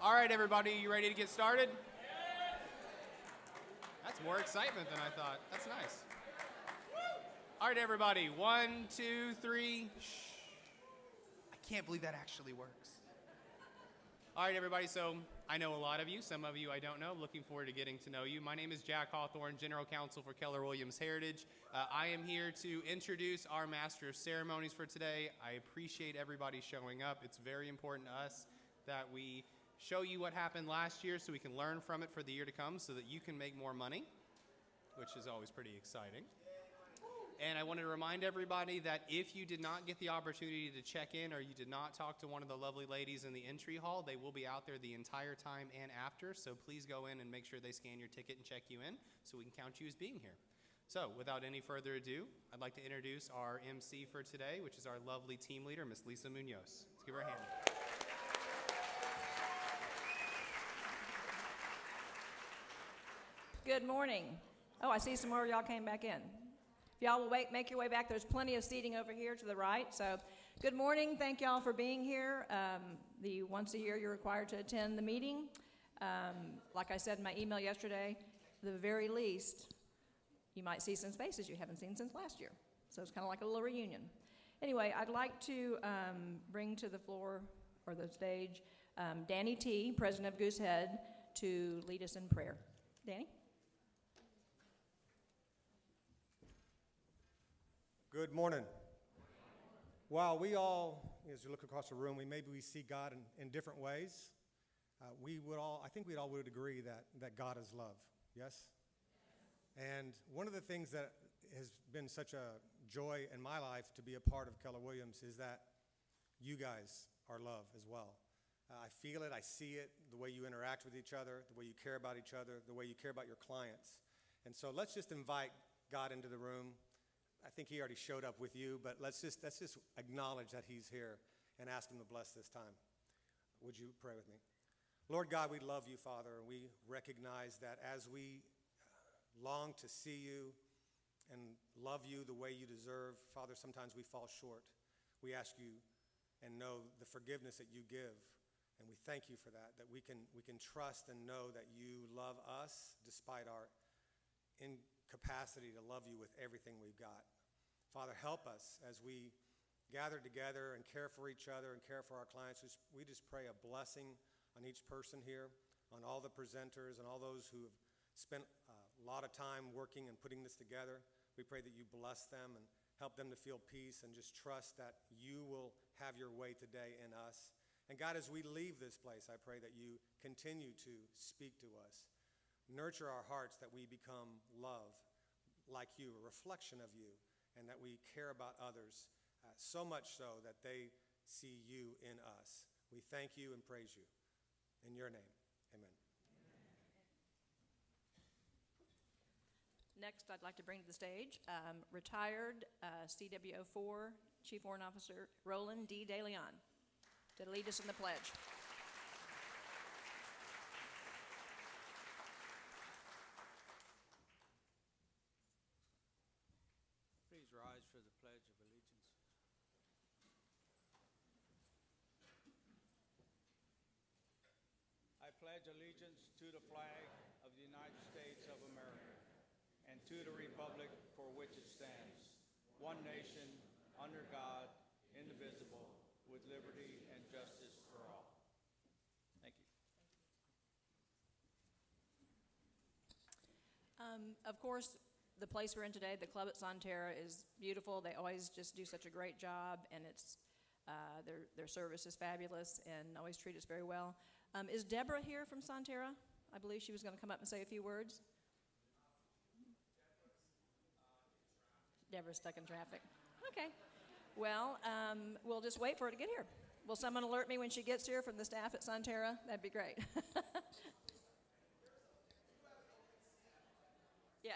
All right, everybody, you ready to get started? That's more excitement than I thought. That's nice. All right, everybody, 1, 2, 3. Shh. I can't believe that actually works. All right, everybody, so I know a lot of you. Some of you I don't know. Looking forward to getting to know you. My name is Jack Hawthorne, General Counsel for Keller Williams Heritage. I am here to introduce our Master of Ceremonies for today. I appreciate everybody showing up. It's very important to us that we show you what happened last year so we can learn from it for the year to come so that you can make more money, which is always pretty exciting. And I wanted to remind everybody that if you did not get the opportunity to check in or you did not talk to one of the lovely ladies in the entry hall, they will be out there the entire time and after. So please go in and make sure they scan your ticket and check you in so we can count you as being here. So without any further ado, I'd like to introduce our MC for today, which is our lovely team leader, Miss Lisa Munoz. Let's give her a hand. Good morning. Oh, I see some more of y'all came back in. If y'all will make your way back, there's plenty of seating over here to the right. So good morning. Thank y'all for being here. Once a year you're required to attend the meeting. Like I said in my email yesterday, the very least, you might see some faces you haven't seen since last year. So it's kind of like a little reunion. Anyway, I'd like to bring to the floor or the stage Danny T., President of Goosehead, to lead us in prayer. Danny? Good morning. While we all, as you look across the room, maybe we see God in different ways. I think we all would agree that God is love. Yes? And one of the things that has been such a joy in my life to be a part of Keller Williams is that you guys are love as well. I feel it, I see it, the way you interact with each other, the way you care about each other, the way you care about your clients. And so let's just invite God into the room. I think he already showed up with you, but let's just acknowledge that he's here and ask him to bless this time. Would you pray with me? Lord God, we love you, Father, and we recognize that as we long to see you and love you the way you deserve, Father, sometimes we fall short. We ask you and know the forgiveness that you give, and we thank you for that we can trust and know that you love us despite our incapacity to love you with everything we've got. Father, help us as we gather together and care for each other and care for our clients. We just pray a blessing on each person here, on all the presenters and all those who have spent a lot of time working and putting this together. We pray that you bless them and help them to feel peace and just trust that you will have your way today in us. And God, as we leave this place, I pray that you continue to speak to us. Nurture our hearts that we become love like you, a reflection of you, and that we care about others so much so that they see you in us. We thank you and praise you. In your name, amen. Next, I'd like to bring to the stage retired CWO4 Chief Warrant Officer Roland D. De Leon to lead us in the pledge. Please rise for the Pledge of Allegiance. I pledge allegiance to the flag of the United States of America and to the republic for which it stands, one nation, under God, indivisible, with liberty and justice for all. Thank you. Of course, the place we're in today, the club at Sonterra, is beautiful. They always just do such a great job, and it's their service is fabulous and always treat us very well. Is Deborah here from Sonterra? I believe she was going to come up and say a few words. Deborah's stuck in traffic. Okay. Well, we'll just wait for her to get here. Will someone alert me when she gets here from the staff at Sonterra? That'd be great. Yeah,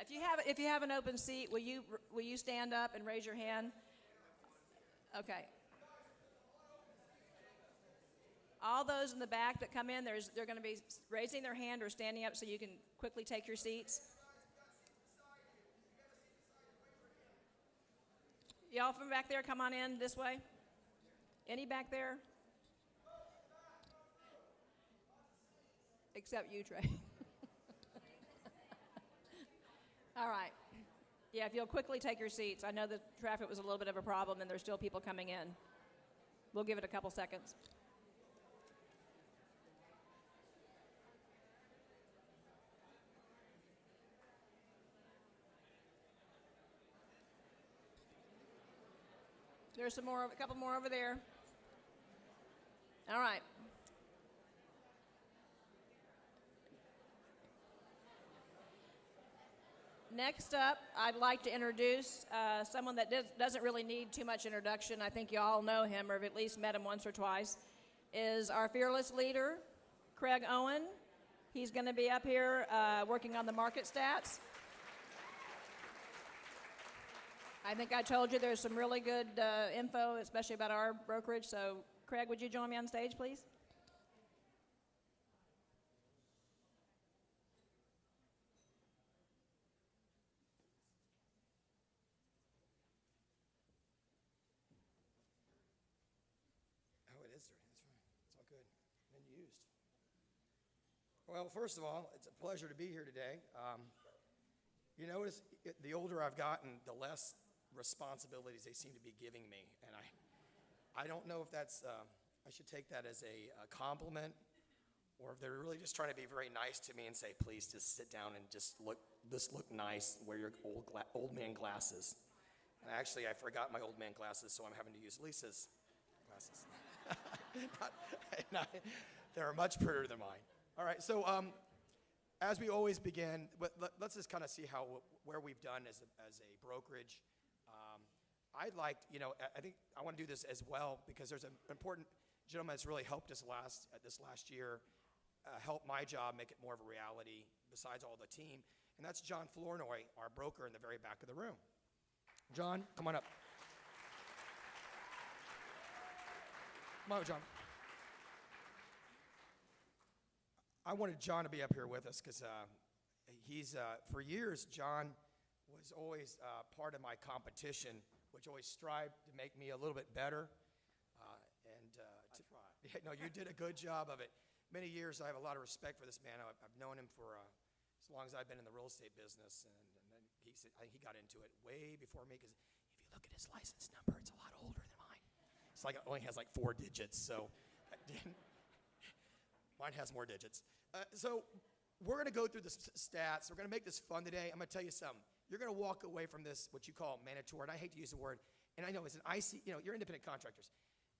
if you have an open seat, will you stand up and raise your hand? Okay. All those in the back that come in, they're going to be raising their hand or standing up so you can quickly take your seats. Y'all from back there, come on in this way. Any back there? Except you, Trey. All right. Yeah, if you'll quickly take your seats. I know the traffic was a little bit of a problem and there's still people coming in. We'll give it a couple seconds. There's some more, a couple more over there. All right. Next up, I'd like to introduce someone that doesn't really need too much introduction. I think you all know him or have at least met him once or twice, is our fearless leader, Craig Owen. He's going to be up here working on the market stats. I think I told you there's some really good info, especially about our brokerage. So, Craig, would you join me on stage, please? Oh, it is dirty. That's fine. It's all good. Been used. Well, first of all, it's a pleasure to be here today. You notice the older I've gotten, the less responsibilities they seem to be giving me, and I don't know if that's I should take that as a compliment, or if they're really just trying to be very nice to me and say, please just sit down and just look nice, wear your old man glasses. And actually, I forgot my old man glasses, so I'm having to use Lisa's glasses. They're much prettier than mine. All right, so as we always begin, let's just kind of see where we've done as a brokerage. I'd like, I think I want to do this as well because there's an important gentleman that's really helped us this last year, help my job make it more of a reality besides all the team, and that's John Flournoy, our broker in the very back of the room. John, come on up. Come on, John. I wanted John to be up here with us because he's, for years, John was always part of my competition, which always strived to make me a little bit better. I tried. Yeah, no, you did a good job of it. Many years, I have a lot of respect for this man. I've known him for as long as I've been in the real estate business, and then I think he got into it way before me because if you look at his license number, it's a lot older than mine. It's like it only has like 4 digits, so mine has more digits. So we're going to go through the stats. We're going to make this fun today. I'm going to tell you something. You're going to walk away from this, what you call mandatory, and I hate to use the word, and I know it's an IC, you're independent contractors.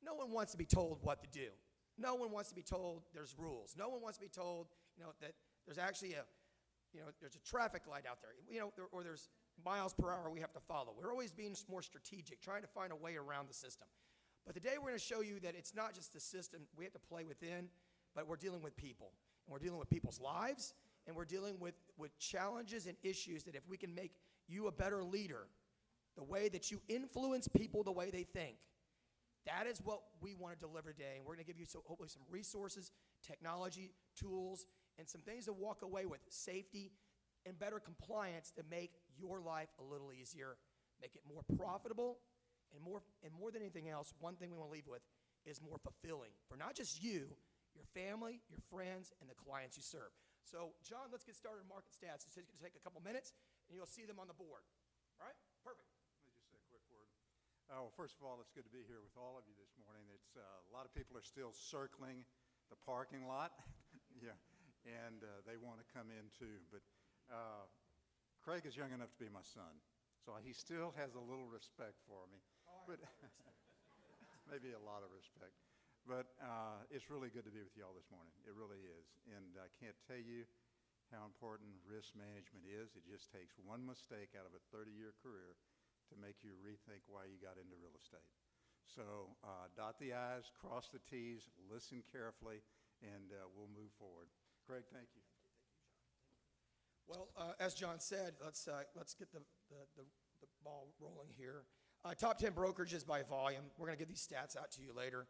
No one wants to be told what to do. No one wants to be told there's rules. No one wants to be told, that there's actually there's a traffic light out there, or there's miles per hour we have to follow. We're always being more strategic, trying to find a way around the system. But today we're going to show you that it's not just the system we have to play within, but we're dealing with people. And we're dealing with people's lives, and we're dealing with challenges and issues that if we can make you a better leader, the way that you influence people the way they think, that is what we want to deliver today. And we're going to give you hopefully some resources, technology, tools, and some things to walk away with, safety and better compliance to make your life a little easier, make it more profitable, and more than anything else, one thing we want to leave with is more fulfilling for not just you, your family, your friends, and the clients you serve. So, John, let's get started on market stats. It's going to take a couple minutes, and you'll see them on the board. All right? Perfect. Let me just say a quick word. Well, first of all, it's good to be here with all of you this morning. It's a lot of people are still circling the parking lot, yeah, and they want to come in too. But Craig is young enough to be my son, so he still has a little respect for me, but maybe a lot of respect. But it's really good to be with you all this morning. It really is. And I can't tell you how important risk management is. It just takes one mistake out of a 30-year career to make you rethink why you got into real estate. So dot the I's, cross the T's, listen carefully, and we'll move forward. Craig, thank you. Well, as John said, let's get the ball rolling here. Top 10 brokerages by volume. We're going to get these stats out to you later.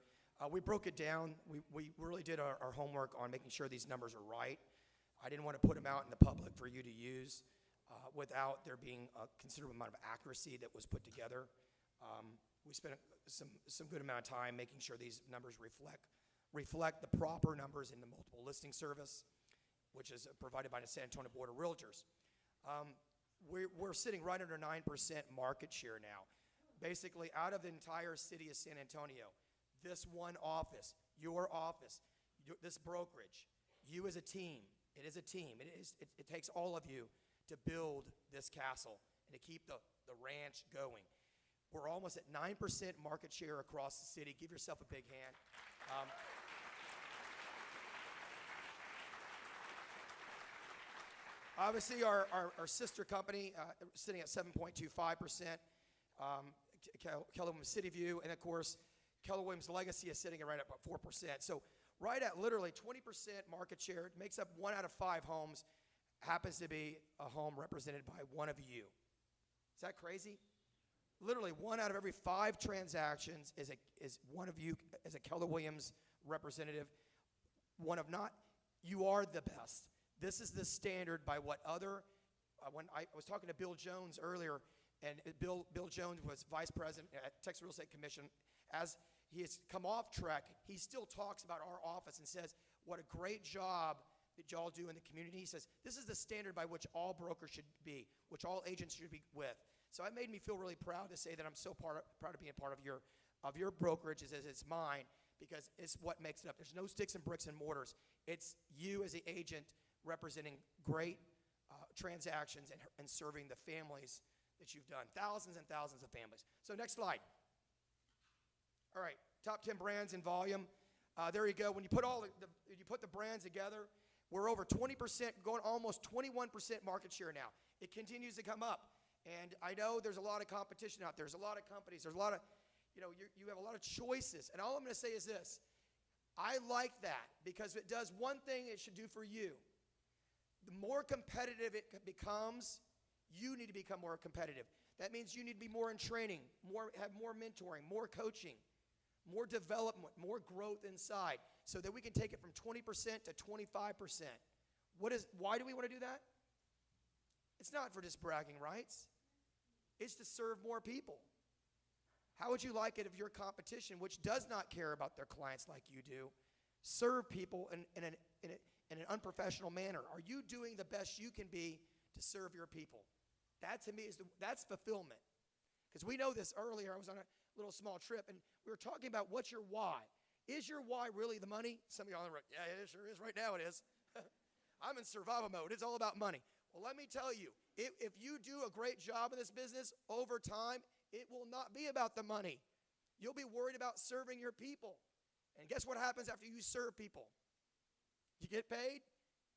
We broke it down. We really did our homework on making sure these numbers are right. I didn't want to put them out in the public for you to use without there being a considerable amount of accuracy that was put together. We spent some good amount of time making sure these numbers reflect the proper numbers in the multiple listing service. which is provided by the San Antonio Board of Realtors. We're sitting right under 9% market share now. Basically, out of the entire city of San Antonio, this one office, your office, this brokerage, you as a team, it is a team. It takes all of you to build this castle and to keep the ranch going. We're almost at 9% market share across the city. Give yourself a big hand. Obviously, our sister company sitting at 7.25%. Keller Williams City View, and of course, Keller Williams Legacy is sitting at right at about 4%. So right at literally 20% market share. It makes up 1 out of 5 homes, happens to be a home represented by one of you. Is that crazy? Literally 1 out of every 5 transactions is one of you as a Keller Williams representative. One of not. You are the best. This is the standard by what other, when I was talking to Bill Jones earlier, and Bill Jones was vice president at Texas Real Estate Commission. As he has come off track, he still talks about our office and says, what a great job that y'all do in the community. He says, this is the standard by which all brokers should be, which all agents should be with. So it made me feel really proud to say that I'm so proud of being a part of your brokerage as it's mine, because it's what makes it up. There's no sticks and bricks and mortars. It's you as the agent representing great transactions and serving the families that you've done. Thousands and thousands of families. So next slide. All right, top 10 brands in volume. There you go. When you put the brands together, we're over 20%, going almost 21% market share now. It continues to come up. And I know there's a lot of competition out there. There's a lot of companies. There's a lot of, you have a lot of choices. And all I'm going to say is this. I like that because it does one thing it should do for you. The more competitive it becomes, you need to become more competitive. That means you need to be more in training, have more mentoring, more coaching, more development, more growth inside, so that we can take it from 20% to 25%. Why do we want to do that? It's not for just bragging rights. It's to serve more people. How would you like it if your competition, which does not care about their clients like you do, serve people in an unprofessional manner? Are you doing the best you can be to serve your people? That to me that's fulfillment. Because we know this earlier. I was on a little small trip, and we were talking about what's your why. Is your why really the money? Some of y'all are like, yeah, it sure is. Right now it is. I'm in survival mode. It's all about money. Well, let me tell you, if you do a great job in this business over time, it will not be about the money. You'll be worried about serving your people. And guess what happens after you serve people? You get paid,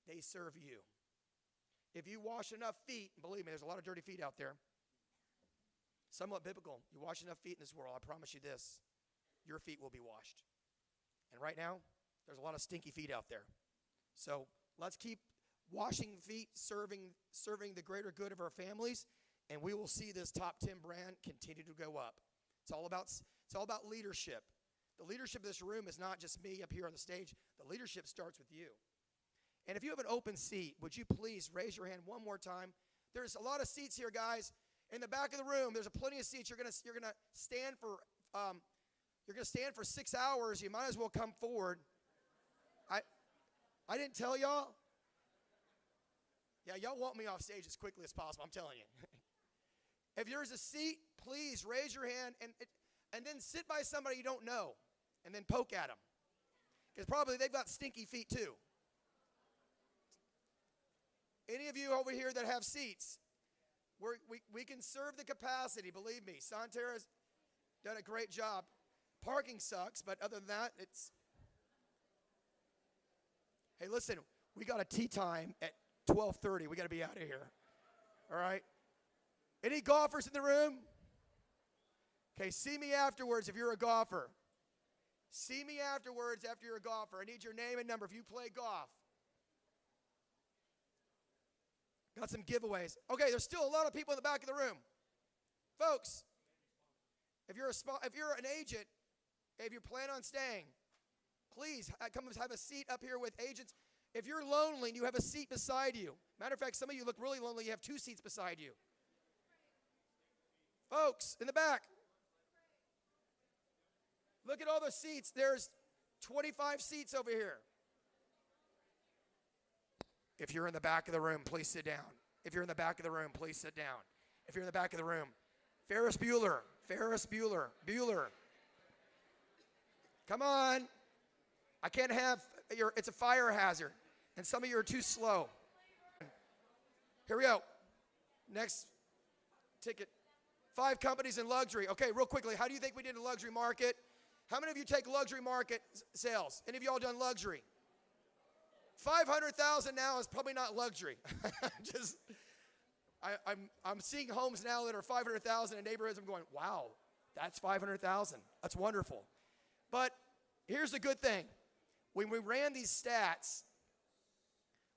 they serve you. If you wash enough feet, and believe me, there's a lot of dirty feet out there, somewhat biblical. You wash enough feet in this world, I promise you this, your feet will be washed. And right now, there's a lot of stinky feet out there. So let's keep washing feet, serving the greater good of our families, and we will see this top 10 brand continue to go up. It's all about leadership. The leadership of this room is not just me up here on the stage. The leadership starts with you. And if you have an open seat, would you please raise your hand one more time? There's a lot of seats here, guys. In the back of the room, there's plenty of seats. You're gonna stand for 6 hours. You might as well come forward. I didn't tell y'all. Yeah, y'all want me off stage as quickly as possible. I'm telling you. If there's a seat, please raise your hand and then sit by somebody you don't know, and then poke at them, because probably they've got stinky feet too. Any of you over here that have seats, we can serve the capacity, believe me. Santerra's done a great job. Parking sucks, but other than that, it's... Hey, listen, we got a tea time at 12:30. We got to be out of here. All right? Any golfers in the room? Okay, see me afterwards if you're a golfer. See me afterwards after you're a golfer. I need your name and number if you play golf. Got some giveaways. Okay, there's still a lot of people in the back of the room. Folks, if you're an agent, if you plan on staying, please come have a seat up here with agents. If you're lonely and you have a seat beside you, matter of fact, some of you look really lonely, you have 2 seats beside you. Folks, in the back, look at all the seats. There's 25 seats over here. If you're in the back of the room, please sit down. If you're in the back of the room, please sit down. If you're in the back of the room, Ferris Bueller. Bueller. Come on. I can't have it's a fire hazard. And some of you are too slow. Here we go. Next ticket. 5 companies in luxury. Okay, real quickly, how do you think we did in the luxury market? How many of you take luxury market sales? Any of y'all done luxury? 500,000 now is probably not luxury. I'm seeing homes now that are 500,000 in neighborhoods. I'm going, wow, that's 500,000. That's wonderful. But here's the good thing. When we ran these stats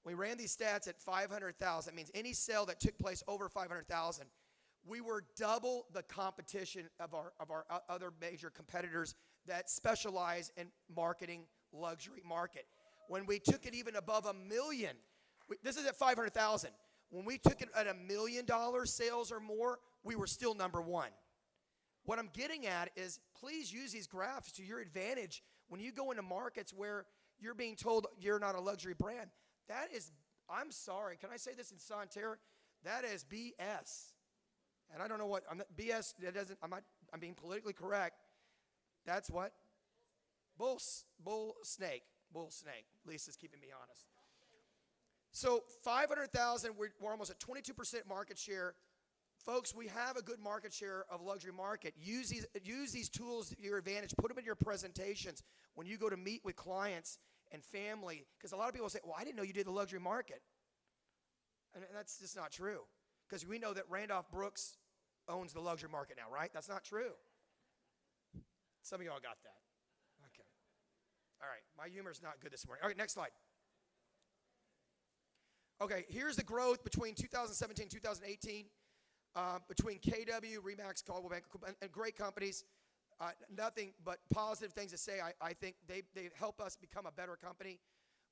at 500,000. That means any sale that took place over 500,000. We were double the competition of our other major competitors that specialize in marketing luxury market. When we took it even above $1 million, this is at 500,000. When we took it at $1 million sales or more, we were still number one. What I'm getting at is please use these graphs to your advantage when you go into markets where you're being told you're not a luxury brand. That is, I'm sorry, can I say this in Santerre? That is BS. And I don't know what, BS, I'm being politically correct. That's what? Bull snake. Lisa's keeping me honest. So 500,000, we're almost at 22% market share. Folks, we have a good market share of luxury market. Use these tools to your advantage. Put them in your presentations when you go to meet with clients and family. Because a lot of people say, well, I didn't know you did the luxury market. And that's just not true. Because we know that Randolph Brooks owns the luxury market now, right? That's not true. Some of y'all got that. Okay. All right. My humor's not good this morning. All right, next slide. Okay, here's the growth between 2017 and 2018. Between KW, Remax, Caldwell Banker, and great companies. Nothing but positive things to say. I think they help us become a better company.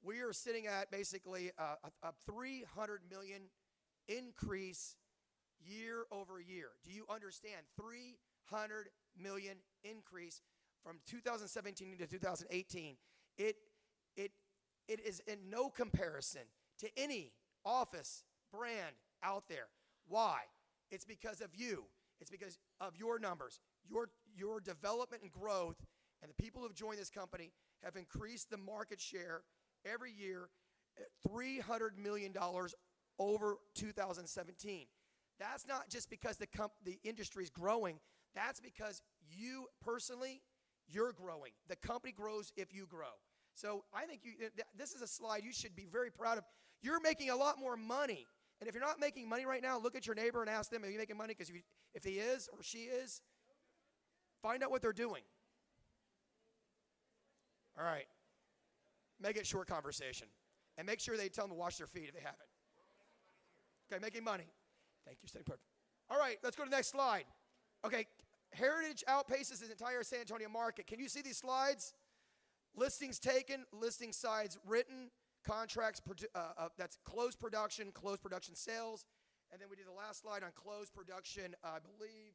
We are sitting at basically a $300 million increase year over year. Do you understand? $300 million increase from 2017 to 2018. It is in no comparison to any office brand out there. Why? It's because of you. It's because of your numbers, your development and growth, and the people who have joined this company have increased the market share every year at $300 million over 2017. That's not just because the industry is growing. That's because you personally, you're growing. The company grows if you grow. So I think this is a slide you should be very proud of. You're making a lot more money. And if you're not making money right now, look at your neighbor and ask them, are you making money? Because if he is or she is, find out what they're doing. All right. Make it short conversation. And make sure they tell them to wash their feet if they haven't. Okay, making money. Thank you, stay put. All right, let's go to the next slide. Okay, Heritage outpaces the entire San Antonio market. Can you see these slides? Listings taken, listing sides written, contracts, that's closed production sales. And then we did the last slide on closed production, I believe,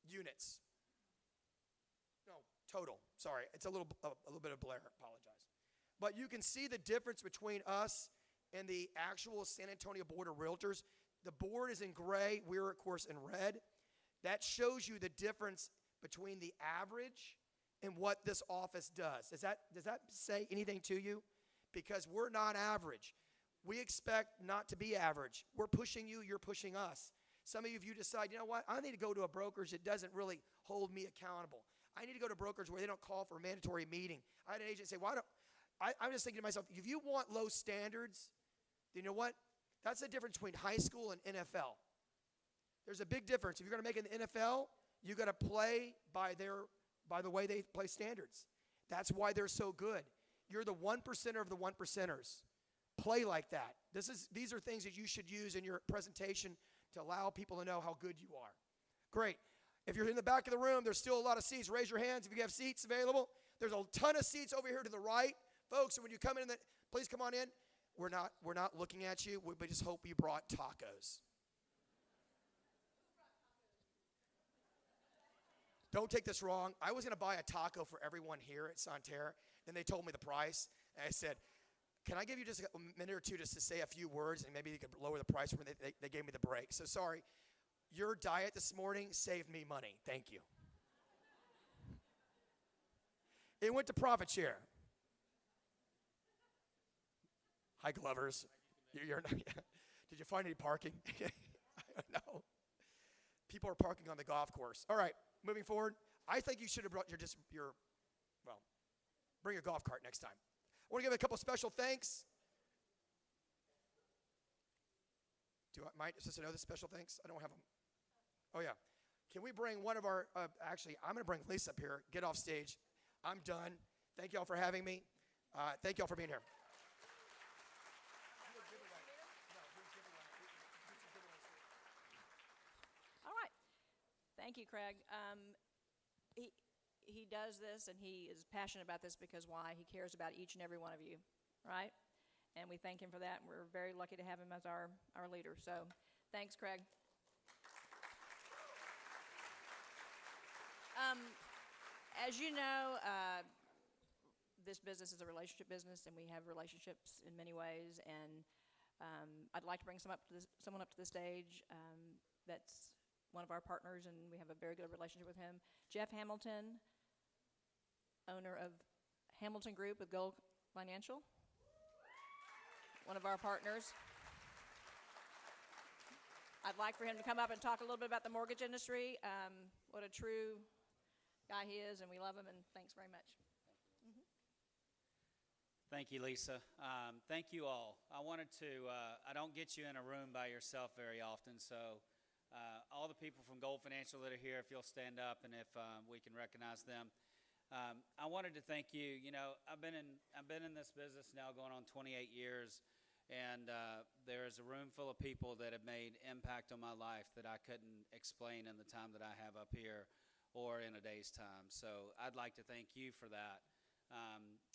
units. No, total. Sorry, it's a little bit of blare. Apologize. But you can see the difference between us and the actual San Antonio Board of Realtors. The board is in gray. We're, of course, in red. That shows you the difference between the average and what this office does. Does that say anything to you? Because we're not average. We expect not to be average. We're pushing you, you're pushing us. Some of you decide, you know what, I need to go to a brokerage that doesn't really hold me accountable. I need to go to a brokerage where they don't call for a mandatory meeting. I had an agent say, I'm just thinking to myself, if you want low standards, then you know what? That's the difference between high school and NFL. There's a big difference. If you're going to make it in the NFL, you got to play by the way they play standards. That's why they're so good. You're the 1%er of the 1%ers. Play like that. These are things that you should use in your presentation to allow people to know how good you are. Great. If you're in the back of the room, there's still a lot of seats. Raise your hands if you have seats available. There's a ton of seats over here to the right. Folks, when you come in, please come on in. We're not looking at you. We just hope you brought tacos. Don't take this wrong. I was going to buy a taco for everyone here at Santerre, and they told me the price. And I said, Can I give you just a minute or two just to say a few words, and maybe you could lower the price when they gave me the break. So sorry. Your diet this morning saved me money. Thank you. It went to profit share. Hi, Glovers. You're not, did you find any parking? I don't know. People are parking on the golf course. All right, moving forward. I think you should have brought bring your golf cart next time. I want to give a couple special thanks. Am I supposed to know the special thanks? I don't have them. Oh, yeah. Can we bring one of our, actually, I'm going to bring Lisa up here. Get off stage. I'm done. Thank you all for having me. Thank you all for being here. All right. Thank you, Craig. He does this, and he is passionate about this because why? He cares about each and every one of you, right? And we thank him for that, and we're very lucky to have him as our leader. So thanks, Craig. As you know, this business is a relationship business, and we have relationships in many ways. And I'd like to bring someone up to the stage that's one of our partners, and we have a very good relationship with him. Jeff Hamilton, owner of Hamilton Group with Gold Financial, one of our partners. I'd like for him to come up and talk a little bit about the mortgage industry, what a true guy he is, and we love him, and thanks very much. Thank you, Lisa. Thank you all. I wanted to, I don't get you in a room by yourself very often, so all the people from Gold Financial that are here, if you'll stand up and if we can recognize them. I wanted to thank you. You know, I've been in this business now going on 28 years, and there is a room full of people that have made impact on my life that I couldn't explain in the time that I have up here or in a day's time. So I'd like to thank you for that.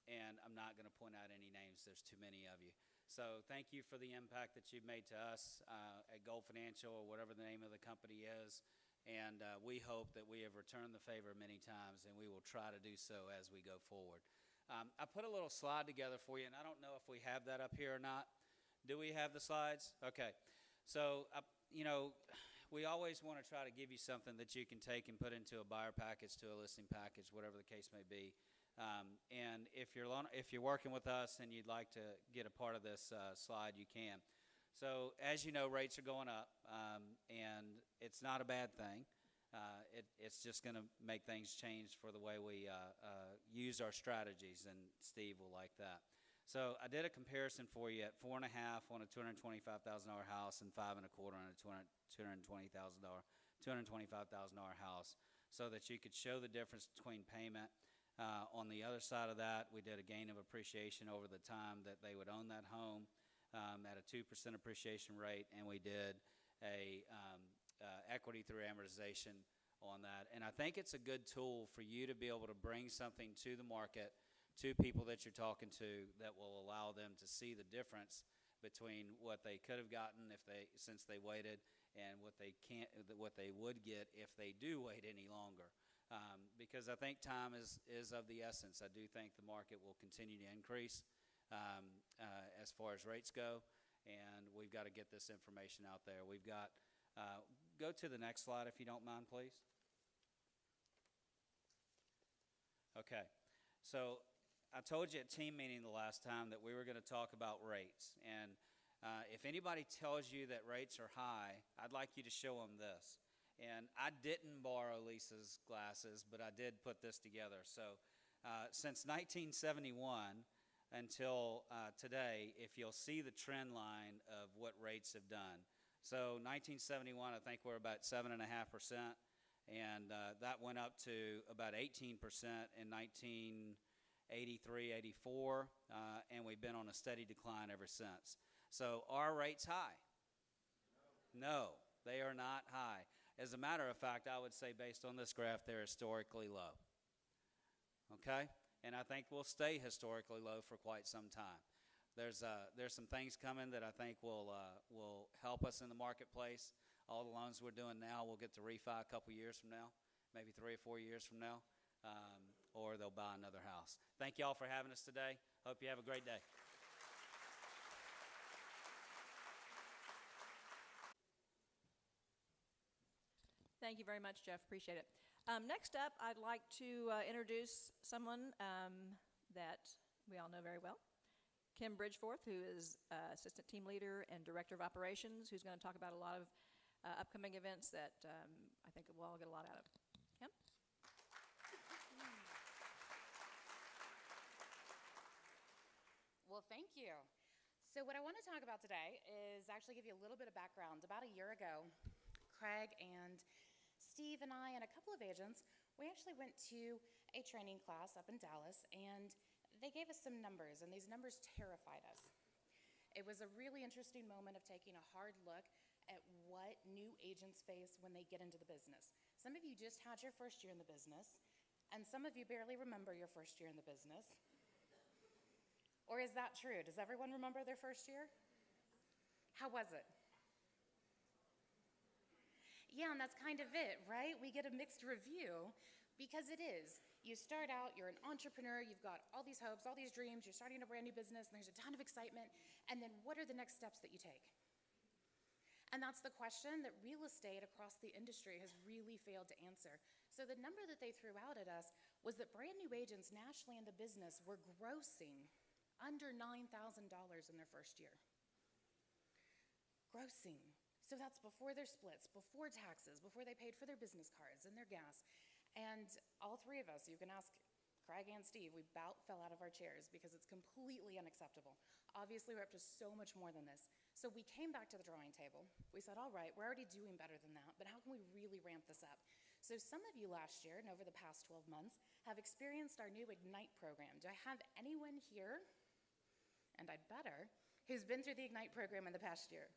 And I'm not going to point out any names. There's too many of you. So thank you for the impact that you've made to us at Gold Financial, or whatever the name of the company is. And we hope that we have returned the favor many times, and we will try to do so as we go forward. I put a little slide together for you, and I don't know if we have that up here or not. Do we have the slides? Okay. So, you know, we always want to try to give you something that you can take and put into a buyer package, to a listing package, whatever the case may be. And if you're working with us and you'd like to get a part of this slide, you can. So as you know, rates are going up, and it's not a bad thing. It's just going to make things change for the way we use our strategies, and Steve will like that. So I did a comparison for you at 4.5 on a $225,000 house and 5.25 on a $225,000 house, so that you could show the difference between payment. On the other side of that, we did a gain of appreciation over the time that they would own that home at a 2% appreciation rate, and we did a equity through amortization on that. And I think it's a good tool for you to be able to bring something to the market, to people that you're talking to, that will allow them to see the difference between what they could have gotten since they waited, and what they would get if they do wait any longer. Because I think time is of the essence. I do think the market will continue to increase as far as rates go, and we've got to get this information out there. We've got, go to the next slide if you don't mind, please. Okay, so I told you at team meeting the last time that we were going to talk about rates, and if anybody tells you that rates are high, I'd like you to show them this. And I didn't borrow Lisa's glasses, but I did put this together. So since 1971 until today, if you'll see the trend line of what rates have done. So 1971, I think we're about 7.5%, and that went up to about 18% in 1983, 84, and we've been on a steady decline ever since. So are rates high? No, they are not high. As a matter of fact, I would say based on this graph, they're historically low. Okay? And I think we'll stay historically low for quite some time. There's some things coming that I think will help us in the marketplace. All the loans we're doing now, we'll get to refi a couple years from now, maybe 3 or 4 years from now, or they'll buy another house. Thank you all for having us today. Hope you have a great day. Thank you very much, Jeff. Appreciate it. Next up, I'd like to introduce someone that we all know very well. Kim Bridgeforth, who is Assistant Team Leader and Director of Operations, who's going to talk about a lot of upcoming events that I think we'll all get a lot out of. Kim? Well, thank you. So what I want to talk about today is actually give you a little bit of background. About a year ago, Craig and Steve and I and a couple of agents, we actually went to a training class up in Dallas, and they gave us some numbers, and these numbers terrified us. It was a really interesting moment of taking a hard look at what new agents face when they get into the business. Some of you just had your first year in the business, and some of you barely remember your first year in the business. Or is that true? Does everyone remember their first year? How was it? Yeah, and that's kind of it, right? We get a mixed review because it is. You start out, you're an entrepreneur, you've got all these hopes, all these dreams, you're starting a brand new business, and there's a ton of excitement, and then what are the next steps that you take? And that's the question that real estate across the industry has really failed to answer. So the number that they threw out at us was that brand new agents nationally in the business were grossing under $9,000 in their first year. Grossing. So that's before their splits, before taxes, before they paid for their business cards and their gas. And all three of us, you can ask Craig and Steve, we about fell out of our chairs because it's completely unacceptable. Obviously, we're up to so much more than this. So we came back to the drawing table. We said, all right, we're already doing better than that, but how can we really ramp this up? So some of you last year and over the past 12 months have experienced our new Ignite program. Do I have anyone here, and I'd better, who's been through the Ignite program in the past year?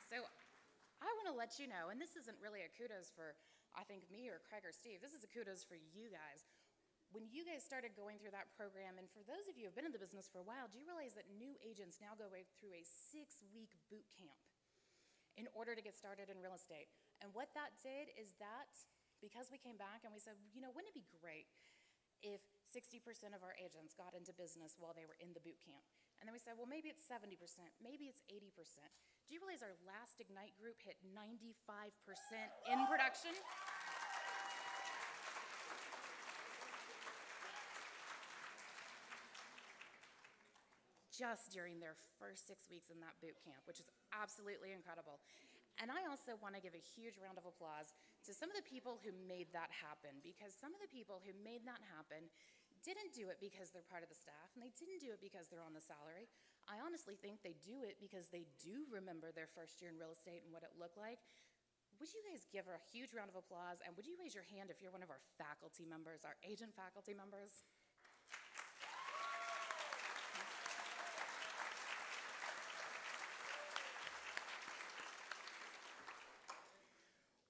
So I want to let you know, and this isn't really a kudos for, I think, me or Craig or Steve. This is a kudos for you guys. When you guys started going through that program, and for those of you who have been in the business for a while, do you realize that new agents now go through a 6-week boot camp in order to get started in real estate? And what that did is that, because we came back and we said, you know, wouldn't it be great if 60% of our agents got into business while they were in the boot camp? And then we said, well, maybe it's 70%, maybe it's 80%. Do you realize our last Ignite group hit 95% in production? Just during their first 6 weeks in that boot camp, which is absolutely incredible. And I also want to give a huge round of applause to some of the people who made that happen, because some of the people who made that happen didn't do it because they're part of the staff, and they didn't do it because they're on the salary. I honestly think they do it because they do remember their first year in real estate and what it looked like. Would you guys give her a huge round of applause, and would you raise your hand if you're one of our faculty members, our agent faculty members?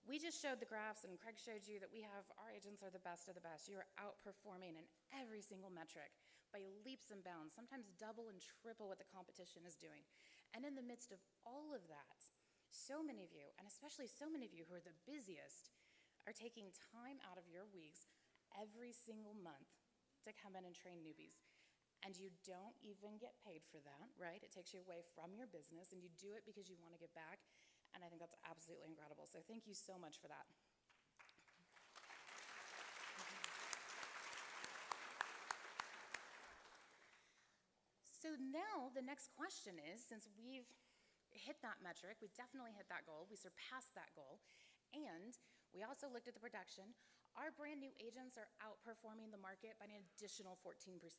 We just showed the graphs, and Craig showed you that our agents are the best of the best. You are outperforming in every single metric by leaps and bounds, sometimes double and triple what the competition is doing. And in the midst of all of that, so many of you, and especially so many of you who are the busiest, are taking time out of your weeks every single month to come in and train newbies. And you don't even get paid for that, right? It takes you away from your business, and you do it because you want to give back. And I think that's absolutely incredible. So thank you so much for that. So now the next question is, since we've hit that metric, we definitely hit that goal, we surpassed that goal, and we also looked at the production, our brand new agents are outperforming the market by an additional 14%. Is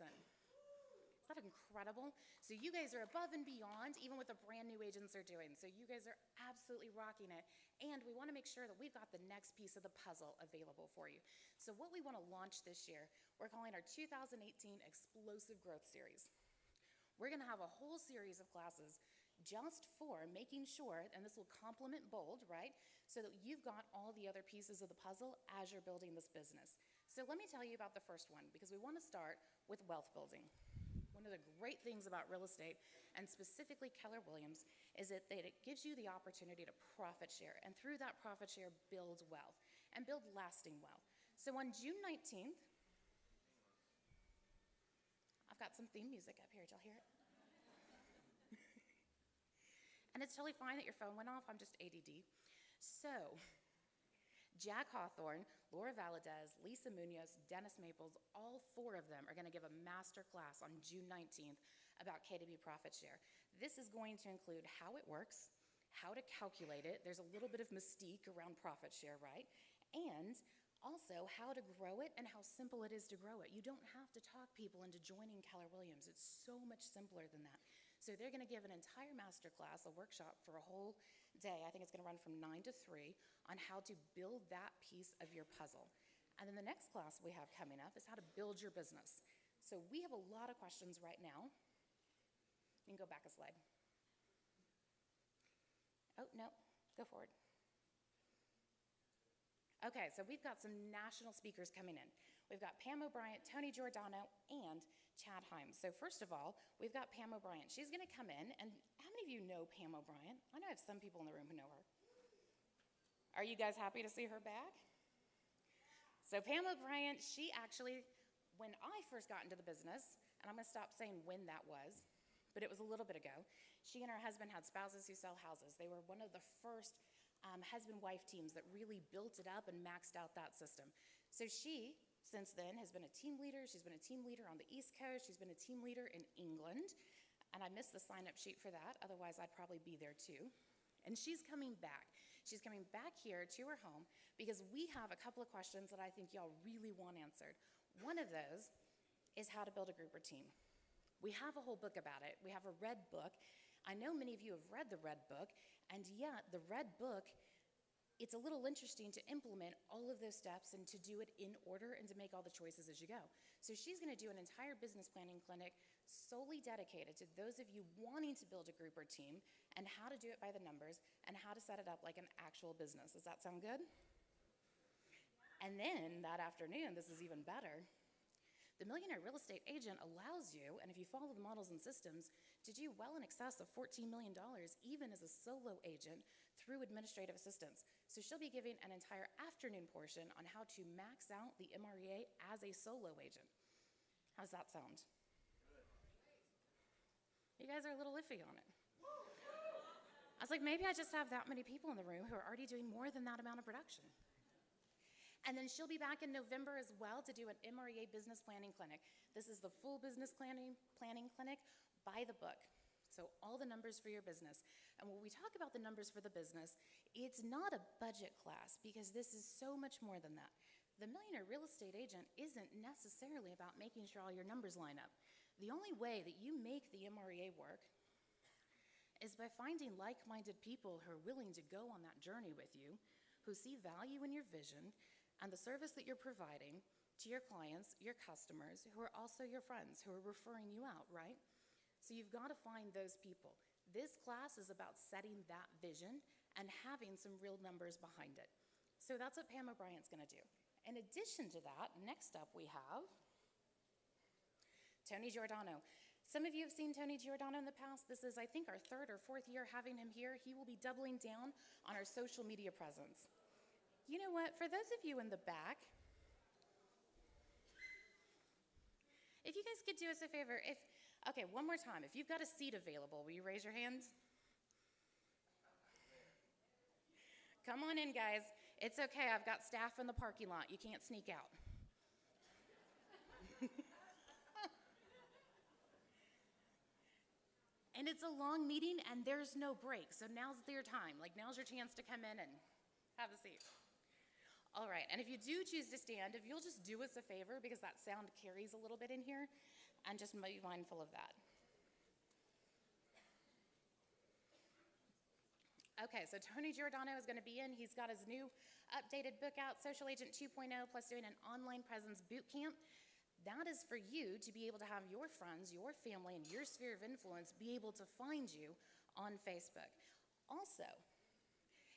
that incredible? So you guys are above and beyond even what the brand new agents are doing. So you guys are absolutely rocking it. And we want to make sure that we've got the next piece of the puzzle available for you. So what we want to launch this year, we're calling our 2018 Explosive Growth Series. We're going to have a whole series of classes just for making sure, and this will complement BOLD, right? So that you've got all the other pieces of the puzzle as you're building this business. So let me tell you about the first one, because we want to start with wealth building. One of the great things about real estate, and specifically Keller Williams, is that it gives you the opportunity to profit share, and through that profit share, build wealth, and build lasting wealth. So on June 19th, I've got some theme music up here. Did y'all hear it? And it's totally fine that your phone went off. I'm just ADD. So, Jack Hawthorne, Laura Valadez, Lisa Munoz, Dennis Maples, all 4 of them are going to give a master class on June 19th about K2B profit share. This is going to include how it works, how to calculate it. There's a little bit of mystique around profit share, right? And also how to grow it and how simple it is to grow it. You don't have to talk people into joining Keller Williams. It's so much simpler than that. So they're going to give an entire master class, a workshop for a whole day. I think it's going to run from 9 to 3 on how to build that piece of your puzzle. And then the next class we have coming up is how to build your business. So we have a lot of questions right now. You can go back a slide. Oh, no, go forward. Okay, so we've got some national speakers coming in. We've got Pam O'Brien, Tony Giordano, and Chad Himes. So first of all, we've got Pam O'Brien. She's going to come in, and how many of you know Pam O'Brien? I know I have some people in the room who know her. Are you guys happy to see her back? So Pam O'Brien, she actually, when I first got into the business, and I'm going to stop saying when that was, but it was a little bit ago, she and her husband had spouses who sell houses. They were one of the first husband-wife teams that really built it up and maxed out that system. So she, since then, has been a team leader. She's been a team leader on the East Coast. She's been a team leader in England. And I missed the sign-up sheet for that. Otherwise, I'd probably be there too. And she's coming back. She's coming back here to her home because we have a couple of questions that I think y'all really want answered. One of those is how to build a group or team. We have a whole book about it. We have a red book. I know many of you have read the red book, and yet the red book, it's a little interesting to implement all of those steps and to do it in order and to make all the choices as you go. So she's going to do an entire business planning clinic solely dedicated to those of you wanting to build a group or team and how to do it by the numbers and how to set it up like an actual business. Does that sound good? And then that afternoon, this is even better, the Millionaire Real Estate Agent allows you, and if you follow the models and systems, to do well in excess of $14 million, even as a solo agent through administrative assistance. So she'll be giving an entire afternoon portion on how to max out the MREA as a solo agent. How's that sound? You guys are a little iffy on it. I was like, maybe I just have that many people in the room who are already doing more than that amount of production. And then she'll be back in November as well to do an MREA business planning clinic. This is the full business planning clinic by the book. So all the numbers for your business. And when we talk about the numbers for the business, it's not a budget class because this is so much more than that. The Millionaire Real Estate Agent isn't necessarily about making sure all your numbers line up. The only way that you make the MREA work is by finding like-minded people who are willing to go on that journey with you, who see value in your vision and the service that you're providing to your clients, your customers, who are also your friends, who are referring you out, right? So you've got to find those people. This class is about setting that vision and having some real numbers behind it. So that's what Pam O'Brien's going to do. In addition to that, next up we have Tony Giordano. Some of you have seen Tony Giordano in the past. This is, I think, our 3rd or 4th year having him here. He will be doubling down on our social media presence. You know what? For those of you in the back, if you guys could do us a favor, okay, one more time. If you've got a seat available, will you raise your hand? Come on in, guys. It's okay. I've got staff in the parking lot. You can't sneak out. And it's a long meeting, and there's no break. So now's your time. Like, now's your chance to come in and have a seat. All right, and if you do choose to stand, if you'll just do us a favor, because that sound carries a little bit in here, and just be mindful of that. Okay, so Tony Giordano is going to be in. He's got his new updated book out, Social Agent 2.0, plus doing an online presence boot camp. That is for you to be able to have your friends, your family, and your sphere of influence be able to find you on Facebook. Also,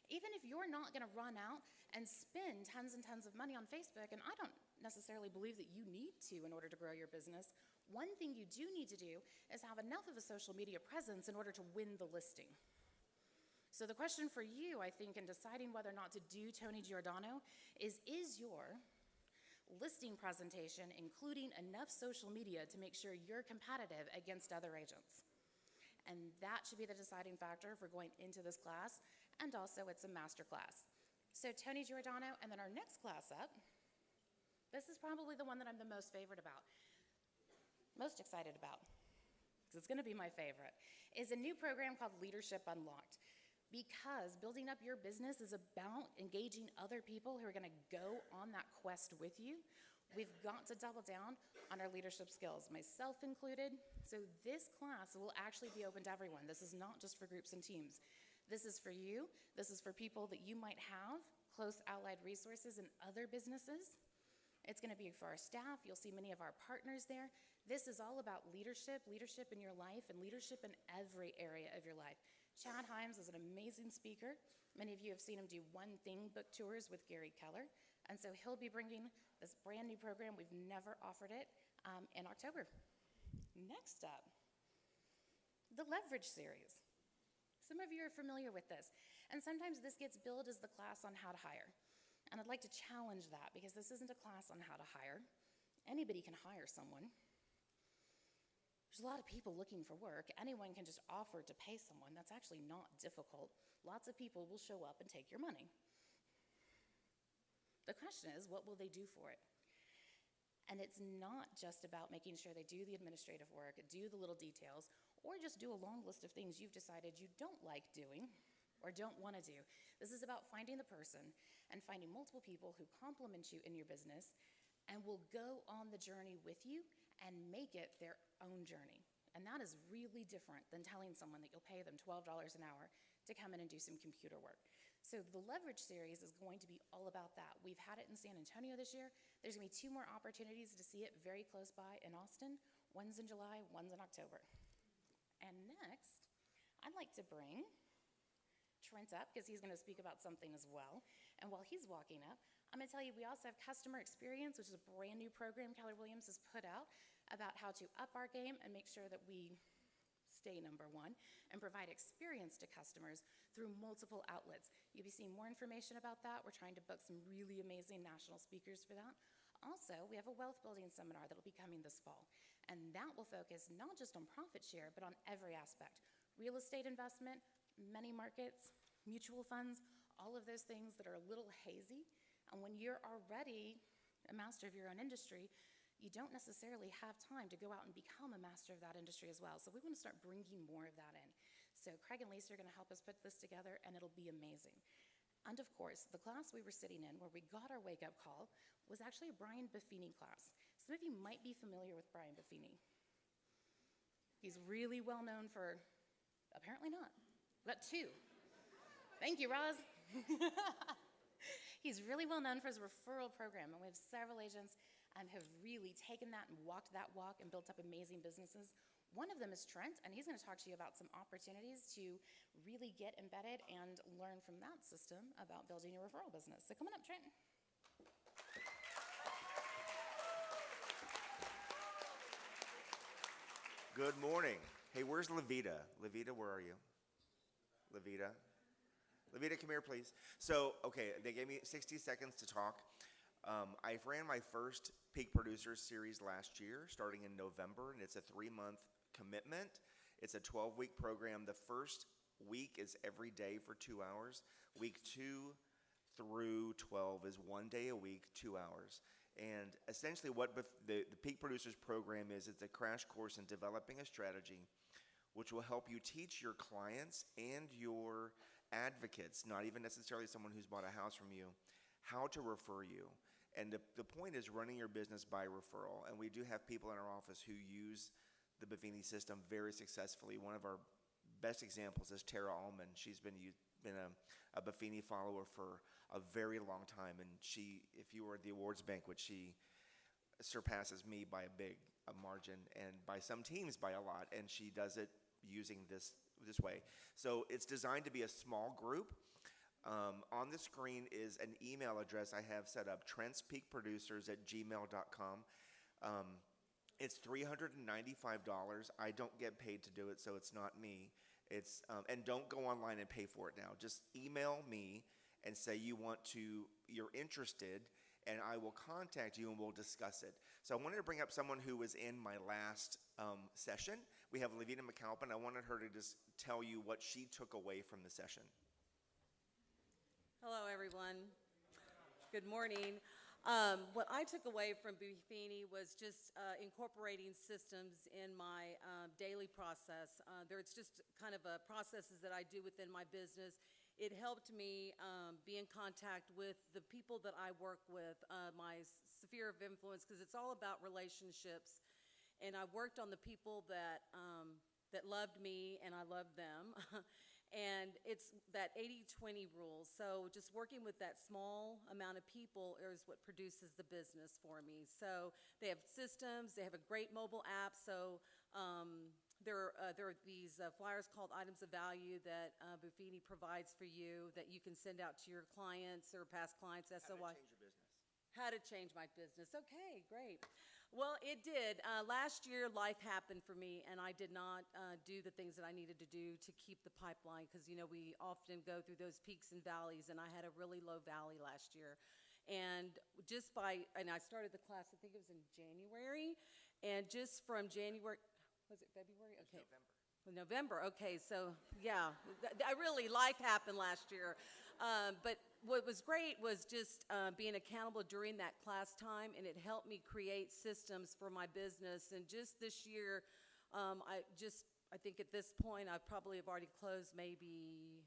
even if you're not going to run out and spend tons and tons of money on Facebook, and I don't necessarily believe that you need to in order to grow your business, one thing you do need to do is have enough of a social media presence in order to win the listing. So the question for you, I think, in deciding whether or not to do Tony Giordano is your listing presentation including enough social media to make sure you're competitive against other agents? And that should be the deciding factor for going into this class. And also, it's a master class. So Tony Giordano, and then our next class up, this is probably the one that I'm the most excited about, because it's going to be my favorite, is a new program called Leadership Unlocked. Because building up your business is about engaging other people who are going to go on that quest with you, we've got to double down on our leadership skills, myself included. So this class will actually be open to everyone. This is not just for groups and teams. This is for you. This is for people that you might have, close allied resources and other businesses. It's going to be for our staff. You'll see many of our partners there. This is all about leadership in your life, and leadership in every area of your life. Chad Himes is an amazing speaker. Many of you have seen him do One Thing book tours with Gary Keller. And so he'll be bringing this brand new program. We've never offered it in October. Next up, the Leverage Series. Some of you are familiar with this. And sometimes this gets billed as the class on how to hire. And I'd like to challenge that, because this isn't a class on how to hire. Anybody can hire someone. There's a lot of people looking for work. Anyone can just offer to pay someone. That's actually not difficult. Lots of people will show up and take your money. The question is, what will they do for it? And it's not just about making sure they do the administrative work, do the little details, or just do a long list of things you've decided you don't like doing or don't want to do. This is about finding the person and finding multiple people who complement you in your business and will go on the journey with you and make it their own journey. And that is really different than telling someone that you'll pay them $12 an hour to come in and do some computer work. So the Leverage Series is going to be all about that. We've had it in San Antonio this year. There's going to be 2 more opportunities to see it very close by in Austin. One's in July, one's in October. And next, I'd like to bring Trent up, because he's going to speak about something as well. And while he's walking up, I'm going to tell you, we also have Customer Experience, which is a brand new program Keller Williams has put out about how to up our game and make sure that we stay number one and provide experience to customers through multiple outlets. You'll be seeing more information about that. We're trying to book some really amazing national speakers for that. Also, we have a wealth building seminar that'll be coming this fall, and that will focus not just on profit share, but on every aspect. Real estate investment, money markets, mutual funds, all of those things that are a little hazy. And when you're already a master of your own industry, you don't necessarily have time to go out and become a master of that industry as well. So we want to start bringing more of that in. So Craig and Lisa are going to help us put this together, and it'll be amazing. And of course, the class we were sitting in where we got our wake-up call was actually a Brian Buffini class. Some of you might be familiar with Brian Buffini. He's really well known for, apparently not. We've got 2. Thank you, Roz. He's really well known for his referral program, and we have several agents have really taken that and walked that walk and built up amazing businesses. One of them is Trent, and he's going to talk to you about some opportunities to really get embedded and learn from that system about building your referral business. So come on up, Trent. Good morning. Hey, where's Levita? Levita, where are you? Levita? Levita, come here, please. So, okay, they gave me 60 seconds to talk. I ran my first Peak Producers series last year, starting in November, and it's a 3-month commitment. It's a 12-week program. The first week is every day for 2 hours. Week 2 through 12 is 1 day a week, 2 hours. And essentially what the Peak Producers program is, it's a crash course in developing a strategy which will help you teach your clients and your advocates, not even necessarily someone who's bought a house from you, how to refer you. And the point is running your business by referral. And we do have people in our office who use the Buffini system very successfully. One of our best examples is Tara Allman. She's been a Buffini follower for a very long time. And she, if you were at the awards banquet, she surpasses me by a margin, and by some teams by a lot. And she does it using this way. So it's designed to be a small group. On the screen is an email address I have set up, trentspeakproducers@gmail.com. It's $395. I don't get paid to do it, so it's not me. And don't go online and pay for it now. Just email me and say you're interested, and I will contact you and we'll discuss it. So I wanted to bring up someone who was in my last session. We have Levita McAlpin. I wanted her to just tell you what she took away from the session. Hello, everyone. Good morning. What I took away from Buffini was just incorporating systems in my daily process. There's just kind of processes that I do within my business. It helped me be in contact with the people that I work with, my sphere of influence, because it's all about relationships. And I worked on the people that loved me, and I loved them. And it's that 80-20 rule. So just working with that small amount of people is what produces the business for me. So they have systems, they have a great mobile app. So there are these flyers called items of value that Buffini provides for you that you can send out to your clients or past clients. SOY. How to change your business. How to change my business. Okay, great. Well, it did. Last year, life happened for me, and I did not do the things that I needed to do to keep the pipeline because, you know, we often go through those peaks and valleys, and I had a really low valley last year. And I started the class, I think it was in January, and just from January, was it February? Okay. November, okay, so yeah, life happened last year. But what was great was just being accountable during that class time, and it helped me create systems for my business. And just this year, I think at this point, I probably have already closed maybe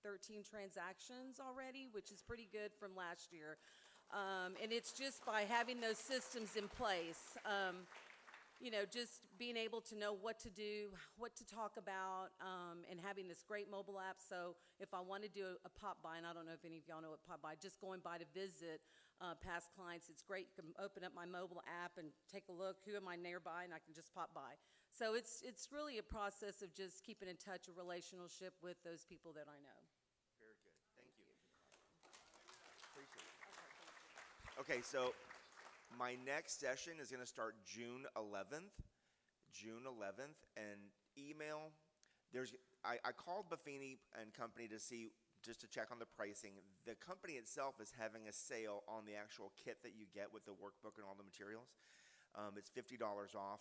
13 transactions already, which is pretty good from last year. And it's just by having those systems in place. You know, just being able to know what to do, what to talk about, and having this great mobile app. So if I want to do a pop by, and I don't know if any of y'all know what pop by, just going by to visit past clients, it's great. You can open up my mobile app and take a look, who am I nearby, and I can just pop by. So it's really a process of just keeping in touch, a relationship with those people that I know. Very good. Thank you. Appreciate it. Okay, so my next session is going to start June 11th, and email. I called Buffini and Company to check on the pricing. The company itself is having a sale on the actual kit that you get with the workbook and all the materials. It's $50 off.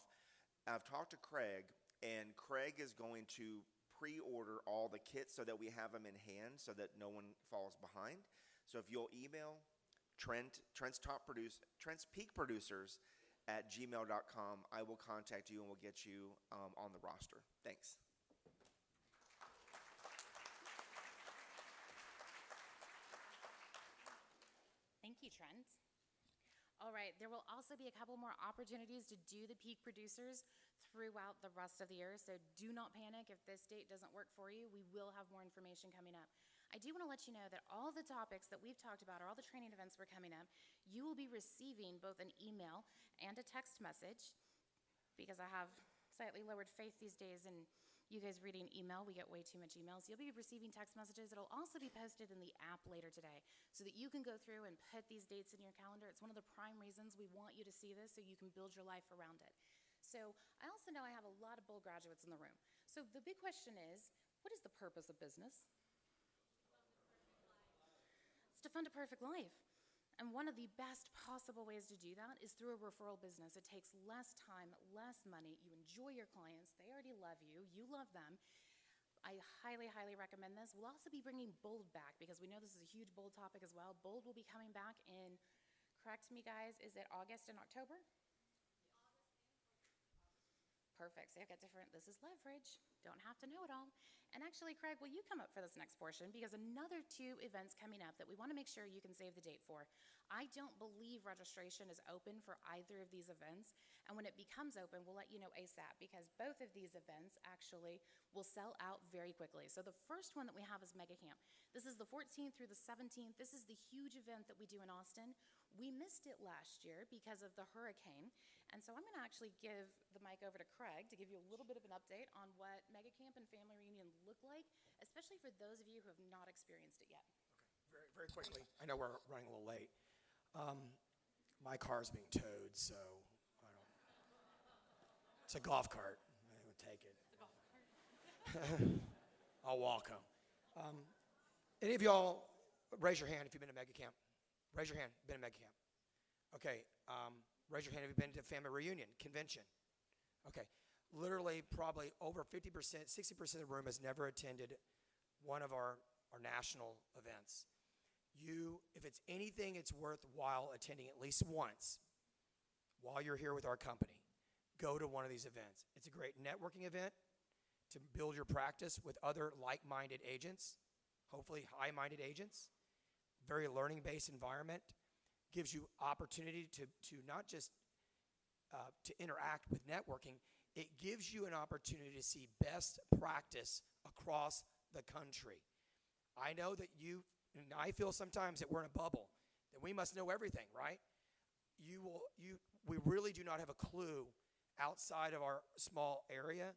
I've talked to Craig, and Craig is going to pre-order all the kits so that we have them in hand so that no one falls behind. So if you'll email Trent's Peak Producers at gmail.com. I will contact you and we'll get you on the roster. Thanks. Thank you, Trent. All right, there will also be a couple more opportunities to do the peak producers throughout the rest of the year, so do not panic if this date doesn't work for you. We will have more information coming up. I do want to let you know that all the topics that we've talked about, or all the training events we're coming up, you will be receiving both an email and a text message, because I have slightly lowered faith these days in you guys reading email. We get way too much emails. You'll be receiving text messages. It'll also be posted in the app later today so that you can go through and put these dates in your calendar. It's one of the prime reasons we want you to see this so you can build your life around it. So I also know I have a lot of Bull graduates in the room. So the big question is, what is the purpose of business? To fund a perfect life. And one of the best possible ways to do that is through a referral business. It takes less time, less money. You enjoy your clients. They already love you. You love them. I highly, highly recommend this. We'll also be bringing Bold back because we know this is a huge Bold topic as well. Bold will be coming back in, correct me guys, is it August and October? Perfect. So I've got different, this is leverage. Don't have to know it all. And actually, Craig, will you come up for this next portion? Because another 2 events coming up that we want to make sure you can save the date for. I don't believe registration is open for either of these events. And when it becomes open, we'll let you know ASAP because both of these events actually will sell out very quickly. So the first one that we have is Mega Camp. This is the 14th through the 17th. This is the huge event that we do in Austin. We missed it last year because of the hurricane. And so I'm going to actually give the mic over to Craig to give you a little bit of an update on what Mega Camp and Family Reunion look like, especially for those of you who have not experienced it yet. Okay, very, very quickly. I know we're running a little late. My car's being towed, so I don't. It's a golf cart. I would take it. It's a golf cart. I'll walk home. Any of y'all raise your hand if you've been to Mega Camp? Raise your hand. Been to Mega Camp? Okay, raise your hand if you've been to a family reunion, convention. Okay, literally probably over 50%, 60% of the room has never attended one of our national events. If it's anything, it's worthwhile attending at least once while you're here with our company. Go to one of these events. It's a great networking event to build your practice with other like-minded agents, hopefully high-minded agents. Very learning-based environment. Gives you opportunity to not just to interact with networking, it gives you an opportunity to see best practice across the country. I know that and I feel sometimes that we're in a bubble, that we must know everything, right? We really do not have a clue outside of our small area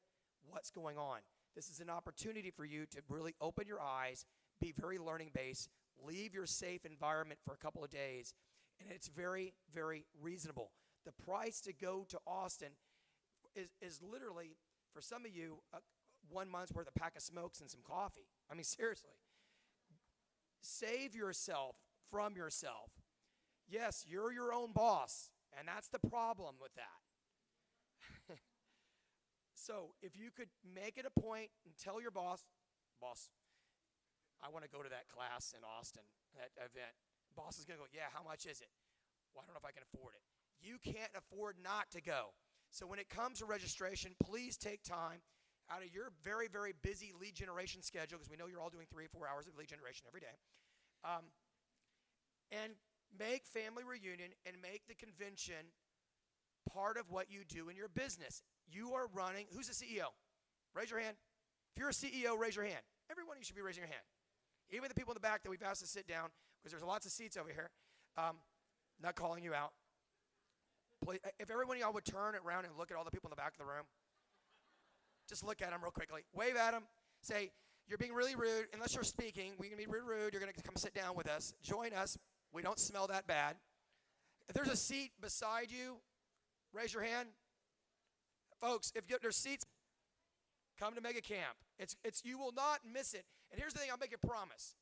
what's going on. This is an opportunity for you to really open your eyes, be very learning-based, leave your safe environment for a couple of days, and it's very, very reasonable. The price to go to Austin is literally, for some of you, 1 month's worth of pack of smokes and some coffee. I mean, seriously. Save yourself from yourself. Yes, you're your own boss, and that's the problem with that. So if you could make it a point and tell your boss, I want to go to that class in Austin, that event. Boss is going to go, yeah, how much is it? Well, I don't know if I can afford it. You can't afford not to go. So when it comes to registration, please take time out of your very, very busy lead generation schedule, because we know you're all doing 3 or 4 hours of lead generation every day, and make family reunion and make the convention part of what you do in your business. You are running. Who's the CEO? Raise your hand. If you're a CEO, raise your hand. Everyone, you should be raising your hand. Even the people in the back that we've asked to sit down, because there's lots of seats over here. Not calling you out. Please, if every one of y'all would turn around and look at all the people in the back of the room, just look at them real quickly. Wave at them. Say, you're being really rude. Unless you're speaking, we're going to be really rude. You're going to come sit down with us. Join us. We don't smell that bad. If there's a seat beside you, raise your hand. Folks, if there's seats, come to Mega Camp. You will not miss it. And here's the thing, I'll make a promise.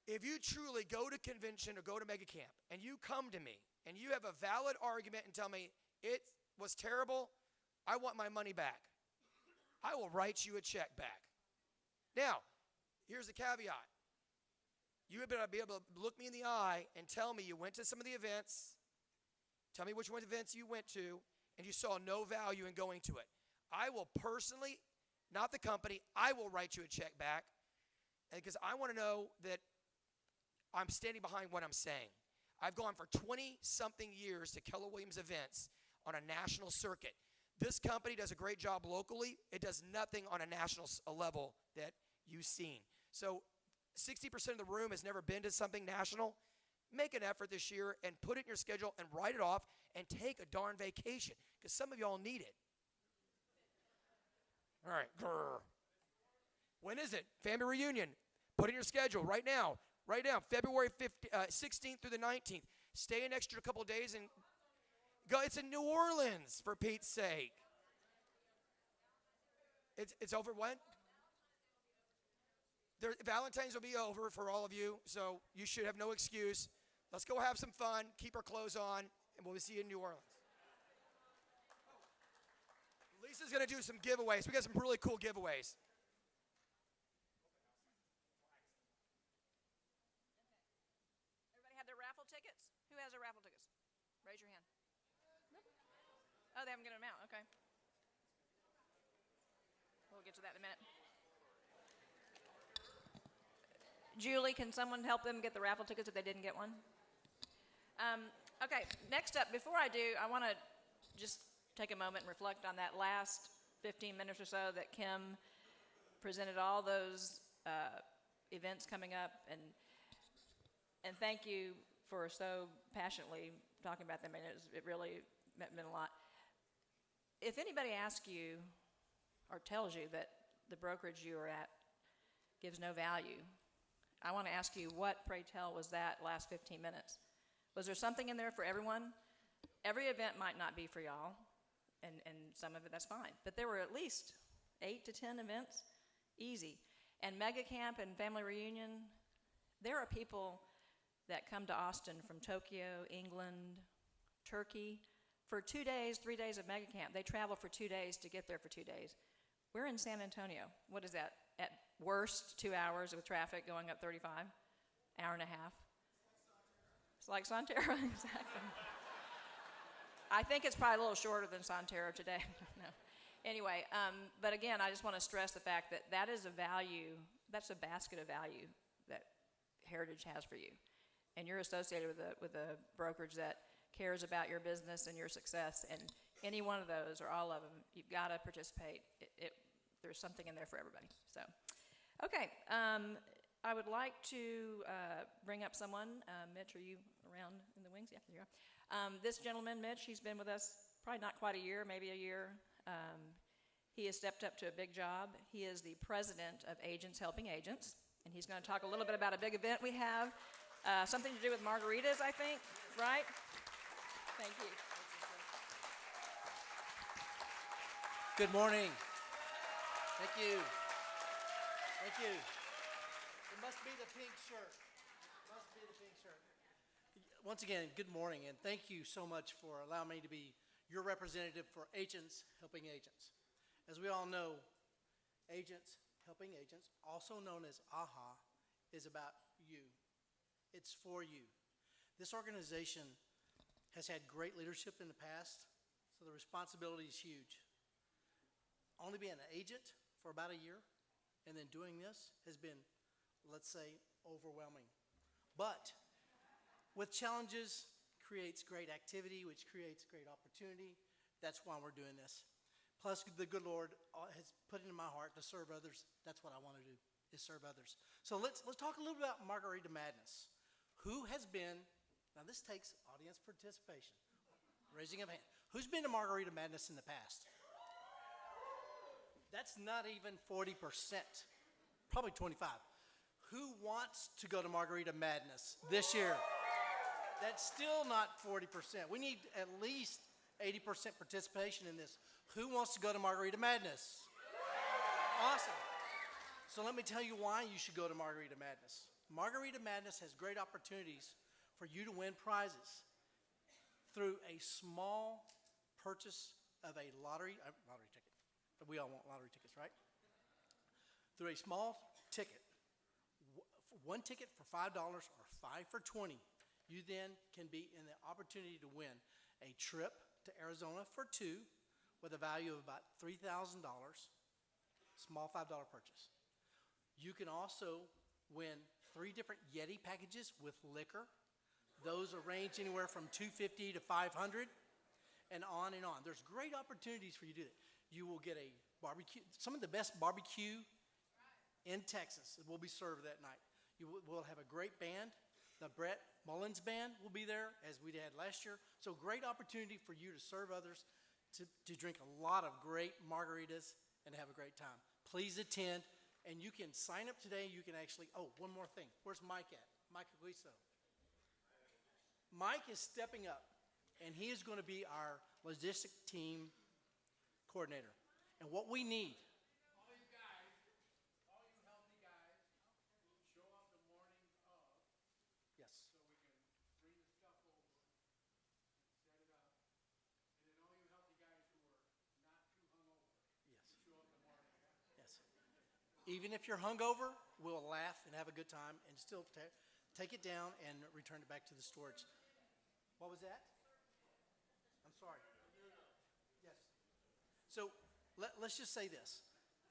If you truly go to convention or go to Mega Camp and you come to me and you have a valid argument and tell me it was terrible, I want my money back, I will write you a check back. Now, here's the caveat. You better be able to look me in the eye and tell me you went to some of the events, tell me which one events you went to, and you saw no value in going to it. I will personally, not the company, I will write you a check back, because I want to know that I'm standing behind what I'm saying. I've gone for 20-something years to Keller Williams events on a national circuit. This company does a great job locally. It does nothing on a national level that you've seen. So 60% of the room has never been to something national. Make an effort this year and put it in your schedule and write it off and take a darn vacation, because some of y'all need it. All right. Grr. When is it? Family reunion. Put it in your schedule right now. Right now, February 16th through the 19th. Stay an extra couple days and go. It's in New Orleans, for Pete's sake. It's over when? Valentine's will be over for all of you, so you should have no excuse. Let's go have some fun, keep our clothes on, and we'll see you in New Orleans. Lisa's going to do some giveaways. We got some really cool giveaways. Everybody have their raffle tickets? Who has their raffle tickets? Raise your hand. Oh, they haven't given them out. Okay. We'll get to that in a minute. Julie, can someone help them get the raffle tickets if they didn't get one? Okay, next up, before I do, I want to just take a moment and reflect on that last 15 minutes or so that Kim presented all those events coming up, and thank you for so passionately talking about them. I mean, it really meant a lot. If anybody asks you or tells you that the brokerage you are at gives no value, I want to ask you, what, pray tell, was that last 15 minutes? Was there something in there for everyone? Every event might not be for y'all, and some of it, that's fine. But there were at least 8 to 10 events, easy. And Mega Camp and Family Reunion, there are people that come to Austin from Tokyo, England, Turkey, for 2 days, 3 days of mega camp. They travel for 2 days to get there for 2 days. We're in San Antonio. What is that? At worst, 2 hours with traffic going up 35, hour and a half. It's like Sonterra, exactly. I think it's probably a little shorter than Sonterra today. No. Anyway, but again, I just want to stress the fact that that is a value, that's a basket of value that Heritage has for you. And you're associated with a brokerage that cares about your business and your success, and any one of those or all of them, you've got to participate. There's something in there for everybody. So, okay, I would like to bring up someone. Mitch, are you around in the wings? Yeah, there you are. This gentleman, Mitch, he's been with us probably not quite a year, maybe a year. He has stepped up to a big job. He is the president of Agents Helping Agents, and he's going to talk a little bit about a big event we have, something to do with margaritas, I think, right? Thank you. Good morning. Thank you. Thank you. It must be the pink shirt. Must be the pink shirt. Once again, good morning, and thank you so much for allowing me to be your representative for Agents Helping Agents. As we all know, Agents Helping Agents, also known as AHA, is about you. It's for you. This organization has had great leadership in the past, so the responsibility is huge. Only being an agent for about a year and then doing this has been, let's say, overwhelming. But with challenges creates great activity, which creates great opportunity. That's why we're doing this. Plus, the good Lord has put it in my heart to serve others. That's what I want to do, is serve others. So let's talk a little bit about Margarita Madness. Who has been, now this takes audience participation, raising of hand. Who's been to Margarita Madness in the past? That's not even 40%, probably 25. Who wants to go to Margarita Madness this year? That's still not 40%. We need at least 80% participation in this. Who wants to go to Margarita Madness? Awesome. So let me tell you why you should go to Margarita Madness. Margarita Madness has great opportunities for you to win prizes through a small purchase of a lottery ticket. We all want lottery tickets, right? Through a small ticket, one ticket for $5 or 5 for $20, you then can be in the opportunity to win a trip to Arizona for 2 with a value of about $3,000, small $5 purchase. You can also win 3 different Yeti packages with liquor. Those are range anywhere from $250 to $500 and on and on. There's great opportunities for you to do that. You will get a barbecue, some of the best barbecue in Texas will be served that night. You will have a great band. The Brett Mullins Band will be there, as we had last year. So great opportunity for you to serve others, to drink a lot of great margaritas and have a great time. Please attend, and you can sign up today. You can actually, oh, one more thing. Where's Mike at? Mike Aguiso. Mike is stepping up, and he is going to be our logistic team coordinator. And what we need, all you healthy guys, show up the morning of. yes, So we can bring the stuff over and set it up. And then all you healthy guys who are not too hungover, yes, show up the morning of. yes. Even if you're hungover, we'll laugh and have a good time and still take it down and return it back to the storage. What was that? I'm sorry. Yes. So let's just say this.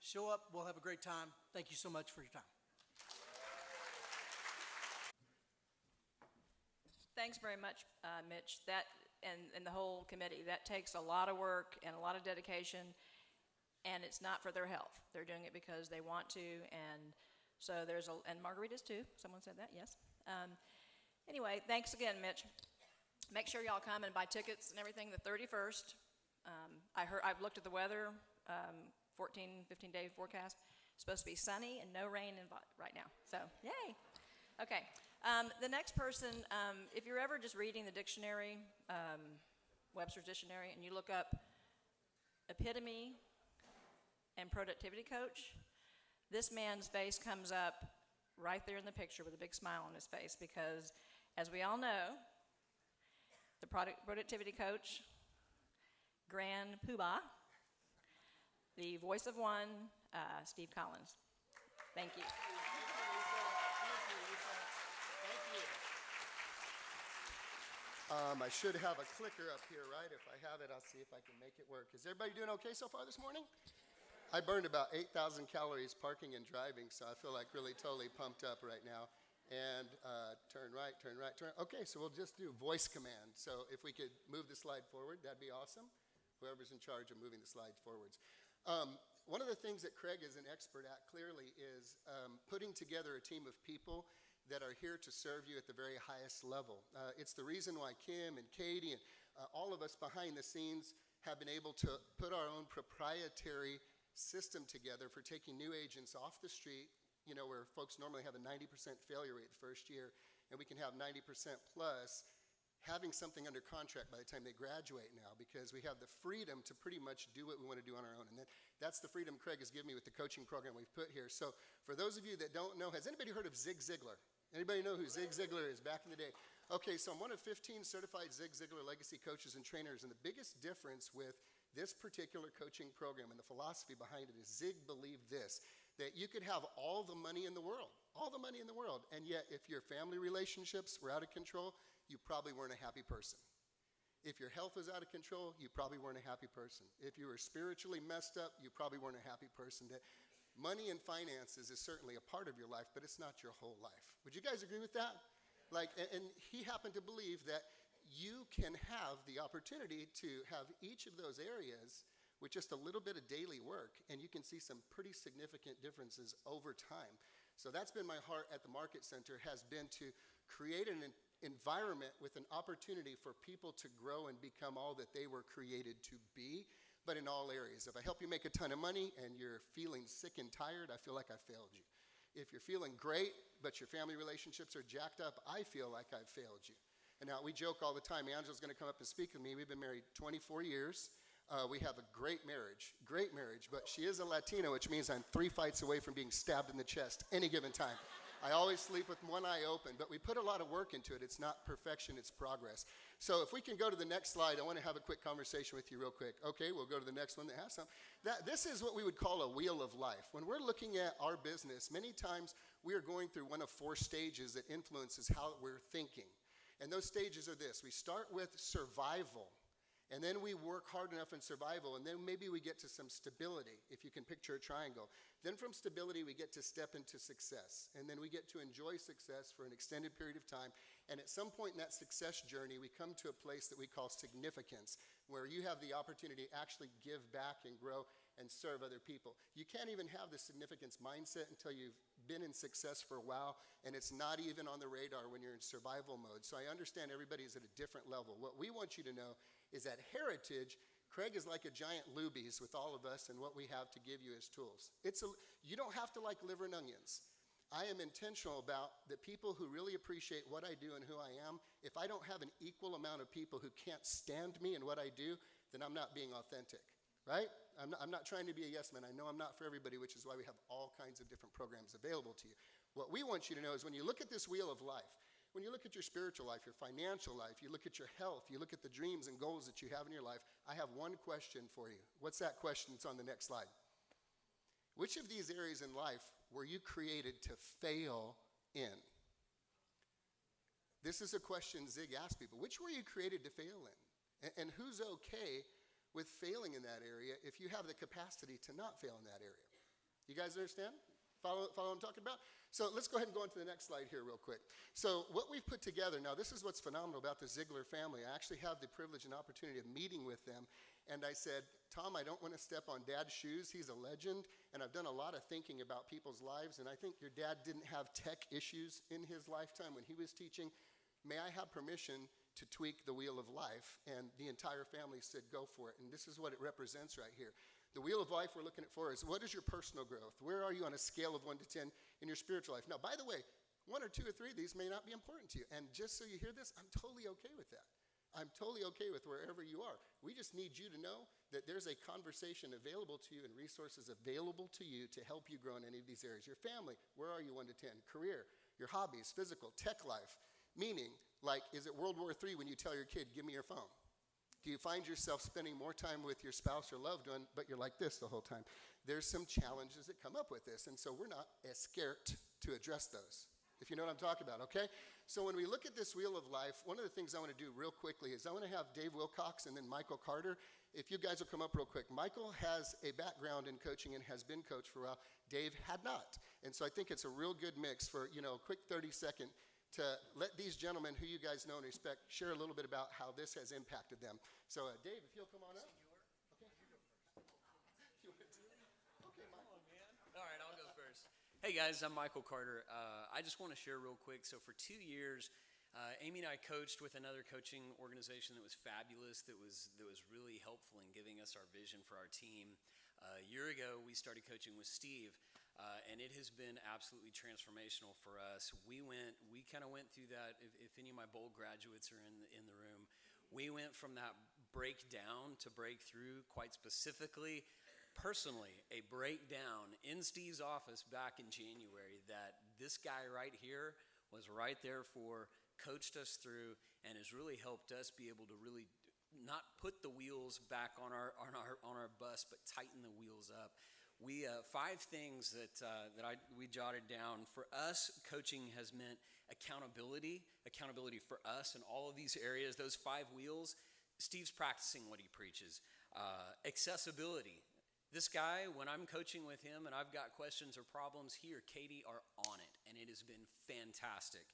Show up, we'll have a great time. Thank you so much for your time. Thanks very much, Mitch. That and the whole committee, that takes a lot of work and a lot of dedication, and it's not for their health. They're doing it because they want to, and so and margaritas too. Someone said that, yes. Anyway, thanks again, Mitch. Make sure y'all come and buy tickets and everything the 31st. I've looked at the weather, 15-day forecast. It's supposed to be sunny and no rain right now. So, yay. Okay. The next person, if you're ever just reading the dictionary, Webster's Dictionary, and you look up epitome and productivity coach, this man's face comes up right there in the picture with a big smile on his face, because As we all know, the productivity coach, Grand Poobah, the voice of one, Steve Collins. Thank you. I should have a clicker up here, right? If I have it, I'll see if I can make it work. Is everybody doing okay so far this morning? I burned about 8,000 calories parking and driving, so I feel like really totally pumped up right now. And turn right, turn right, turn. Okay, so we'll just do voice command. So if we could move the slide forward, that'd be awesome. Whoever's in charge of moving the slides forwards. One of the things that Craig is an expert at, clearly, is putting together a team of people that are here to serve you at the very highest level. It's the reason why Kim and Katie and all of us behind the scenes have been able to put our own proprietary system together for taking new agents off the street, you know, where folks normally have a 90% failure rate the first year, and we can have 90% plus having something under contract by the time they graduate now, because we have the freedom to pretty much do what we want to do on our own. And that's the freedom Craig has given me with the coaching program we've put here. So for those of you that don't know, has anybody heard of Zig Ziglar? Anybody know who Zig Ziglar is back in the day? Okay, so I'm one of 15 certified Zig Ziglar legacy coaches and trainers, and the biggest difference with this particular coaching program and the philosophy behind it is Zig believed this, that you could have all the money in the world, and yet if your family relationships were out of control, you probably weren't a happy person. If your health was out of control, you probably weren't a happy person. If you were spiritually messed up, you probably weren't a happy person. That money and finances is certainly a part of your life, but it's not your whole life. Would you guys agree with that? And he happened to believe that you can have the opportunity to have each of those areas with just a little bit of daily work, and you can see some pretty significant differences over time. So that's been my heart at the Market Center, has been to create an environment with an opportunity for people to grow and become all that they were created to be, but in all areas. If I help you make a ton of money and you're feeling sick and tired, I feel like I failed you. If you're feeling great, but your family relationships are jacked up, I feel like I've failed you. And now we joke all the time. Angela's going to come up and speak with me. We've been married 24 years. We have a great marriage, but she is a Latina, which means I'm 3 fights away from being stabbed in the chest any given time. I always sleep with one eye open, but we put a lot of work into it. It's not perfection, it's progress. So if we can go to the next slide, I want to have a quick conversation with you real quick. Okay, we'll go to the next one that has some. This is what we would call a wheel of life. When we're looking at our business, many times we are going through one of 4 stages that influences how we're thinking. And those stages are this. We start with survival. And then we work hard enough in survival, and then maybe we get to some stability, if you can picture a triangle. Then from stability, we get to step into success. And then we get to enjoy success for an extended period of time. And at some point in that success journey, we come to a place that we call significance, where you have the opportunity to actually give back and grow and serve other people. You can't even have the significance mindset until you've been in success for a while, and it's not even on the radar when you're in survival mode. So I understand everybody is at a different level. What we want you to know is that Heritage, Craig is like a giant Luby's with all of us and what we have to give you as tools. You don't have to like liver and onions. I am intentional about the people who really appreciate what I do and who I am. If I don't have an equal amount of people who can't stand me and what I do, then I'm not being authentic, right? I'm not trying to be a yes man. I know I'm not for everybody, which is why we have all kinds of different programs available to you. What we want you to know is when you look at this wheel of life, when you look at your spiritual life, your financial life, you look at your health, you look at the dreams and goals that you have in your life, I have one question for you. What's that question? It's on the next slide. Which of these areas in life were you created to fail in? This is a question Zig asked people. Which were you created to fail in? And who's okay with failing in that area if you have the capacity to not fail in that area? You guys understand? Follow what I'm talking about? So let's go ahead and go on to the next slide here real quick. So what we've put together, now this is what's phenomenal about the Ziglar family. I actually have the privilege and opportunity of meeting with them. And I said, Tom, I don't want to step on Dad's shoes. He's a legend. And I've done a lot of thinking about people's lives. And I think your dad didn't have tech issues in his lifetime when he was teaching. May I have permission to tweak the wheel of life? And the entire family said, go for it. And this is what it represents right here. The wheel of life we're looking at for is what is your personal growth? Where are you on a scale of 1 to 10 in your spiritual life? Now, by the way, 1 or 2 or 3 of these may not be important to you. And just so you hear this, I'm totally okay with that. I'm totally okay with wherever you are. We just need you to know that there's a conversation available to you and resources available to you to help you grow in any of these areas. Your family, where are you 1 to 10? Career, your hobbies, physical, tech life, Meaning, like, is it World War III when you tell your kid, give me your phone? Do you find yourself spending more time with your spouse or loved one, but you're like this the whole time? There's some challenges that come up with this, and so we're not as scared to address those, if you know what I'm talking about, okay? So when we look at this wheel of life, one of the things I want to do real quickly is I want to have Dave Wilcox and then Michael Carter. If you guys will come up real quick. Michael has a background in coaching and has been coached for a while. Dave had not. And so I think it's a real good mix for, a quick 30-second to let these gentlemen who you guys know and respect share a little bit about how this has impacted them. So, Dave, if you'll come on up. Okay, you go first. Okay, Michael. All right, I'll go first. Hey guys, I'm Michael Carter. I just want to share real quick. So for 2 years, Amy and I coached with another coaching organization that was fabulous, that was really helpful in giving us our vision for our team. A year ago, we started coaching with Steve, and it has been absolutely transformational for us. We kind of went through that. If any of my bold graduates are in the room, we went from that breakdown to breakthrough. Quite specifically, personally, a breakdown in Steve's office back in January that this guy right here was right there for, coached us through, and has really helped us be able to really not put the wheels back on our bus, but tighten the wheels up. We 5 things that we jotted down. For us, coaching has meant accountability for us in all of these areas. Those 5 wheels, Steve's practicing what he preaches. Accessibility. This guy, when I'm coaching with him and I've got questions or problems, he or Katie are on it, and it has been fantastic.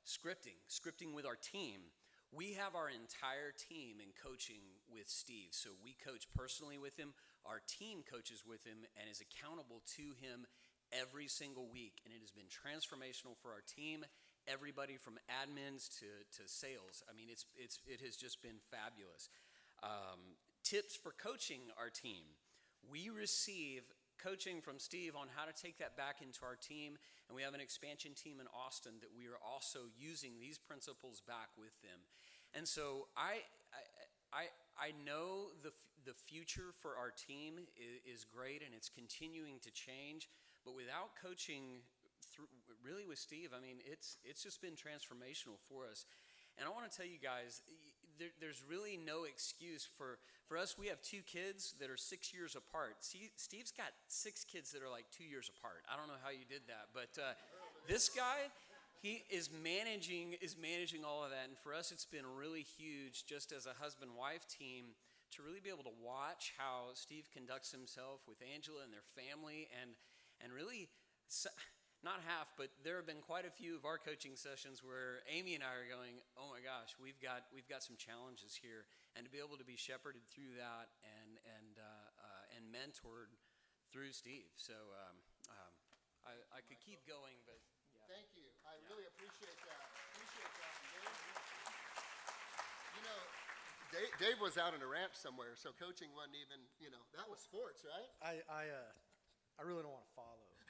Scripting with our team. We have our entire team in coaching with Steve. So we coach personally with him. Our team coaches with him and is accountable to him every single week. And it has been transformational for our team, everybody from admins to sales. I mean, it has just been fabulous. Tips for coaching our team. We receive coaching from Steve on how to take that back into our team, and we have an expansion team in Austin that we are also using these principles back with them. And so I know the future for our team is great, and it's continuing to change, but without coaching really with Steve, I mean, it's just been transformational for us. And I want to tell you guys, there's really no excuse for us. We have 2 kids that are 6 years apart. Steve's got 6 kids that are like 2 years apart. I don't know how you did that, but this guy, he is managing all of that. And for us, it's been really huge, just as a husband-wife team, to really be able to watch how Steve conducts himself with Angela and their family, and really. Not half, but there have been quite a few of our coaching sessions where Amy and I are going, oh my gosh, we've got some challenges here, and to be able to be shepherded through that and mentored through Steve. So I could keep going, but yeah. Thank you. I really appreciate that. Dave was out on a ranch somewhere, so coaching wasn't even, that was sports, right? I really don't want to follow that.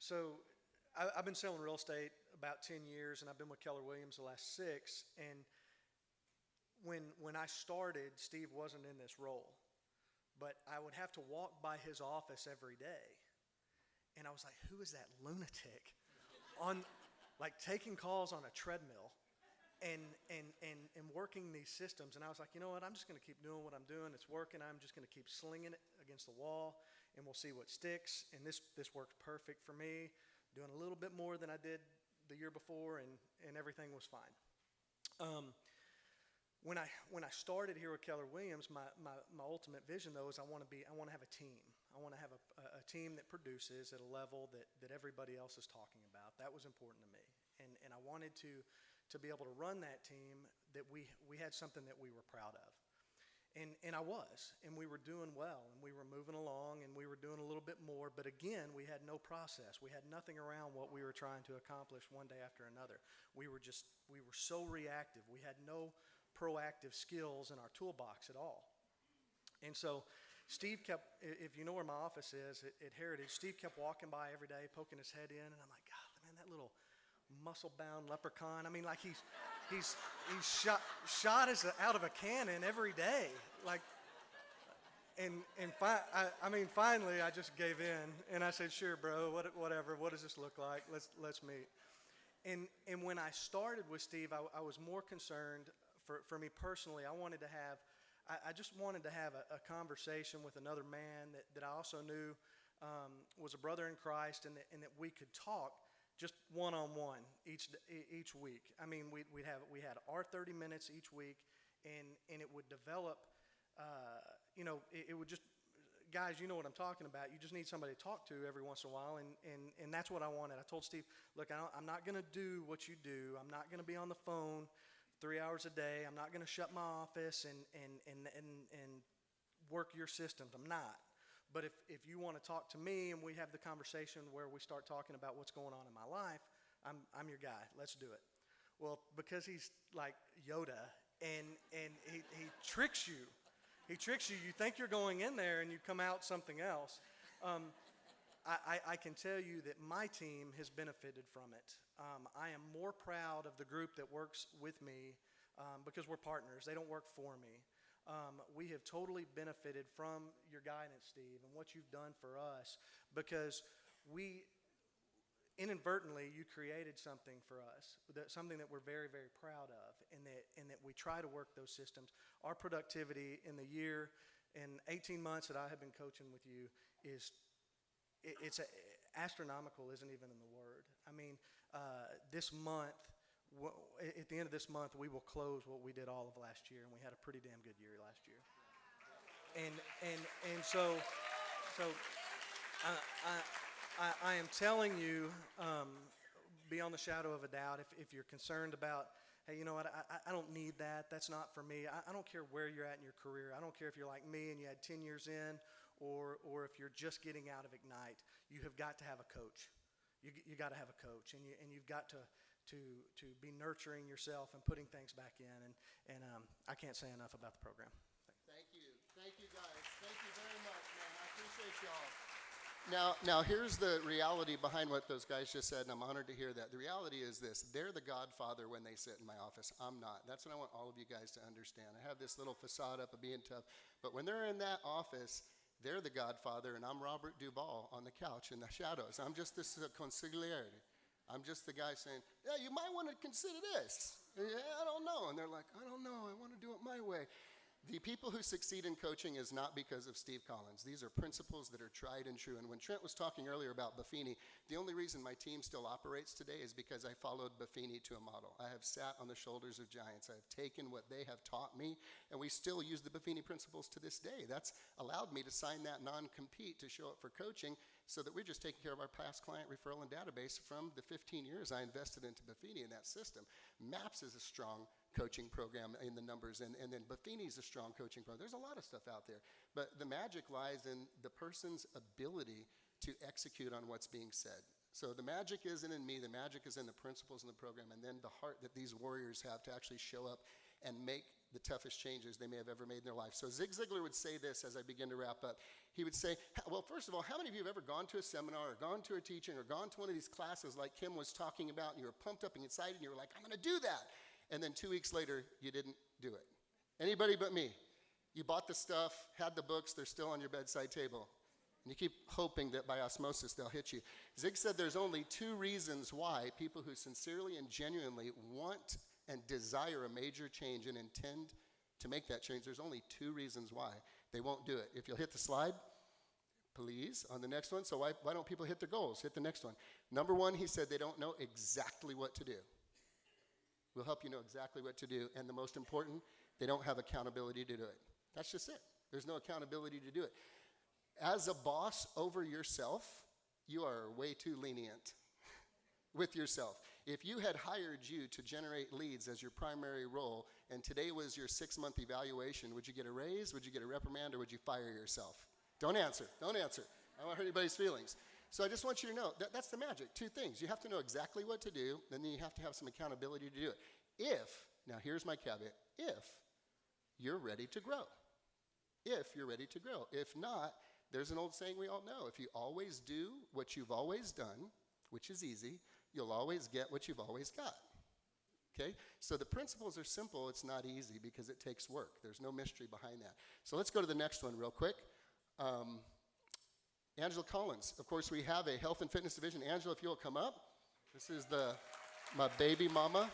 So I've been selling real estate about 10 years, and I've been with Keller Williams the last 6. And when I started, Steve wasn't in this role, but I would have to walk by his office every day, and I was like, who is that lunatic taking calls on a treadmill and working these systems? And I was like, you know what, I'm just going to keep doing what I'm doing. It's working. I'm just going to keep slinging it against the wall, and we'll see what sticks. And this worked perfect for me, doing a little bit more than I did the year before, and everything was fine. When I started here with Keller Williams, my ultimate vision, though, is I want to have a team. I want to have a team that produces at a level that everybody else is talking about. That was important to me, and I wanted to be able to run that team, that we had something that we were proud of. And I was, and we were doing well, and we were moving along, and we were doing a little bit more, but again, we had no process. We had nothing around what we were trying to accomplish one day after another. We were so reactive. We had no proactive skills in our toolbox at all. And so Steve kept, if you know where my office is at Heritage, Steve kept walking by every day, poking his head in, and I'm like, God, man, that little muscle-bound leprechaun. I mean, like he's shot out of a cannon every day. Like, Finally, I just gave in, and I said, "Sure, bro. Whatever. What does this look like? Let's meet." And when I started with Steve, I was more concerned for me personally. I just wanted to have a conversation with another man that I also knew was a brother in Christ, and that we could talk just one-on-one each week. I mean, we had our 30 minutes each week, and it would develop. It would just, guys, you know what I'm talking about. You just need somebody to talk to every once in a while, and that's what I wanted. I told Steve, look, I'm not going to do what you do. I'm not going to be on the phone 3 hours a day. I'm not going to shut my office and work your systems. I'm not. But if you want to talk to me and we have the conversation where we start talking about what's going on in my life, I'm your guy. Let's do it. Well, because he's like Yoda, and he tricks you. He tricks you. You think you're going in there, and you come out something else. I can tell you that my team has benefited from it. I am more proud of the group that works with me because we're partners. They don't work for me. We have totally benefited from your guidance, Steve, and what you've done for us, because inadvertently you created something for us, something that we're very, very proud of, and that we try to work those systems. Our productivity in the year, in 18 months that I have been coaching with you, it's astronomical, isn't even in the word. I mean, this month, at the end of this month, we will close what we did all of last year, and we had a pretty damn good year last year. So I am telling you, beyond the shadow of a doubt, if you're concerned about, hey, you know what, I don't need that. That's not for me. I don't care where you're at in your career. I don't care if you're like me and you had 10 years in, or if you're just getting out of Ignite. You have got to have a coach. You got to have a coach, and you've got to be nurturing yourself and putting things back in. And I can't say enough about the program. Thank you, guys. Thank you very much, man. I appreciate y'all. Now, here's the reality behind what those guys just said, and I'm honored to hear that. The reality is this: they're the godfather when they sit in my office. I'm not. That's what I want all of you guys to understand. I have this little facade up of being tough, but when they're in that office, they're the godfather, and I'm Robert Duvall on the couch in the shadows. I'm just this consigliere. I'm just the guy saying, yeah, you might want to consider this. Yeah, I don't know. And they're like, I don't know. I want to do it my way. The people who succeed in coaching is not because of Steve Collins. These are principles that are tried and true. And when Trent was talking earlier about Buffini, the only reason my team still operates today is because I followed Buffini to a model. I have sat on the shoulders of giants. I have taken what they have taught me, and we still use the Buffini principles to this day. That's allowed me to sign that non-compete to show up for coaching, so that we're just taking care of our past client referral and database from the 15 years I invested into Buffini in that system. MAPS is a strong coaching program in the numbers, and then Buffini is a strong coaching program. There's a lot of stuff out there, but the magic lies in the person's ability to execute on what's being said. So the magic isn't in me, the magic is in the principles in the program, and then the heart that these warriors have to actually show up and make the toughest changes they may have ever made in their life. So Zig Ziglar would say this as I begin to wrap up. He would say, well, first of all, how many of you have ever gone to a seminar or gone to a teaching or gone to one of these classes like Kim was talking about, and you were pumped up and excited, and you were like, I'm going to do that. And then 2 weeks later, you didn't do it. Anybody but me. You bought the stuff, had the books, they're still on your bedside table. And you keep hoping that by osmosis they'll hit you. Zig said there's only 2 reasons why people who sincerely and genuinely want and desire a major change and intend to make that change, there's only 2 reasons why they won't do it. If you'll hit the slide, please, on the next one. So why don't people hit their goals? Hit the next one. Number 1, he said they don't know exactly what to do. We'll help you know exactly what to do. And the most important, they don't have accountability to do it. That's just it. There's no accountability to do it. As a boss over yourself, you are way too lenient with yourself. If you had hired you to generate leads as your primary role, and today was your 6-month evaluation, would you get a raise, would you get a reprimand, or would you fire yourself? Don't answer. Don't answer. I don't want to hurt anybody's feelings. So I just want you to know, that's the magic. 2 things. You have to know exactly what to do, and then you have to have some accountability to do it. Now here's my caveat, if you're ready to grow. If you're ready to grow. If not, there's an old saying we all know. If you always do what you've always done, which is easy, you'll always get what you've always got. Okay? So the principles are simple. It's not easy because it takes work. There's no mystery behind that. So let's go to the next one real quick. Angela Collins. Of course, we have a health and fitness division. Angela, if you'll come up. This is my baby mama.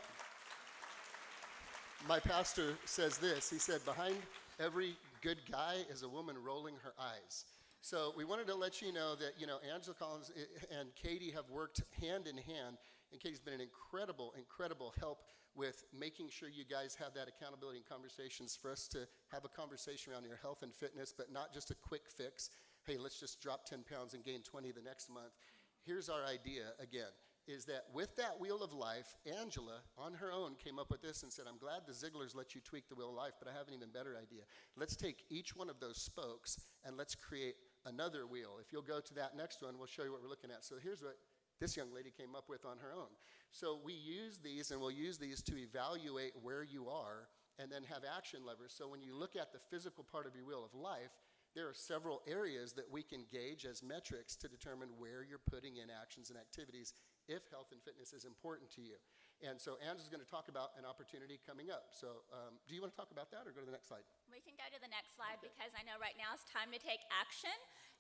My pastor says this. He said, behind every good guy is a woman rolling her eyes. So we wanted to let you know that, Angela Collins and Katie have worked hand in hand, and Katie's been an incredible, incredible help with making sure you guys have that accountability and conversations for us to have a conversation around your health and fitness, but not just a quick fix. Hey, let's just drop 10 pounds and gain 20 the next month. Here's our idea again, is that with that wheel of life, Angela, on her own, came up with this and said, I'm glad the Zigglers let you tweak the wheel of life, but I have an even better idea. Let's take each one of those spokes and let's create another wheel. If you'll go to that next one, we'll show you what we're looking at. So here's what this young lady came up with on her own. So we use these, and we'll use these to evaluate where you are and then have action levers. So when you look at the physical part of your wheel of life, there are several areas that we can gauge as metrics to determine where you're putting in actions and activities if health and fitness is important to you. And so Angela's going to talk about an opportunity coming up. So do you want to talk about that or go to the next slide? We can go to the next slide because I know right now it's time to take action.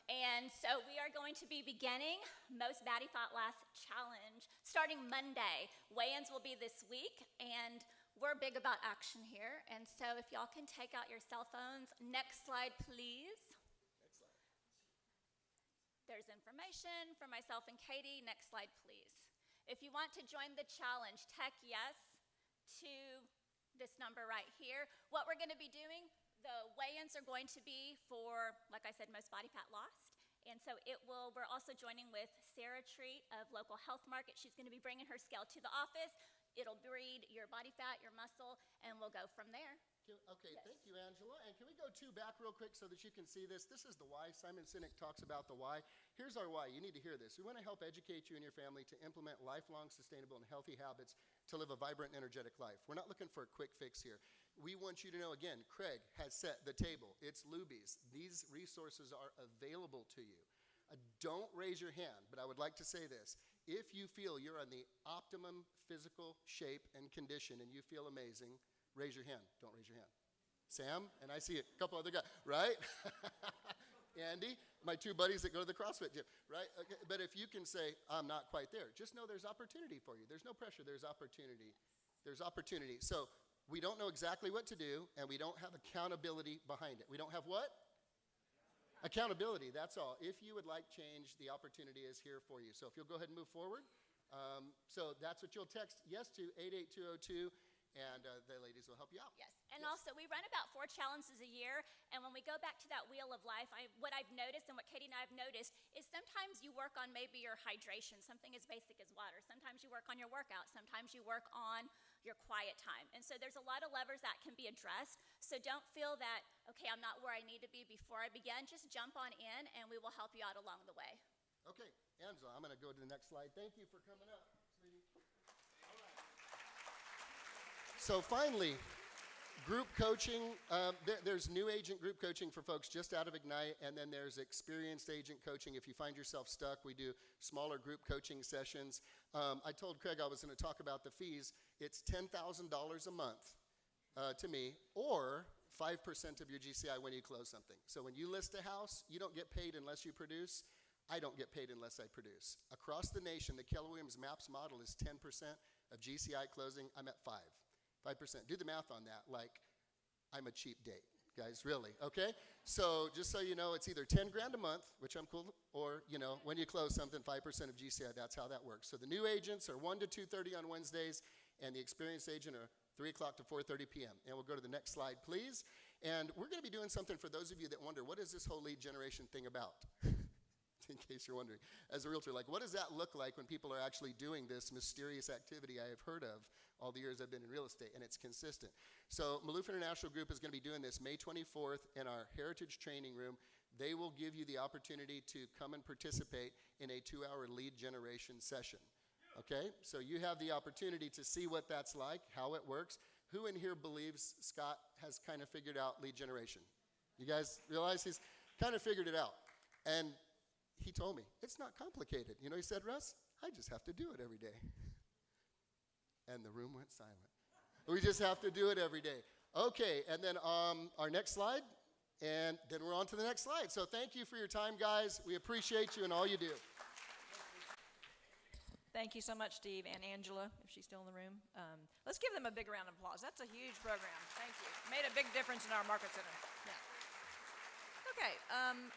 And so we are going to be beginning Most Baddie Thought Last Challenge starting Monday. Weigh-ins will be this week, and we're big about action here. And so if y'all can take out your cell phones. Next slide, please. Next slide. There's information for myself and Katie. Next slide, please. If you want to join the challenge, text yes to this number right here. What we're going to be doing, the weigh-ins are going to be for, like I said, most body fat lost. And so we're also joining with Sarah Treat of Local Health Market. She's going to be bringing her scale to the office. It'll breed your body fat, your muscle, and we'll go from there. Okay, yes. Thank you, Angela. And can we go back real quick so that you can see this? This is the why. Simon Sinek talks about the why. Here's our why. You need to hear this. We want to help educate you and your family to implement lifelong, sustainable, and healthy habits to live a vibrant and energetic life. We're not looking for a quick fix here. We want you to know, again, Craig has set the table. It's Luby's. These resources are available to you. Don't raise your hand, but I would like to say this. If you feel you're in the optimum physical shape and condition and you feel amazing, raise your hand. Don't raise your hand. Sam, and I see a couple other guys, right? Andy, my two buddies that go to the CrossFit gym, right? Okay. But if you can say, I'm not quite there, just know there's opportunity for you. There's no pressure. There's opportunity. There's opportunity. So we don't know exactly what to do, and we don't have accountability behind it. We don't have what? Accountability, that's all. If you would like change, the opportunity is here for you. So if you'll go ahead and move forward. So that's what you'll text yes to 88202, and the ladies will help you out. Yes, and also we run about 4 challenges a year, and when we go back to that wheel of life, what I've noticed and what Katie and I have noticed is sometimes you work on maybe your hydration, something as basic as water. Sometimes you work on your workout. Sometimes you work on your quiet time. And so there's a lot of levers that can be addressed. So don't feel that, okay, I'm not where I need to be before I begin. Just jump on in, and we will help you out along the way. Okay, Angela, I'm going to go to the next slide. Thank you for coming up, sweetie. All right. So finally, group coaching. There's new agent group coaching for folks just out of Ignite, and then there's experienced agent coaching. If you find yourself stuck, we do smaller group coaching sessions. I told Craig I was going to talk about the fees. It's $10,000 a month to me, or 5% of your GCI when you close something. So when you list a house, you don't get paid unless you produce. I don't get paid unless I produce. Across the nation, the Keller Williams MAPS model is 10% of GCI closing. I'm at 5%. Do the math on that. Like, I'm a cheap date, guys, really, okay? So just so you know, it's either 10 grand a month, which I'm cool, or, when you close something, 5% of GCI, that's how that works. So the new agents are 1 to 2:30 on Wednesdays, and the experienced agent are 3 o'clock to 4:30 p.m. And we'll go to the next slide, please. And we're going to be doing something for those of you that wonder, what is this whole lead generation thing about? In case you're wondering. As a realtor, what does that look like when people are actually doing this mysterious activity I have heard of all the years I've been in real estate, and it's consistent. So Maloof International Group is going to be doing this May 24th in our Heritage Training Room. They will give you the opportunity to come and participate in a 2-hour lead generation session. Okay? So you have the opportunity to see what that's like, how it works. Who in here believes Scott has kind of figured out lead generation? You guys realize he's kind of figured it out. And he told me, it's not complicated. You know, he said, Russ, I just have to do it every day. And the room went silent. We just have to do it every day. Okay, and then our next slide, and then we're on to the next slide. So thank you for your time, guys. We appreciate you and all you do. Thank you so much, Steve, and Angela, if she's still in the room. Let's give them a big round of applause. That's a huge program. Thank you. Made a big difference in our market center. Yeah. Okay,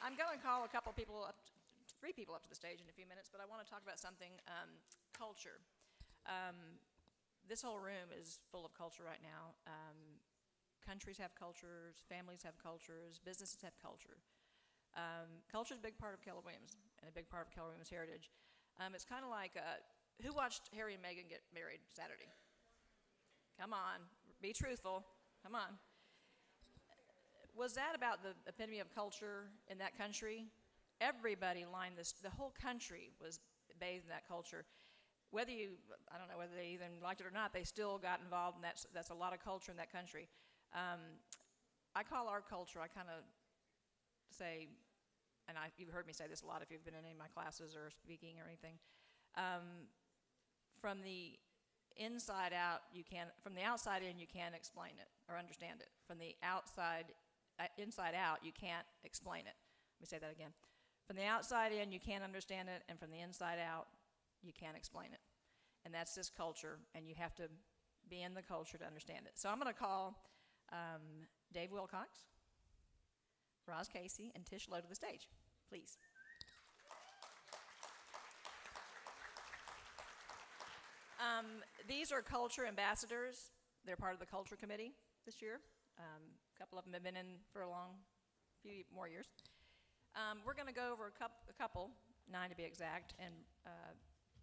I'm going to call a couple people up, three people up to the stage in a few minutes, but I want to talk about something, culture. This whole room is full of culture right now. Countries have cultures, families have cultures, businesses have culture. Culture is a big part of Keller Williams and a big part of Keller Williams heritage. It's kind of like, who watched Harry and Meghan get married Saturday? Come on, be truthful. Come on. Was that about the epitome of culture in that country? Everybody lined this, the whole country was bathed in that culture. Whether you, I don't know whether they even liked it or not, they still got involved, and that's a lot of culture in that country. I call our culture, I kind of say, and you've heard me say this a lot if you've been in any of my classes or speaking or anything. From the inside out, from the outside in, you can't explain it or understand it. From the inside out, you can't explain it. Let me say that again. From the outside in, you can't understand it, and from the inside out, you can't explain it. And that's this culture, and you have to be in the culture to understand it. So I'm going to call Dave Wilcox, Roz Casey, and Tish Lowe to the stage, please. These are culture ambassadors. They're part of the culture committee this year. A couple of them have been in for a few more years. We're going to go over a couple, 9 to be exact, and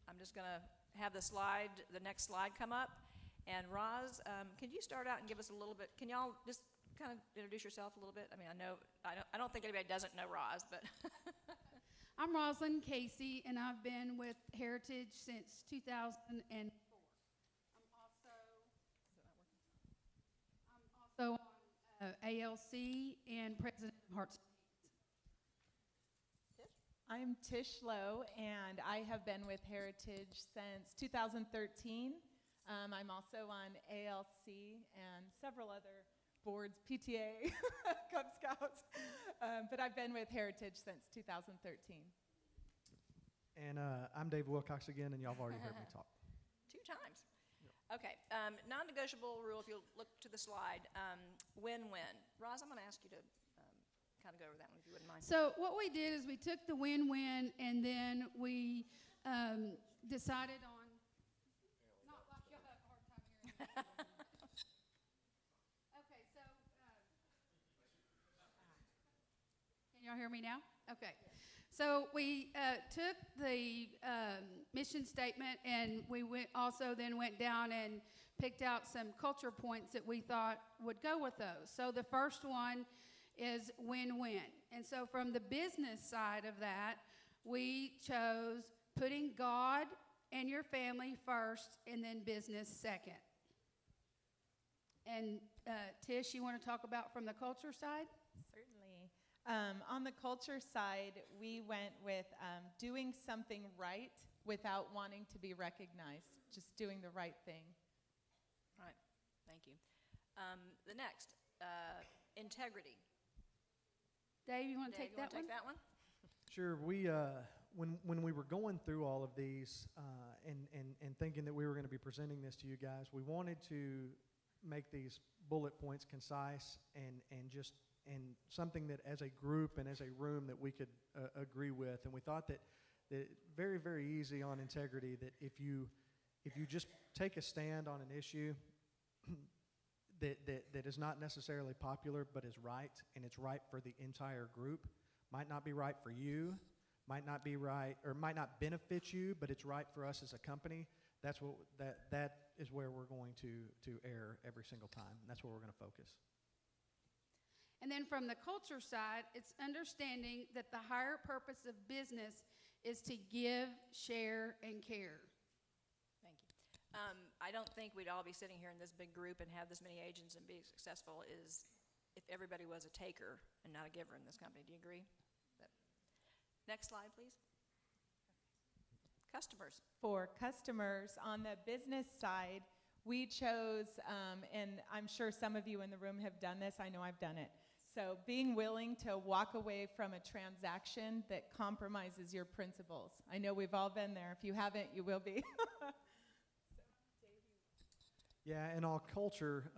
I'm just going to have the next slide come up. And Roz, can you start out and give us a little bit, can y'all just kind of introduce yourself a little bit? I mean, I don't think anybody doesn't know Roz, but. I'm Rosalind Casey, and I've been with Heritage since 2004. I'm also on ALC and president of Hearts. I'm Tish Lowe, and I have been with Heritage since 2013. I'm also on ALC and several other boards, PTA, Cub Scouts, but I've been with Heritage since 2013. And I'm Dave Wilcox again, and y'all have already heard me talk. 2 times. Okay, non-negotiable rule, if you'll look to the slide, win-win. Roz, I'm going to ask you to kind of go over that one, if you wouldn't mind. So what we did is we took the win-win, and then we decided on, not like you'll have a hard time hearing me. Okay, so, can y'all hear me now? Okay. So we took the mission statement, and we then went down and picked out some culture points that we thought would go with those. So the first one is win-win. And so from the business side of that, we chose putting God and your family first and then business second. And Tish, you want to talk about from the culture side? Certainly. On the culture side, we went with doing something right without wanting to be recognized, just doing the right thing. All right, thank you. The next, integrity. Dave, you want to take that one? Sure. We when we were going through all of these and thinking that we were going to be presenting this to you guys, we wanted to make these bullet points concise and something that as a group and as a room that we could agree with. And we thought that very, very easy on integrity, that if you just take a stand on an issue that is not necessarily popular but is right, and it's right for the entire group, might not be right for you, might not be right, or might not benefit you, but it's right for us as a company, that is where we're going to err every single time. And that's where we're going to focus. And then from the culture side, it's understanding that the higher purpose of business is to give, share, and care. Thank you. I don't think we'd all be sitting here in this big group and have this many agents and be successful if everybody was a taker and not a giver in this company. Do you agree? Next slide, please. Customers. For customers, on the business side, We chose, and I'm sure some of you in the room have done this. I know I've done it. So being willing to walk away from a transaction that compromises your principles. I know we've all been there. If you haven't, you will be. Yeah, in our culture,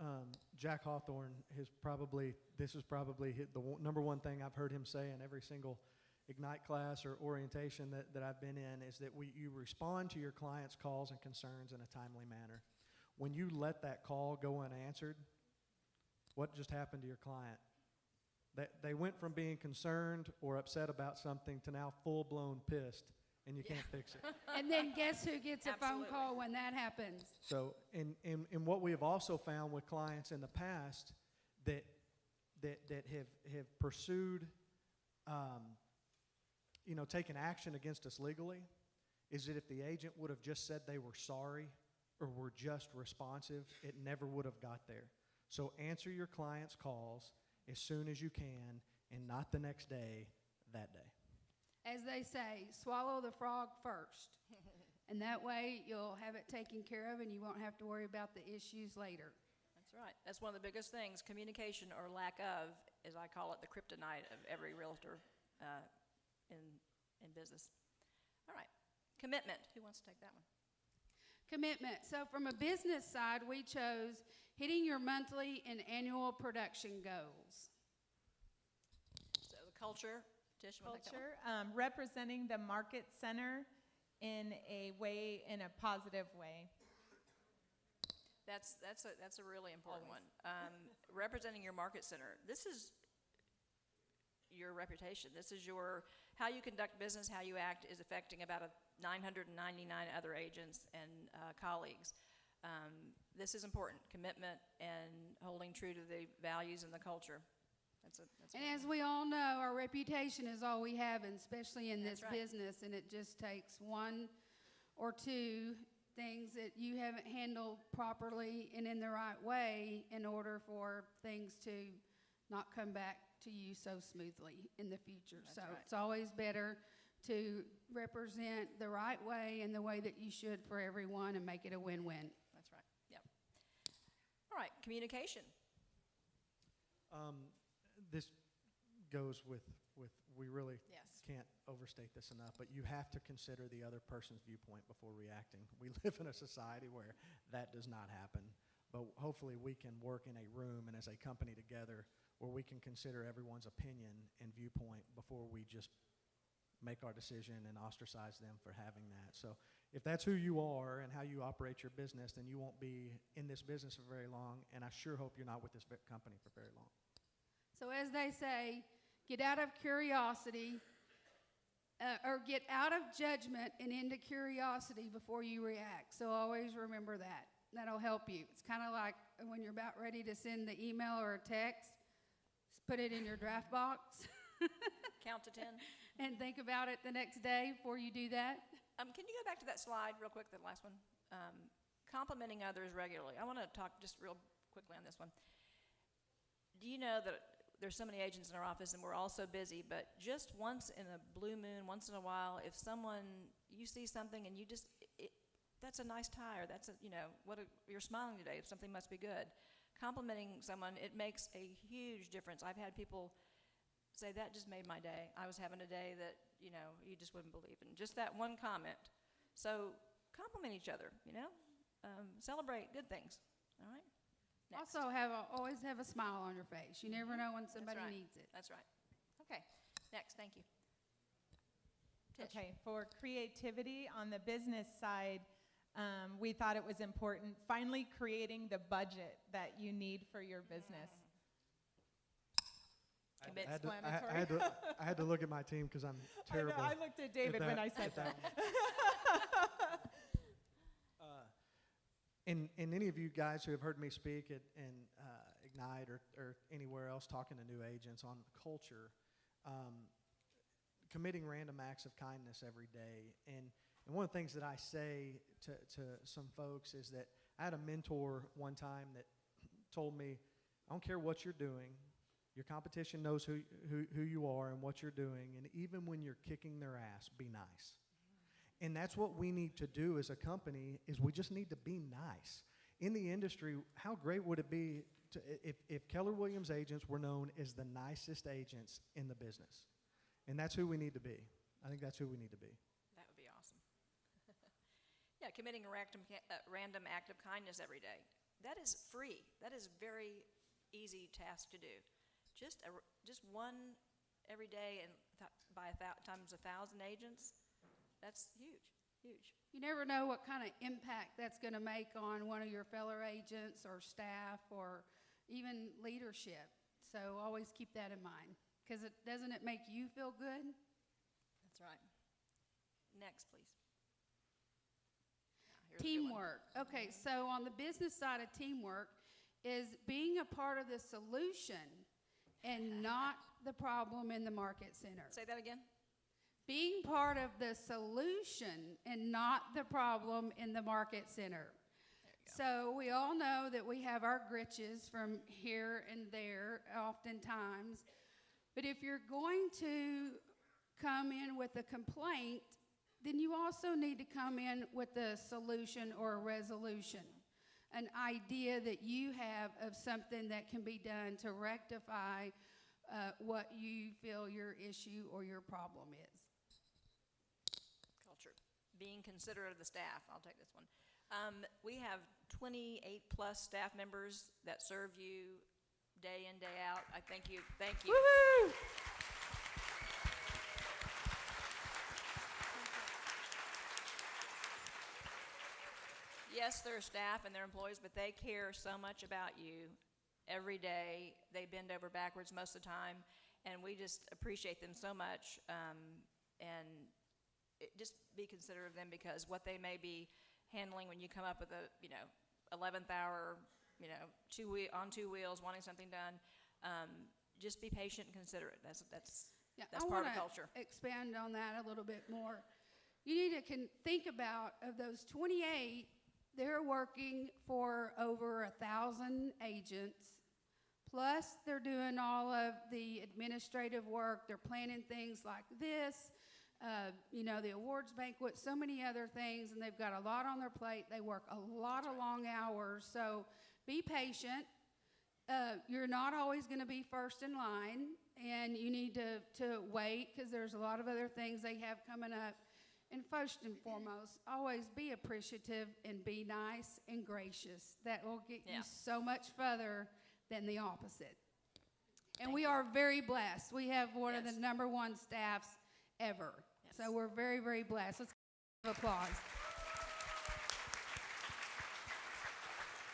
Jack Hawthorne this is probably number one thing I've heard him say in every single Ignite class or orientation that I've been in is that you respond to your clients' calls and concerns in a timely manner. When you let that call go unanswered, what just happened to your client? They went from being concerned or upset about something to now full-blown pissed, and you can't fix it. And then guess who gets a phone Absolutely. call when that happens? So, in what we have also found with clients in the past that have pursued, taken action against us legally, is that if the agent would have just said they were sorry or were just responsive, it never would have got there. So answer your clients' calls as soon as you can, and not the next day, that day. As they say, swallow the frog first. And that way you'll have it taken care of and you won't have to worry about the issues later. That's right. That's one of the biggest things. Communication or lack of, as I call it, the kryptonite of every realtor in business. All right. Commitment. Who wants to take that one? Commitment. So from a business side, we chose hitting your monthly and annual production goals. So the culture. Tish, you want to take that one? Culture, representing the market center in a positive way. That's a really important one. Representing your market center. This is your reputation. This is how you conduct business, how you act is affecting about 999 other agents and colleagues. This is important. Commitment and holding true to the values and the culture. And as we all know, our reputation is all we have, and especially in this That's right. business, and it just takes one or two things that you haven't handled properly and in the right way in order for things to not come back to you so smoothly in the future. That's So right. it's always better to represent the right way and the way that you should for everyone and make it a win-win. That's right. Yep. All right. Communication. This goes with we really Yes. can't overstate this enough, but you have to consider the other person's viewpoint before reacting. We live in a society where that does not happen, but hopefully we can work in a room and as a company together where we can consider everyone's opinion and viewpoint before we just make our decision and ostracize them for having that. So if that's who you are and how you operate your business, then you won't be in this business for very long, and I sure hope you're not with this company for very long. So as they say, get out of curiosity, or get out of judgment and into curiosity before you react. So always remember that. That'll help you. It's kind of like when you're about ready to send the email or a text, just put it in your draft box. Count to 10. And think about it the next day before you do that. Can you go back to that slide real quick, the last one? Complimenting others regularly. I want to talk just real quickly on this one. Do you know that there's so many agents in our office and we're all so busy, but just once in a blue moon, once in a while, if you see something and you just, that's a nice tie, or that's you're smiling today, something must be good. Complimenting someone, it makes a huge difference. I've had people say, that just made my day. I was having a day that, you just wouldn't believe in. Just that one comment. So compliment each other, celebrate good things, all right? Next. Also, always have a smile on your face. You never know when somebody right. needs it. That's right. Okay, next, thank you. Tish. Okay, for creativity on the business side, we thought it was important finally creating the budget that you need for your business. I had to look at my team because I'm terrible. I looked at David when I said that. And any of you guys who have heard me speak at Ignite or anywhere else talking to new agents on culture, committing random acts of kindness every day. And one of the things that I say to some folks is that I had a mentor one time that told me, I don't care what you're doing, your competition knows who you are and what you're doing, and even when you're kicking their ass, be nice. And that's what we need to do as a company, is we just need to be nice. in the industry, how great would it be to, if Keller Williams agents were known as the nicest agents in the business? And that's who we need to be. I think that's who we need to be. That would be awesome. Yeah, committing a random act of kindness every day. That is free. That is very easy task to do. Just one every day, and times 1,000 agents. That's huge, huge. You never know what kind of impact that's going to make on one of your fellow agents or staff or even leadership. So always keep that in mind, because doesn't it make you feel good? That's right. Next, please. Here's a good one. Teamwork. Okay, so on the business side of teamwork is being a part of the solution and not the problem in the market center. Say that again. Being part of the solution and not the problem in the market center. So we all know that we have our glitches from here and there oftentimes, but if you're going to come in with a complaint, then you also need to come in with a solution or a resolution, an idea that you have of something that can be done to rectify what you feel your issue or your problem is. Culture. Being considerate of the staff. I'll take this one. We have 28 plus staff members that serve you day in, day out. I thank you. Thank you. Woo-hoo! Yes, they're staff and they're employees, but they care so much about you every day. They bend over backwards most of the time, and we just appreciate them so much. And just be considerate of them, because what they may be handling when you come up with a 11th hour, on two wheels, wanting something done, just be patient and considerate. That's part of culture. Expand on that a little bit more. You need to think about, of those 28, they're working for over 1,000 agents. Plus, they're doing all of the administrative work. They're planning things like this, the awards banquet, so many other things, and they've got a lot on their plate. They work a lot of long hours, so be patient. You're not always going to be first in line, and you need to wait, because there's a lot of other things they have coming up. And first and foremost, always be appreciative and be nice and gracious. That will get you so much further than the opposite. And we are very blessed. We have one of the #1 staffs ever. Yes. So we're very, very blessed. Let's give applause.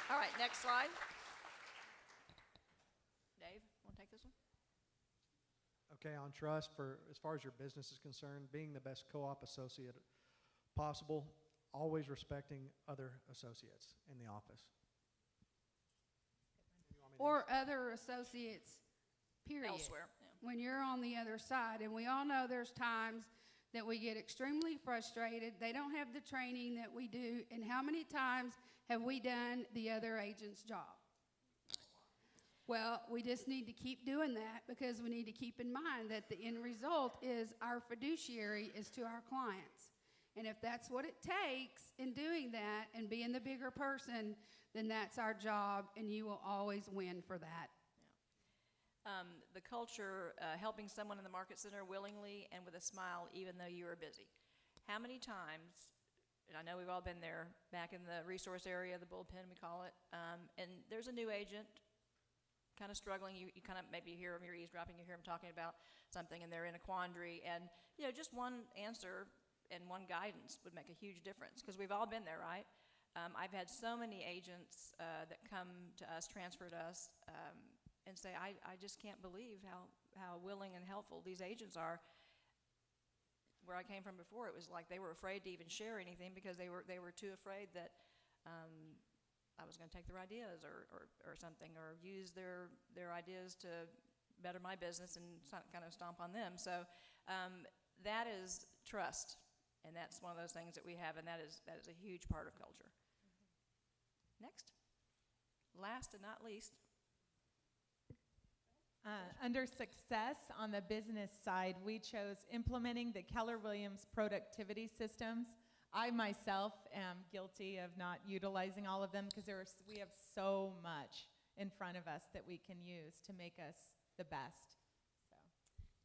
All right, next slide. Dave, want to take this one? Okay, on trust, as far as your business is concerned, being the best co-op associate possible, always respecting other associates in the office. Or other associates, period. Elsewhere. Yeah. When you're on the other side. And we all know there's times that we get extremely frustrated. They don't have the training that we do. And how many times have we done the other agent's job? Well, we just need to keep doing that, because we need to keep in mind that the end result is our fiduciary is to our clients. And if that's what it takes in doing that and being the bigger person, then that's our job, and you will always win for that. Yeah. The culture, helping someone in the market center willingly and with a smile, even though you are busy. How many times, and I know we've all been there, back in the resource area, the bullpen we call it, and there's a new agent kind of struggling, you kind of maybe hear them, you're eavesdropping, you hear them talking about something, and they're in a quandary, and just one answer and one guidance would make a huge difference, because we've all been there, right? I've had so many agents that come to us, transfer to us, and say, I just can't believe how willing and helpful these agents are. Where I came from before, it was like they were afraid to even share anything, because they were too afraid that I was going to take their ideas or something, or use their ideas to better my business and kind of stomp on them. So that is trust, and that's one of those things that we have, and that is a huge part of culture. Next. Last and not least. Under success on the business side, we chose implementing the Keller Williams productivity systems I myself am guilty of not utilizing all of them because we have so much in front of us that we can use to make us the best.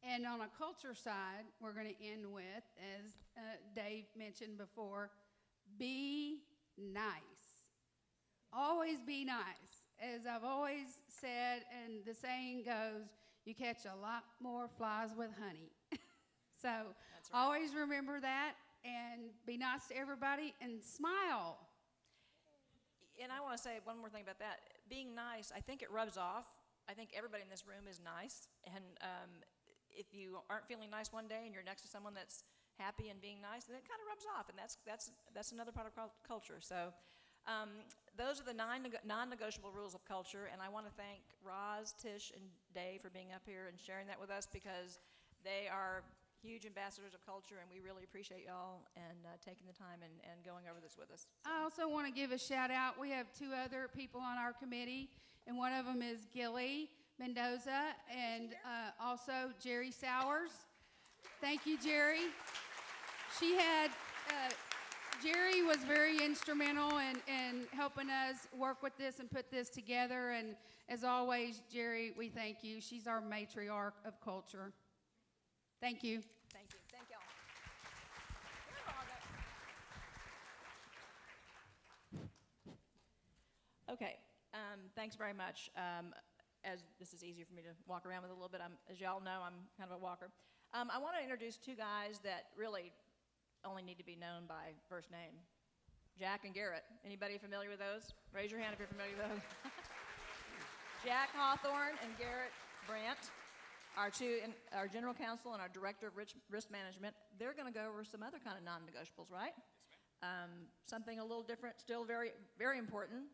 And on a culture side, we're going to end with, as Dave mentioned before, be nice. Always be nice. As I've always said, and the saying goes, you catch a lot more flies with honey. So always remember that, and be nice to everybody, and smile. And I want to say one more thing about that. Being nice, I think it rubs off. I think everybody in this room is nice, and if you aren't feeling nice one day and you're next to someone that's happy and being nice, then it kind of rubs off, and that's another part of culture. So those are the non-negotiable rules of culture, and I want to thank Roz, Tish, and Dave for being up here and sharing that with us, because they are huge ambassadors of culture, and we really appreciate y'all and taking the time and going over this with us. I also want to give a shout out. We have two other people on our committee, and one of them is Gilly Mendoza, and also Jerry Sowers. Thank you, Jerry. Jerry was very instrumental in helping us work with this and put this together, and as always, Jerry, we thank you. She's our matriarch of culture. Thank you. Thank you. Thank y'all. Okay, thanks very much. As this is easier for me to walk around with a little bit, as y'all know, I'm kind of a walker. I want to introduce two guys that really only need to be known by first name. Jack and Garrett. Anybody familiar with those? Raise your hand if you're familiar with those. Jack Hawthorne and Garrett Brandt, our general counsel and our director of risk management. They're going to go over some other kind of non-negotiables, right? Yes, ma'am. Something a little different, still very, very important.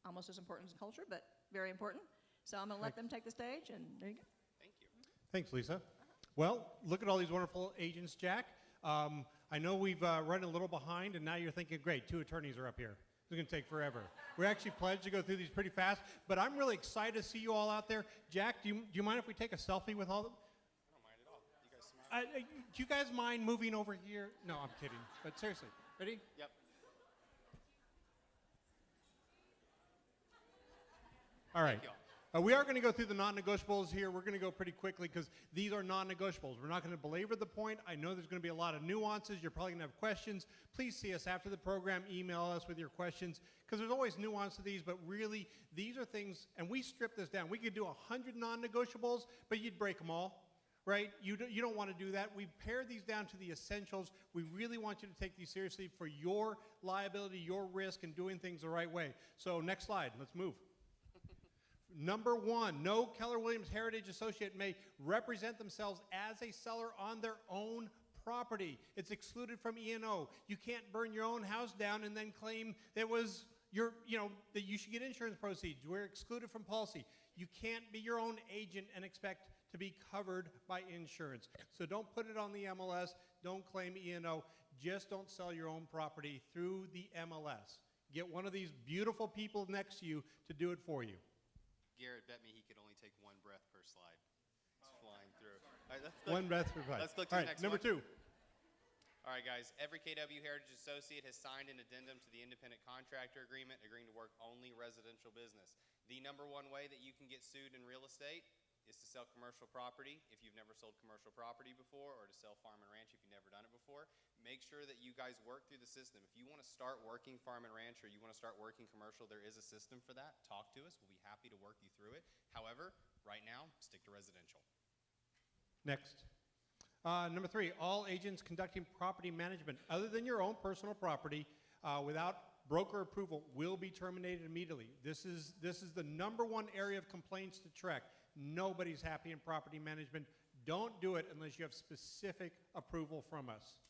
Almost as important as culture, but very important. So I'm going to let them take the stage, and there you go. Thank you. Thanks, Lisa. Well, look at all these wonderful agents, Jack. I know we've run a little behind, and now you're thinking, great, 2 attorneys are up here. It's going to take forever. We actually pledged to go through these pretty fast, but I'm really excited to see you all out there. Jack, do you mind if we take a selfie with all of them? I don't mind at all. You guys smile. Do you guys mind moving over here? No, I'm kidding. But seriously, ready? Yep. All right. Thank you all. We are going to go through the non-negotiables here. We're going to go pretty quickly because these are non-negotiables. We're not going to belabor the point. I know there's going to be a lot of nuances. You're probably going to have questions. Please see us after the program. Email us with your questions because there's always nuance to these, but really these are things, and we strip this down. We could do 100 non-negotiables, but you'd break them all, right? You don't want to do that. We've pared these down to the essentials. We really want you to take these seriously for your liability, your risk, and doing things the right way. So next slide. Let's move. Number 1, no Keller Williams Heritage Associate may represent themselves as a seller on their own property. It's excluded from E&O. You can't burn your own house down and then claim that was that you should get insurance proceeds. We're excluded from policy. You can't be your own agent and expect to be covered by insurance. So don't put it on the MLS. Don't claim E&O. Just don't sell your own property through the MLS. Get one of these beautiful people next to you to do it for you. Garrett bet me he could only take 1 breath per slide. It's flying through. All right, One breath per slide. Let's click to All the right, next number one. 2. All right, guys. Every KW Heritage Associate has signed an addendum to the independent contractor agreement agreeing to work only residential business. The number 1 way that you can get sued in real estate is to sell commercial property if you've never sold commercial property before, or to sell farm and ranch if you've never done it before. Make sure that you guys work through the system. If you want to start working farm and ranch, or you want to start working commercial, there is a system for that. Talk to us. We'll be happy to work you through it. However, right now, stick to residential. Next. Number 3, all agents conducting property management other than your own personal property without broker approval will be terminated immediately. This is the number 1 area of complaints to track. Nobody's happy in property management. Don't do it unless you have specific approval from us.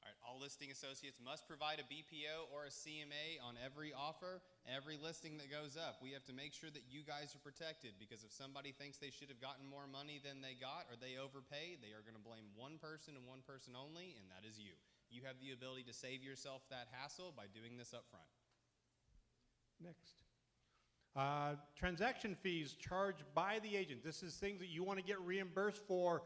All right, all listing associates must provide a BPO or a CMA on every offer, every listing that goes up. We have to make sure that you guys are protected, because if somebody thinks they should have gotten more money than they got, or they overpaid, they are going to blame one person and one person only, and that is you. You have the ability to save yourself that hassle by doing this up front. Next. Transaction fees charged by the agent. This is things that you want to get reimbursed for,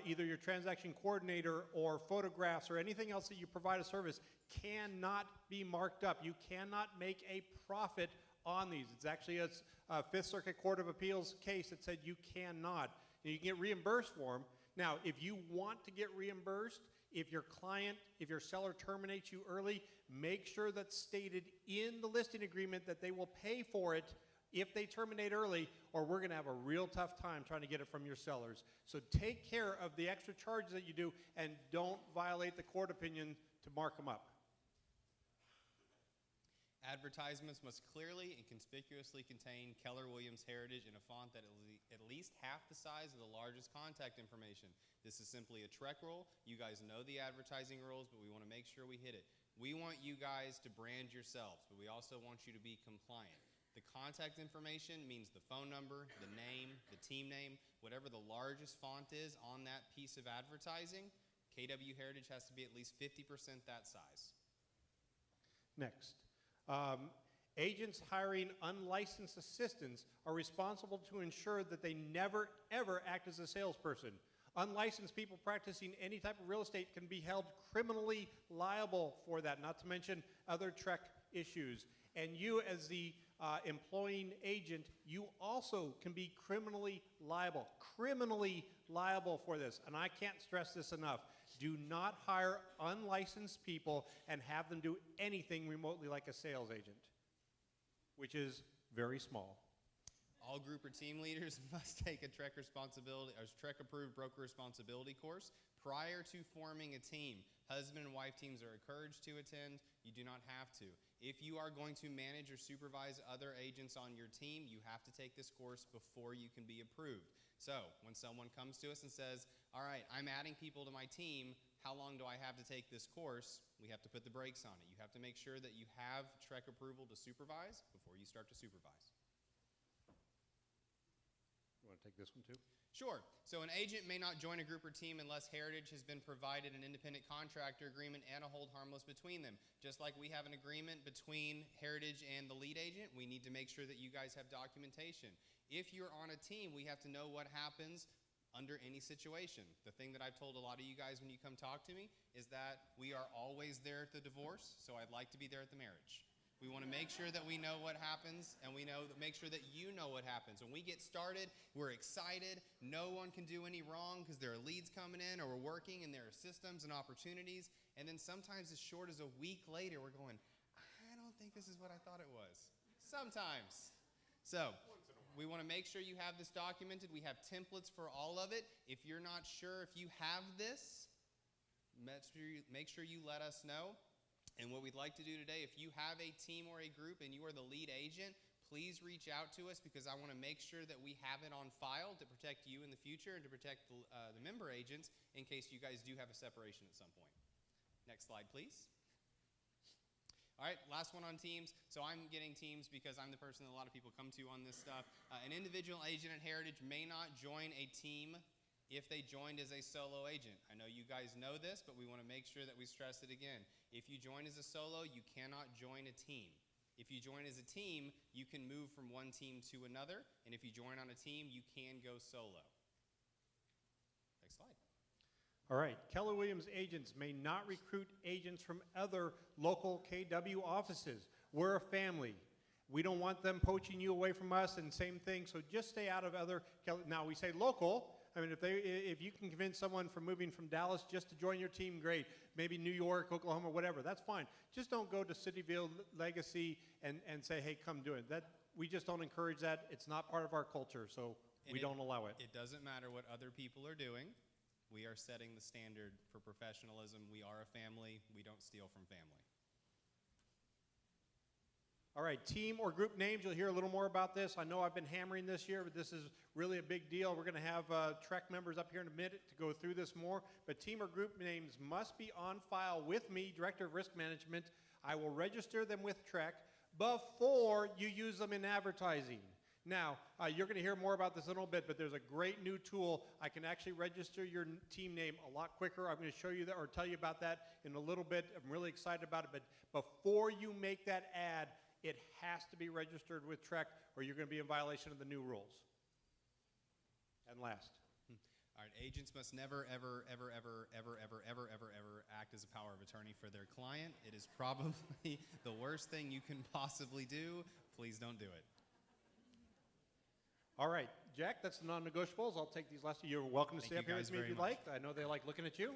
either your transaction coordinator or photographs or anything else that you provide a service cannot be marked up. You cannot make a profit on these. It's actually a Fifth Circuit Court of Appeals case that said you cannot. And you can get reimbursed for them. Now, if you want to get reimbursed, if your seller terminates you early, make sure that's stated in the listing agreement that they will pay for it if they terminate early, or we're going to have a real tough time trying to get it from your sellers. So take care of the extra charges that you do, and don't violate the court opinion to mark them up. Advertisements must clearly and conspicuously contain Keller Williams Heritage in a font that is at least half the size of the largest contact information. This is simply a Trek rule. You guys know the advertising rules, but we want to make sure we hit it. We want you guys to brand yourselves, but we also want you to be compliant. The contact information means the phone number, the name, the team name, whatever the largest font is on that piece of advertising. KW Heritage has to be at least 50% that size. Next. Agents hiring unlicensed assistants are responsible to ensure that they never, ever act as a salesperson. Unlicensed people practicing any type of real estate can be held criminally liable for that, not to mention other Trek issues. And you, as the employing agent, you also can be criminally liable for this. And I can't stress this enough. Do not hire unlicensed people and have them do anything remotely like a sales agent, which is very small. All group or team leaders must take a Trek approved broker responsibility course prior to forming a team. Husband and wife teams are encouraged to attend. You do not have to. If you are going to manage or supervise other agents on your team, you have to take this course before you can be approved. So when someone comes to us and says, all right, I'm adding people to my team, how long do I have to take this course? We have to put the brakes on it. You have to make sure that you have Trek approval to supervise before you start to supervise. You want to take this one too? Sure. So an agent may not join a group or team unless Heritage has been provided an independent contractor agreement and a hold harmless between them. Just like we have an agreement between Heritage and the lead agent, we need to make sure that you guys have documentation. If you're on a team, we have to know what happens under any situation. The thing that I've told a lot of you guys when you come talk to me is that we are always there at the divorce, so I'd like to be there at the marriage. We want to make sure that we know what happens, and we make sure that you know what happens. When we get started, we're excited. No one can do any wrong because there are leads coming in or we're working and there are systems and opportunities. And then sometimes as short as a week later, we're going, I don't think this is what I thought it was. Sometimes. So we want to make sure you have this documented. We have templates for all of it. If you're not sure if you have this, make sure you let us know. And what we'd like to do today, if you have a team or a group and you are the lead agent, please reach out to us because I want to make sure that we have it on file to protect you in the future and to protect the member agents in case you guys do have a separation at some point. Next slide, please. All right, last one on teams. So I'm getting teams because I'm the person that a lot of people come to on this stuff. An individual agent at Heritage may not join a team if they joined as a solo agent. I know you guys know this, but we want to make sure that we stress it again. If you join as a solo, you cannot join a team. If you join as a team, you can move from one team to another, and if you join on a team, you can go solo. Next slide. All right, Keller Williams agents may not recruit agents from other local KW offices. We're a family. We don't want them poaching you away from us, and same thing, so just stay out of other Keller. Now, we say local. I mean, if you can convince someone from moving from Dallas just to join your team, great. Maybe New York, Oklahoma, whatever, that's fine. Just don't go to Cityville, Legacy, and say, hey, come do it. We just don't encourage that. It's not part of our culture, so we don't allow it. It doesn't matter what other people are doing. We are setting the standard for professionalism. We are a family. We don't steal from family. All right, team or group names, you'll hear a little more about this. I know I've been hammering this year, but this is really a big deal. We're going to have Trek members up here in a minute to go through this more. But team or group names must be on file with me, Director of Risk Management. I will register them with Trek before you use them in advertising. Now, you're going to hear more about this in a little bit, but there's a great new tool. I can actually register your team name a lot quicker. I'm going to show you that or tell you about that in a little bit. I'm really excited about it. But before you make that ad, It has to be registered with Trek, or you're going to be in violation of the new rules. And last. All right, agents must never, ever, ever, ever, ever, ever, ever, ever, ever act as a power of attorney for their client. It is probably the worst thing you can possibly do. Please don't do it. All right, Jack, that's the non-negotiables. I'll take these last two. You're welcome to Thank stay you up here guys with me if very you'd much. like. I know they like looking at you.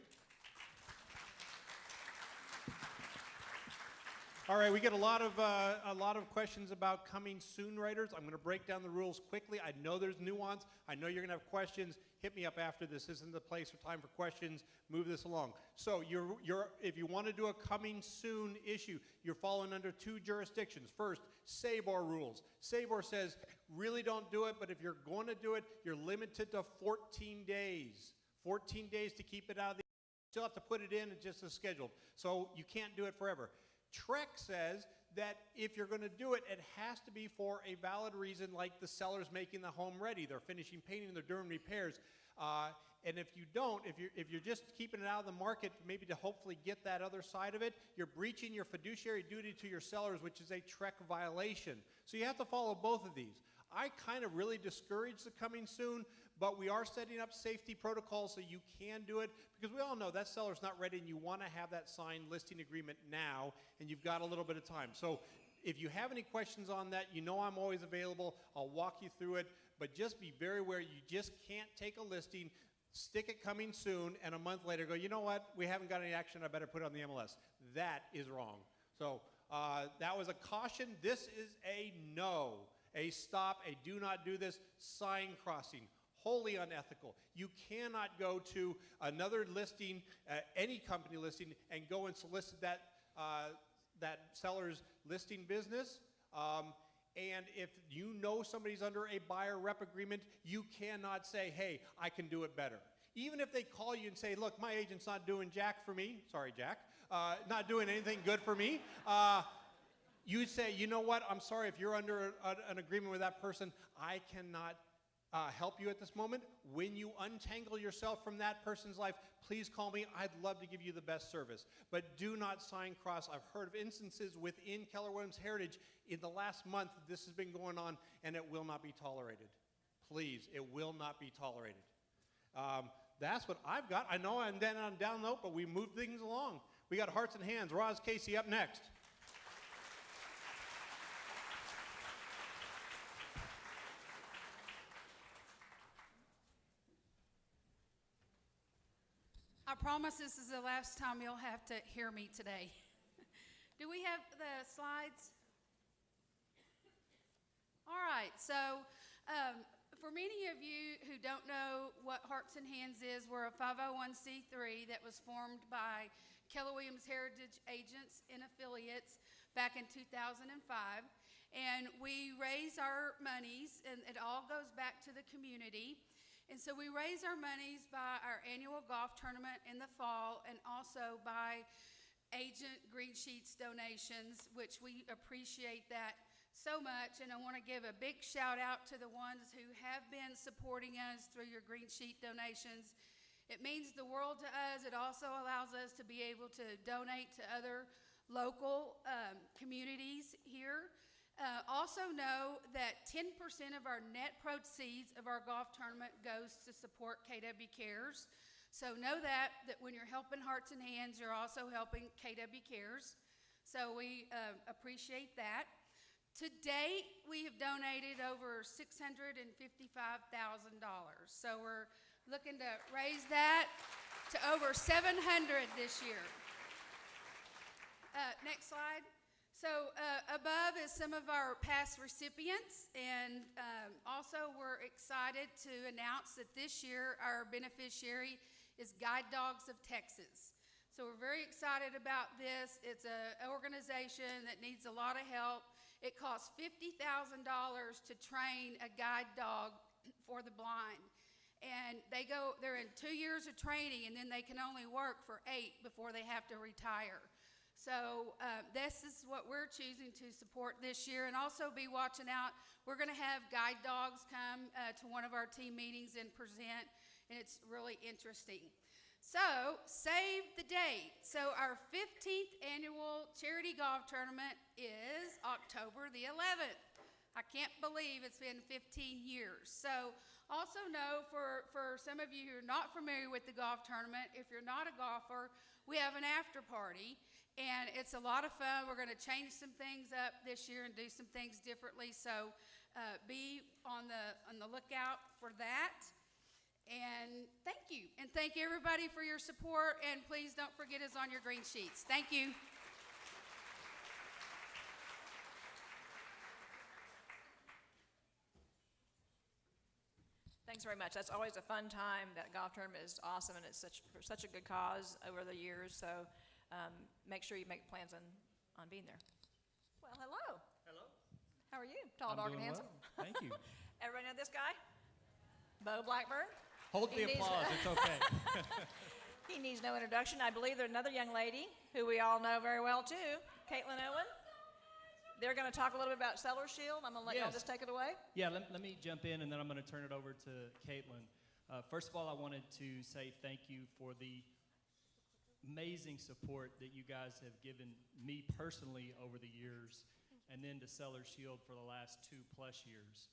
All right, we get a lot of questions about coming soon writers. I'm going to break down the rules quickly. I know there's nuance. I know you're going to have questions. Hit me up after this. This isn't the place or time for questions. Move this along. So if you want to do a coming soon issue, you're falling under two jurisdictions. First, SABOR rules. SABOR says really don't do it, but if you're going to do it, you're limited to 14 days. 14 days to keep it out of the. You still have to put it in just as scheduled. So you can't do it forever. Trek says that if you're going to do it, it has to be for a valid reason, like the seller's making the home ready, they're finishing painting, they're doing repairs. And if you don't, if you're just keeping it out of the market, maybe to hopefully get that other side of it, you're breaching your fiduciary duty to your sellers, which is a Trek violation. So you have to follow both of these. I kind of really discourage the coming soon, but we are setting up safety protocols so you can do it, because we all know that seller's not ready and you want to have that signed listing agreement now, and you've got a little bit of time. So if you have any questions on that, you know I'm always available. I'll walk you through it, but just be very aware you just can't take a listing, stick it coming soon, and a month later go, you know what, we haven't got any action, I better put it on the MLS. That is wrong. So that was a caution. This is a no, a stop, a do not do this, sign crossing. Wholly unethical. You cannot go to another listing, any company listing, and go and solicit that seller's listing business. And if you know somebody's under a buyer rep agreement, you cannot say, hey, I can do it better. Even if they call you and say, look, my agent's not doing jack for me, sorry, Jack, not doing anything good for me, you say, you know what, I'm sorry, if you're under an agreement with that person, I cannot help you at this moment. When you untangle yourself from that person's life, please call me. I'd love to give you the best service. But do not sign cross. I've heard of instances within Keller Williams Heritage in the last month this has been going on, and it will not be tolerated. Please, it will not be tolerated. That's what I've got. I know I'm then on down note, but we moved things along. We got Hearts and Hands. Roz Casey up next. I promise this is the last time you'll have to hear me today. Do we have the slides? All right, so for many of you who don't know what Hearts and Hands is, we're a 501c3 that was formed by Keller Williams Heritage agents and affiliates back in 2005. And we raise our monies, and it all goes back to the community. And so we raise our monies by our annual golf tournament in the fall, and also by agent green sheets donations, which we appreciate that so much. And I want to give a big shout out to the ones who have been supporting us through your green sheet donations. It means the world to us. It also allows us to be able to donate to other local communities here. Also know that 10% of our net proceeds of our golf tournament goes to support KW Cares. So know that when you're helping Hearts and Hands, you're also helping KW Cares. So we appreciate that. To date, we have donated over $655,000. So we're looking to raise that to over $700 this year. Next slide. So above is some of our past recipients, and also we're excited to announce that this year our beneficiary is Guide Dogs of Texas. So we're very excited about this. It's an organization that needs a lot of help. It costs $50,000 to train a guide dog for the blind. And they're in 2 years of training, and then they can only work for 8 before they have to retire. So this is what we're choosing to support this year, and also be watching out. We're going to have guide dogs come to one of our team meetings and present, and it's really interesting. So, save the date. So, our 15th annual charity golf tournament is October the 11th. I can't believe it's been 15 years. So, also know for some of you who are not familiar with the golf tournament, if you're not a golfer, we have an after party, and it's a lot of fun. We're going to change some things up this year and do some things differently. So, be on the lookout for that. And thank you. And thank everybody for your support. And please don't forget us on your green sheets. Thank you. Thanks very much. That's always a fun time. That golf tournament is awesome, and it's for such a good cause over the years. So make sure you make plans on being there. Well, hello. Hello. How are you? Tall, I'm dark, doing and handsome. well. Thank you. Everybody know this guy? Bo Blackburn. Hold the applause. It's okay. He needs no introduction. I believe there's another young lady who we all know very well too, Caitlin Owen. They're going to talk a little bit about Seller Shield. I'm going to let y'all Yes. just take it away. Yeah, let me jump in, and then I'm going to turn it over to Caitlin. First of all, I wanted to say thank you for the amazing support that you guys have given me personally over the years, and then to Seller Shield for the last 2+ years.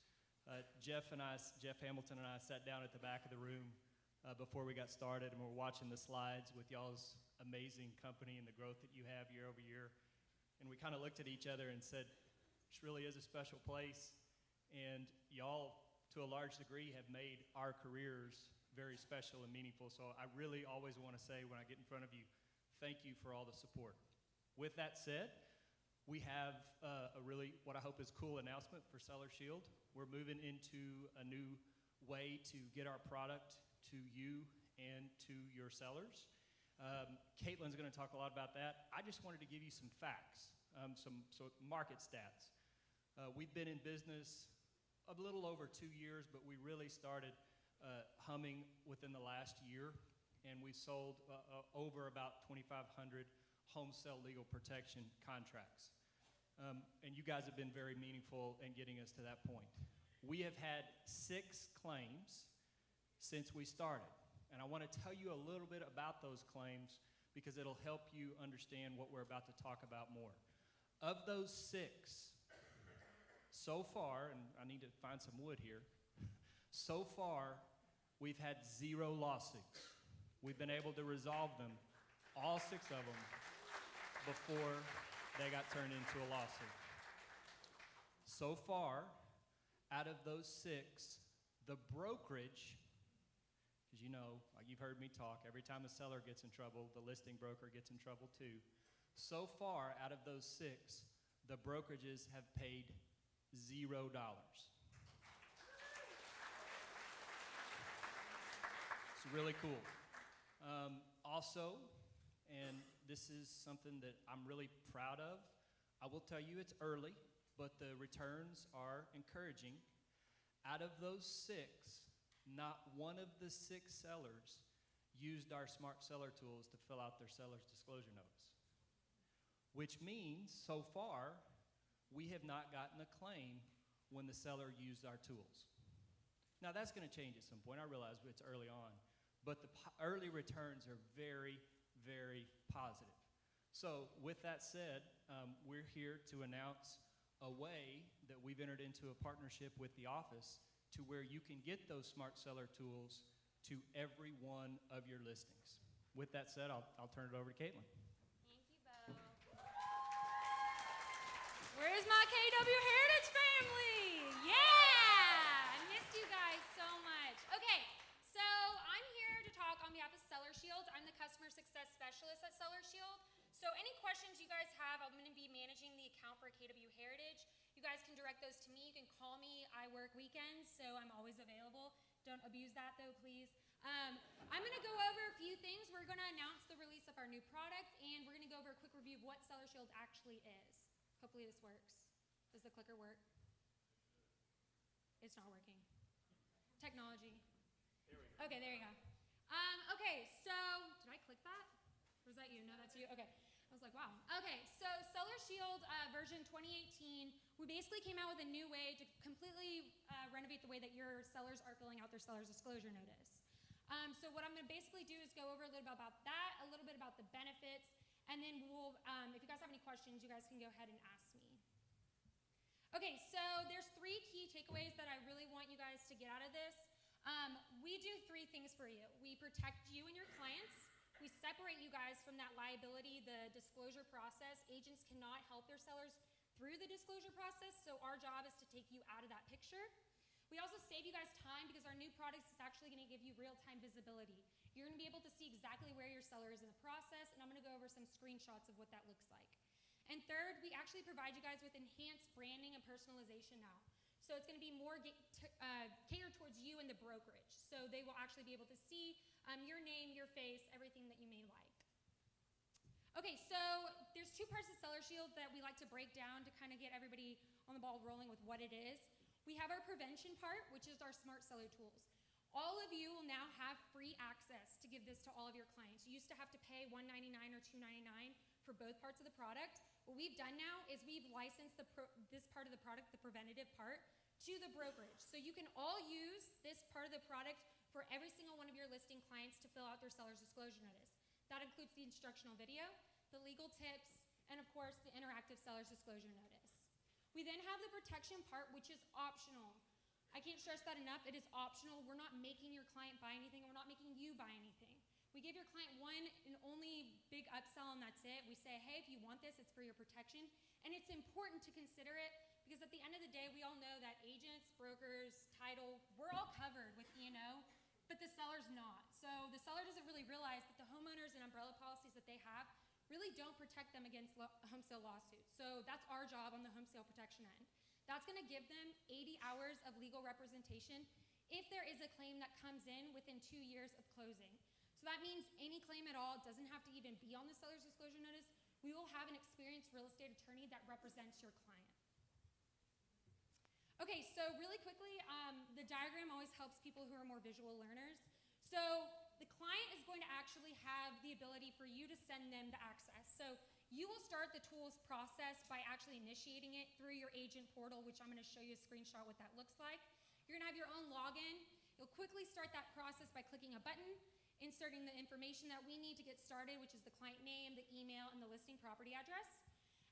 Jeff Hamilton and I sat down at the back of the room before we got started, and we're watching the slides with y'all's amazing company and the growth that you have year over year. And we kind of looked at each other and said, this really is a special place, and y'all, to a large degree, have made our careers very special and meaningful. So I really always want to say when I get in front of you, thank you for all the support. With that said, we have a really, what I hope is cool announcement for Seller Shield. We're moving into a new way to get our product to you and to your sellers. Caitlin's going to talk a lot about that. I just wanted to give you some facts, some market stats. We've been in business a little over 2 years, but we really started humming within the last year, and we've sold over about 2,500 home sale legal protection contracts. And you guys have been very meaningful in getting us to that point. We have had 6 claims since we started. And I want to tell you a little bit about those claims because it'll help you understand what we're about to talk about more. Of those 6, so far, and I need to find some wood here, so far we've had 0 lawsuits. We've been able to resolve them, all 6 of them, before they got turned into a lawsuit. So far, out of those 6, the brokerage, because you know, you've heard me talk, every time a seller gets in trouble, the listing broker gets in trouble too. So far, out of those 6, the brokerages have paid $0. It's really cool. Also, and this is something that I'm really proud of, I will tell you it's early, but the returns are encouraging. Out of those 6, not one of the 6 sellers used our smart seller tools to fill out their seller's disclosure notice, which means so far we have not gotten a claim when the seller used our tools. Now that's going to change at some point. I realize it's early on, but the early returns are very, very positive. So with that said, we're here to announce a way that we've entered into a partnership with the office to where you can get those smart seller tools to every one of your listings. With that said, I'll turn it over to Caitlin. Thank you, Bo. Where's my KW Heritage family? Yeah! I missed you guys so much. Okay, so I'm here to talk on behalf of Seller Shield. I'm the customer success specialist at Seller Shield. So any questions you guys have, I'm going to be managing the account for KW Heritage. You guys can direct those to me. You can call me. I work weekends, so I'm always available. Don't abuse that, though, please. I'm going to go over a few things. We're going to announce the release of our new product, and we're going to go over a quick review of what Seller Shield actually is. Hopefully this works. Does the clicker work? It's not working. Technology. There we go. Okay, there you go. Okay, so did I click that? Or is that you? No, that's you. Okay. I was like, wow. Okay, so Seller Shield version 2018, we basically came out with a new way to completely renovate the way that your sellers are filling out their seller's disclosure notice. So what I'm going to basically do is go over a little bit about that, a little bit about the benefits, and then we'll, if you guys have any questions, you guys can go ahead and ask me. Okay, so there's 3 key takeaways that I really want you guys to get out of this. We do 3 things for you. We protect you and your clients. We separate you guys from that liability, the disclosure process. Agents cannot help their sellers through the disclosure process, so our job is to take you out of that picture. We also save you guys time because our new product is actually going to give you real-time visibility. You're going to be able to see exactly where your seller is in the process, and I'm going to go over some screenshots of what that looks like. And third, we actually provide you guys with enhanced branding and personalization now. So it's going to be more catered towards you and the brokerage. So they will actually be able to see your name, your face, everything that you may like. Okay, so there's 2 parts of Seller Shield that we like to break down to kind of get everybody on the ball rolling with what it is. We have our prevention part, which is our smart seller tools. All of you will now have free access to give this to all of your clients. You used to have to pay $199 or $299 for both parts of the product. What we've done now is we've licensed this part of the product, the preventative part, to the brokerage. So you can all use this part of the product for every single one of your listing clients to fill out their seller's disclosure notice. That includes the instructional video, the legal tips, and of course the interactive seller's disclosure notice. We then have the protection part, which is optional. I can't stress that enough. It is optional. We're not making your client buy anything, and we're not making you buy anything. We give your client one and only big upsell, and that's it. We say, hey, if you want this, it's for your protection. And it's important to consider it because at the end of the day, we all know that agents, brokers, title, we're all covered with E&O, but the seller's not. So the seller doesn't really realize that the homeowners and umbrella policies that they have really don't protect them against home sale lawsuits. So that's our job on the home sale protection end. That's going to give them 80 hours of legal representation if there is a claim that comes in within 2 years of closing. So that means any claim at all doesn't have to even be on the seller's disclosure notice. We will have an experienced real estate attorney that represents your client. Okay, so really quickly, the diagram always helps people who are more visual learners. So the client is going to actually have the ability for you to send them the access. So you will start the tools process by actually initiating it through your agent portal, which I'm going to show you a screenshot what that looks like. You're going to have your own login. You'll quickly start that process by clicking a button, inserting the information that we need to get started, which is the client name, the email, and the listing property address.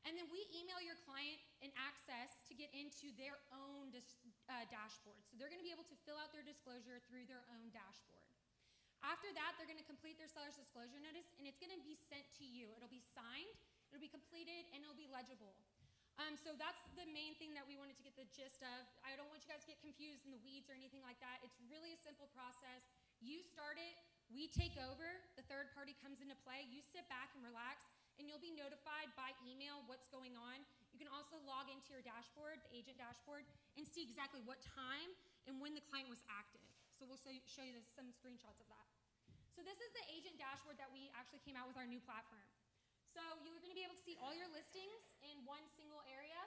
And then we email your client an access to get into their own dashboard. So they're going to be able to fill out their disclosure through their own dashboard. After that, they're going to complete their seller's disclosure notice, and it's going to be sent to you. It'll be signed, it'll be completed, and it'll be legible. So that's the main thing that we wanted to get the gist of. I don't want you guys to get confused in the weeds or anything like that. It's really a simple process. You start it, we take over, the third party comes into play, you sit back and relax, and you'll be notified by email what's going on. You can also log into your dashboard, the agent dashboard, and see exactly what time and when the client was active. So we'll show you some screenshots of that. So this is the agent dashboard that we actually came out with our new platform. So you're going to be able to see all your listings in one single area.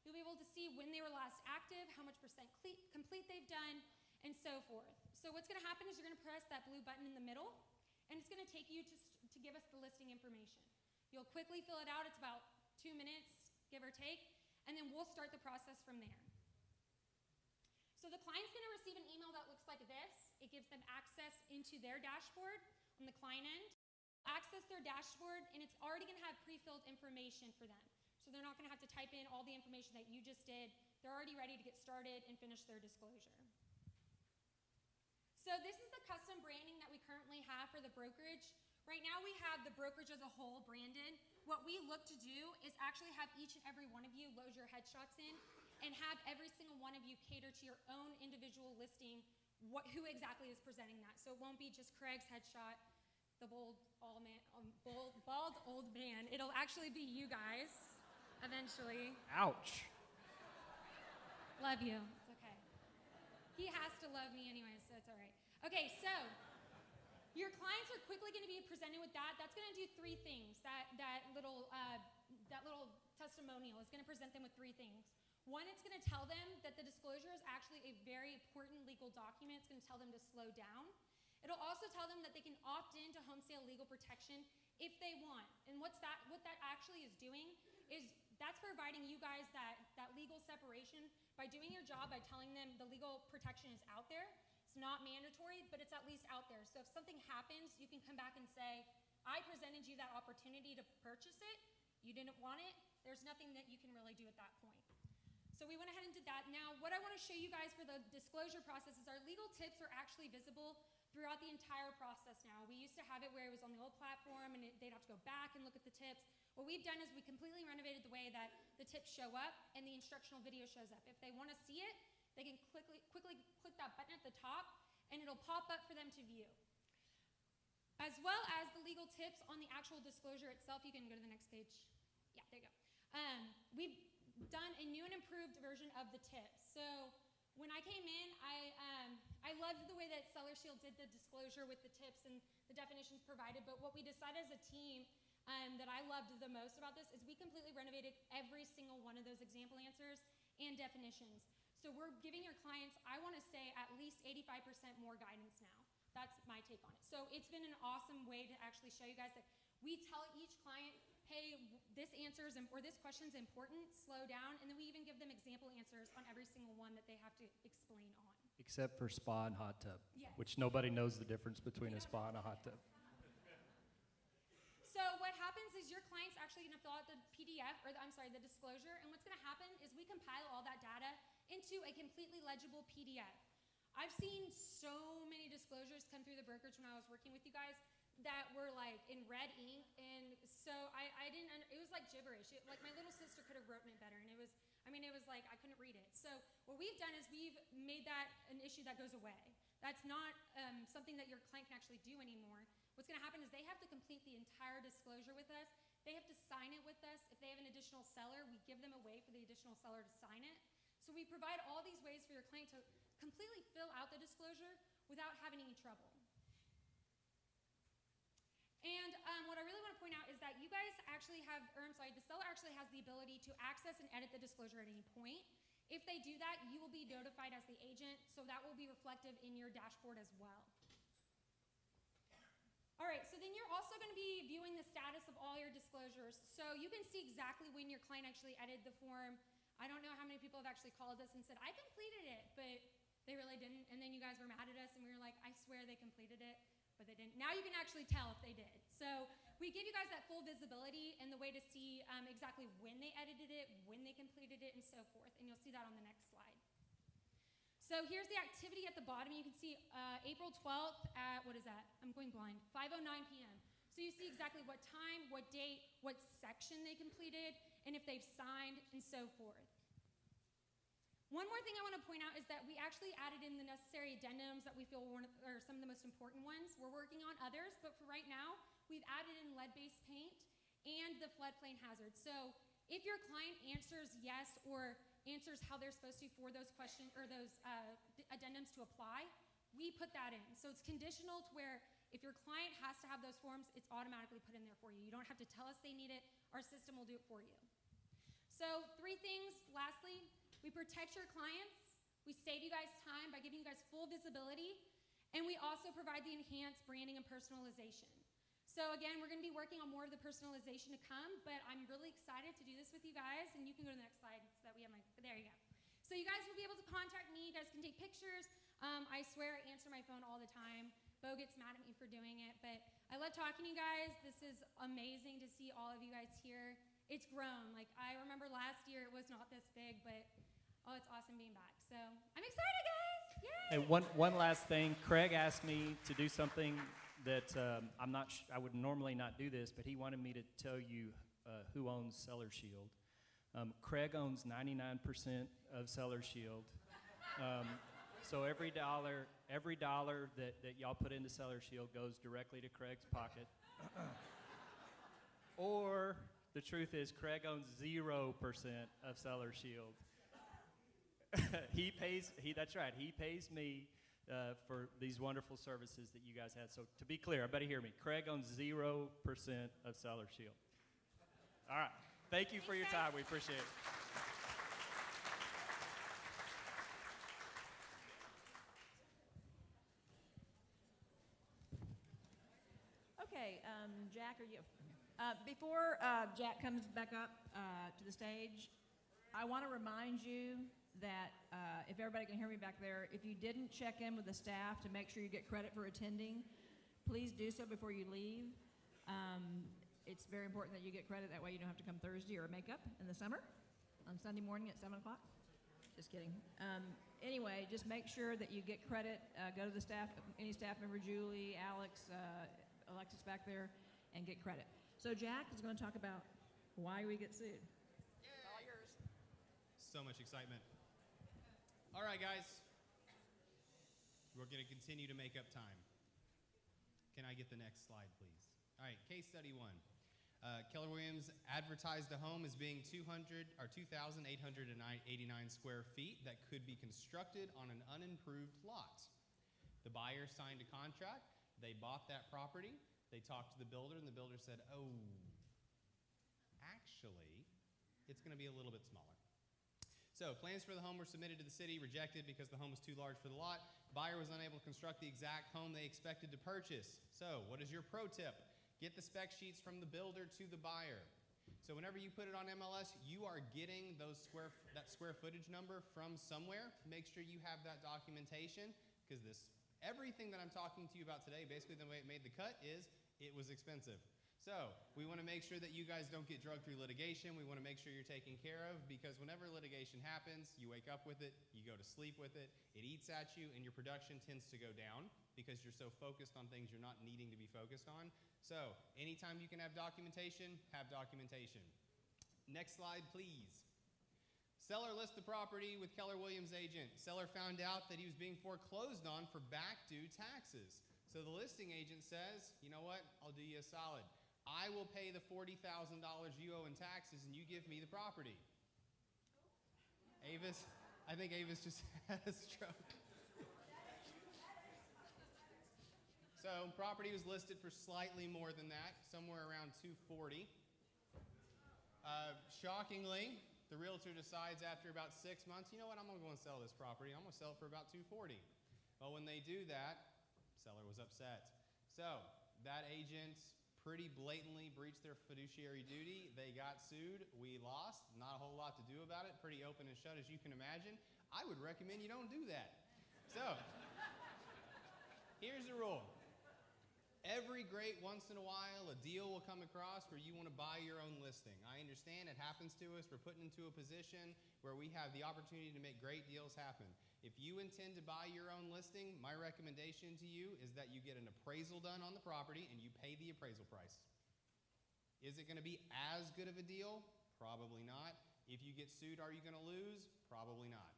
You'll be able to see when they were last active, how much percent complete they've done, and so forth. So what's going to happen is you're going to press that blue button in the middle, and it's going to take you to give us the listing information. You'll quickly fill it out. It's about 2 minutes, give or take, and then we'll start the process from there. So the client's going to receive an email that looks like this. It gives them access into their dashboard on the client end. Access their dashboard, and it's already going to have pre-filled information for them. So they're not going to have to type in all the information that you just did. They're already ready to get started and finish their disclosure. So this is the custom branding that we currently have for the brokerage. Right now we have the brokerage as a whole branded. What we look to do is actually have each and every one of you load your headshots in and have every single one of you cater to your own individual listing, who exactly is presenting that. So it won't be just Craig's headshot, the bald old man. It'll actually be you guys, eventually. Ouch. Love you. It's okay. He has to love me anyway, so it's all right. Okay, so your clients are quickly going to be presented with that. That's going to do 3 things. That little testimonial is going to present them with 3 things. One, it's going to tell them that the disclosure is actually a very important legal document. It's going to tell them to slow down. It'll also tell them that they can opt into home sale legal protection if they want. And what that actually is doing is that's providing you guys that legal separation by doing your job, by telling them the legal protection is out there. It's not mandatory, but it's at least out there. So if something happens, you can come back and say, I presented you that opportunity to purchase it. You didn't want it. There's nothing that you can really do at that point. So we went ahead and did that. Now, what I want to show you guys for the disclosure process is our legal tips are actually visible throughout the entire process now. We used to have it where it was on the old platform and they'd have to go back and look at the tips. What we've done is we completely renovated the way that the tips show up and the instructional video shows up. If they want to see it, they can quickly click that button at the top and it'll pop up for them to view. As well as the legal tips on the actual disclosure itself. You can go to the next page. Yeah, there you go. We've done a new and improved version of the tips. So when I came in, I loved the way that Seller Shield did the disclosure with the tips and the definitions provided, but what we decided as a team that I loved the most about this is we completely renovated every single one of those example answers and definitions. So we're giving your clients, I want to say, at least 85% more guidance now. That's my take on it. So it's been an awesome way to actually show you guys that we tell each client, hey, this answer is, or this question is important, slow down, and then we even give them example answers on every single one that they have to explain on. Except for spa and hot tub, Yes. which nobody knows the difference between a spa and a hot tub. So what happens is your client's actually going to fill out the PDF, or the disclosure, and what's going to happen is we compile all that data into a completely legible PDF. I've seen so many disclosures come through the brokerage when I was working with you guys that were like in red ink, and so I didn't, it was like gibberish. Like my little sister could have written it better, and it was like I couldn't read it. So what we've done is we've made that an issue that goes away. That's not something that your client can actually do anymore. What's going to happen is they have to complete the entire disclosure with us. They have to sign it with us. If they have an additional seller, we give them a way for the additional seller to sign it. So we provide all these ways for your client to completely fill out the disclosure without having any trouble. And what I really want to point out is that you guys actually have, the seller actually has the ability to access and edit the disclosure at any point. If they do that, you will be notified as the agent, so that will be reflective in your dashboard as well. All right, so then you're also going to be viewing the status of all your disclosures. So you can see exactly when your client actually edited the form. I don't know how many people have actually called us and said, I completed it, but they really didn't. And then you guys were mad at us and we were like, I swear they completed it, but they didn't. Now you can actually tell if they did. So we give you guys that full visibility and the way to see exactly when they edited it, when they completed it, and so forth. And you'll see that on the next slide. So here's the activity at the bottom. You can see April 12th at, what is that? I'm going blind, 5:09 p.m. So you see exactly what time, what date, what section they completed, and if they've signed, and so forth. One more thing I want to point out is that we actually added in the necessary addendums that we feel are some of the most important ones. We're working on others, but for right now, we've added in lead-based paint and the floodplain hazard. So if your client answers yes or answers how they're supposed to for those questions or those addendums to apply, we put that in. So it's conditional to where if your client has to have those forms, it's automatically put in there for you. You don't have to tell us they need it. Our system will do it for you. So 3 things, lastly. We protect your clients, we save you guys time by giving you guys full visibility, and we also provide the enhanced branding and personalization. So again, we're going to be working on more of the personalization to come, but I'm really excited to do this with you guys, and you can go to the next slide so that we have there you go. So you guys will be able to contact me, you guys can take pictures. I swear I answer my phone all the time. Bo gets mad at me for doing it, but I love talking to you guys. This is amazing to see all of you guys here. It's grown. Like I remember last year it was not this big, but oh, it's awesome being back. So I'm excited, guys. Yay! And one last thing, Craig asked me to do something that I would normally not do this, but he wanted me to tell you who owns Seller Shield. Craig owns 99% of Seller Shield. So every dollar that y'all put into Seller Shield goes directly to Craig's pocket. Or the truth is, Craig owns 0% of Seller Shield. That's right, he pays me for these wonderful services that you guys had. So to be clear, everybody hear me. Craig owns 0% of Seller Shield. All right, thank you for your time. We appreciate it. Okay, Jack, are you? Before Jack comes back up to the stage, I want to remind you that if everybody can hear me back there, if you didn't check in with the staff to make sure you get credit for attending, please do so before you leave. It's very important that you get credit. That way you don't have to come Thursday or makeup in the summer on Sunday morning at 7 o'clock. Just kidding. Anyway, just make sure that you get credit. Go to the staff, any staff member, Julie, Alex, Alexis back there, and get credit. So Jack is going to talk about why we get sued. It's all yours. So much excitement. All right, guys. We're going to continue to make up time. Can I get the next slide, please? All right, case study 1. Keller Williams advertised a home as being 2,889 square feet that could be constructed on an unimproved lot. The buyer signed a contract. They bought that property. They talked to the builder, and the builder said, oh, actually, it's going to be a little bit smaller. So plans for the home were submitted to the city, rejected because the home was too large for the lot. Buyer was unable to construct the exact home they expected to purchase. So what is your pro tip? Get the spec sheets from the builder to the buyer. So whenever you put it on MLS, you are getting that square footage number from somewhere. Make sure you have that documentation, because everything that I'm talking to you about today, basically the way it made the cut is it was expensive. So we want to make sure that you guys don't get drugged through litigation. We want to make sure you're taken care of, because whenever litigation happens, you wake up with it, you go to sleep with it, it eats at you, and your production tends to go down because you're so focused on things you're not needing to be focused on. So anytime you can have documentation, have documentation. Next slide, please. Seller lists the property with Keller Williams agent. Seller found out that he was being foreclosed on for back due taxes. So the listing agent says, you know what, I'll do you a solid. I will pay the $40,000 you owe in taxes and you give me the property. Avis, I think Avis just had a stroke. So property was listed for slightly more than that, somewhere around $240,000. Shockingly, the realtor decides after about 6 months, you know what, I'm going to go and sell this property. I'm going to sell it for about $240,000. Well, when they do that, seller was upset. So that agent pretty blatantly breached their fiduciary duty. They got sued. We lost. Not a whole lot to do about it. Pretty open and shut, as you can imagine. I would recommend you don't do that. So here's the rule. Every great once in a while, a deal will come across where you want to buy your own listing. I understand it happens to us. We're put into a position where we have the opportunity to make great deals happen. If you intend to buy your own listing, my recommendation to you is that you get an appraisal done on the property and you pay the appraisal price. Is it going to be as good of a deal? Probably not. If you get sued, are you going to lose? Probably not.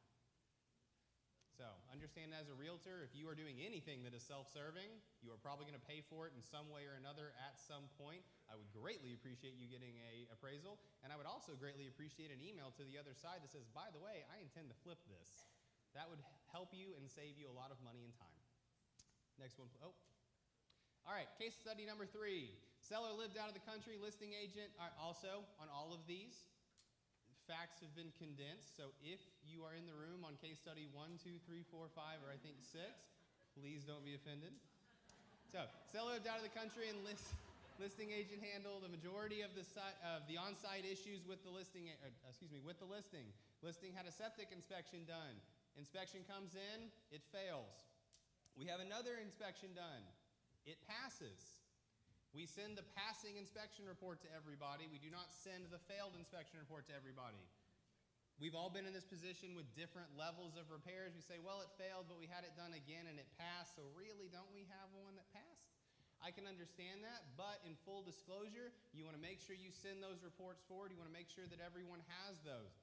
So understand, as a realtor, if you are doing anything that is self-serving, you are probably going to pay for it in some way or another at some point. I would greatly appreciate you getting an appraisal, and I would also greatly appreciate an email to the other side that says, by the way, I intend to flip this. That would help you and save you a lot of money and time. Next one. Oh. All right, case study number 3. Seller lived out of the country, listing agent. Also, on all of these, facts have been condensed, so if you are in the room on case study 1, 2, 3, 4, 5, or I think 6, please don't be offended. So, seller lived out of the country and listing agent handled the majority of the on-site issues with the listing. With the listing. Listing had a septic inspection done. Inspection comes in, it fails. We have another inspection done. It passes. We send the passing inspection report to everybody. We do not send the failed inspection report to everybody. We've all been in this position with different levels of repairs. We say, well, it failed, but we had it done again and it passed, so really, don't we have one that passed? I can understand that, but in full disclosure, you want to make sure you send those reports forward. You want to make sure that everyone has those.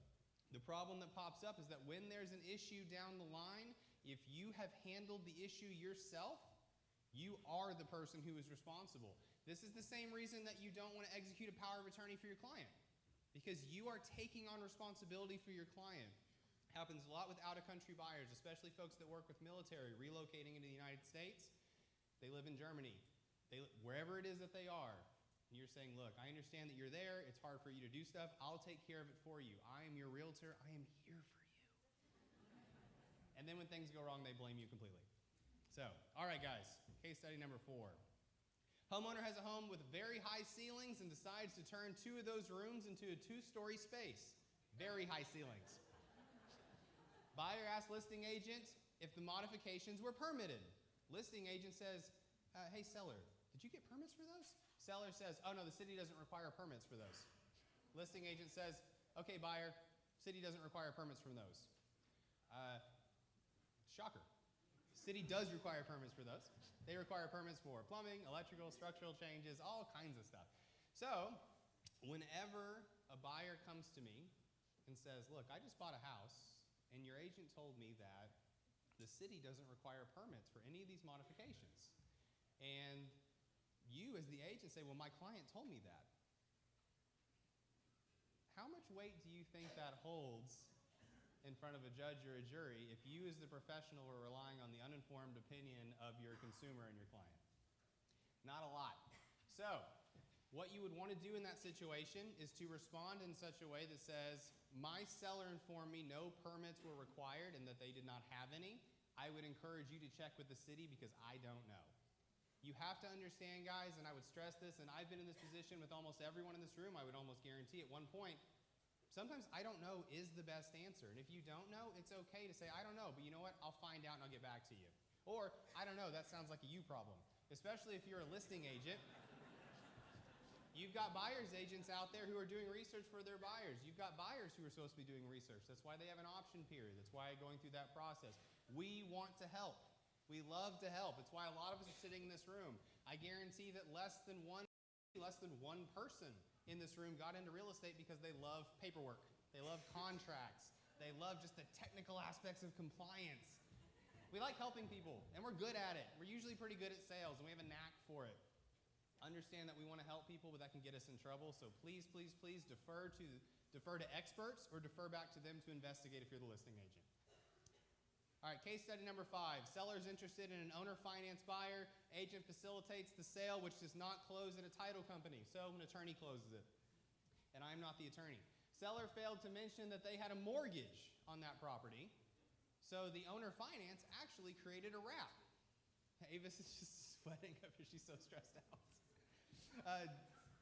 The problem that pops up is that when there's an issue down the line, if you have handled the issue yourself, you are the person who is responsible. This is the same reason that you don't want to execute a power of attorney for your client, because you are taking on responsibility for your client. Happens a lot with out-of-country buyers, especially folks that work with military, relocating into the United States. They live in Germany, wherever it is that they are. And you're saying, look, I understand that you're there. It's hard for you to do stuff. I'll take care of it for you. I am your realtor. I am here for you. And then when things go wrong, they blame you completely. So, all right, guys, case study number 4. Homeowner has a home with very high ceilings and decides to turn 2 of those rooms into a 2-story space. Very high ceilings. Buyer asks listing agent if the modifications were permitted. Listing agent says, hey, seller, did you get permits for those? Seller says, oh, no, the city doesn't require permits for those. Listing agent says, okay, buyer, city doesn't require permits from those. Shocker. City does require permits for those. They require permits for plumbing, electrical, structural changes, all kinds of stuff. So whenever a buyer comes to me and says, look, I just bought a house, and your agent told me that the city doesn't require permits for any of these modifications. And you as the agent say, well, my client told me that. How much weight do you think that holds in front of a judge or a jury if you as the professional are relying on the uninformed opinion of your consumer and your client? Not a lot. So what you would want to do in that situation is to respond in such a way that says, my seller informed me no permits were required and that they did not have any. I would encourage you to check with the city because I don't know. You have to understand, guys, and I would stress this, and I've been in this position with almost everyone in this room, I would almost guarantee at one point, sometimes I don't know is the best answer. And if you don't know, it's okay to say, I don't know, but you know what? I'll find out and I'll get back to you. Or, I don't know, that sounds like a you problem. Especially if you're a listing agent. You've got buyer's agents out there who are doing research for their buyers. You've got buyers who are supposed to be doing research. That's why they have an option period. That's why going through that process. We want to help. We love to help. It's why a lot of us are sitting in this room. I guarantee that less than one person in this room got into real estate because they love paperwork. They love contracts. They love just the technical aspects of compliance. We like helping people, and we're good at it. We're usually pretty good at sales, and we have a knack for it. Understand that we want to help people, but that can get us in trouble. So please, please, please defer to experts or defer back to them to investigate if you're the listing agent. All right, case study number 5. Seller is interested in an owner finance buyer. Agent facilitates the sale, which does not close at a title company. So an attorney closes it. And I'm not the attorney. Seller failed to mention that they had a mortgage on that property. So the owner finance actually created a wrap. Avis is just sweating over, she's so stressed out.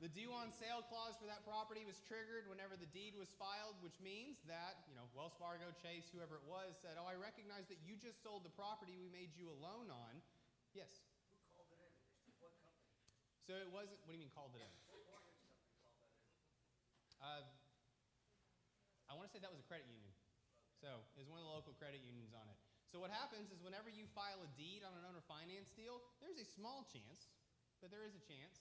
The due on sale clause for that property was triggered whenever the deed was filed, which means that, Wells Fargo, Chase, whoever it was, said, oh, I recognize that you just sold the property we made you a loan on. Yes? Who called it in? What company? So it wasn't, what do you mean called it in? What mortgage company called that in? I want to say that was a credit union. So it was one of the local credit unions on it. So what happens is whenever you file a deed on an owner finance deal, there's a small chance, but there is a chance,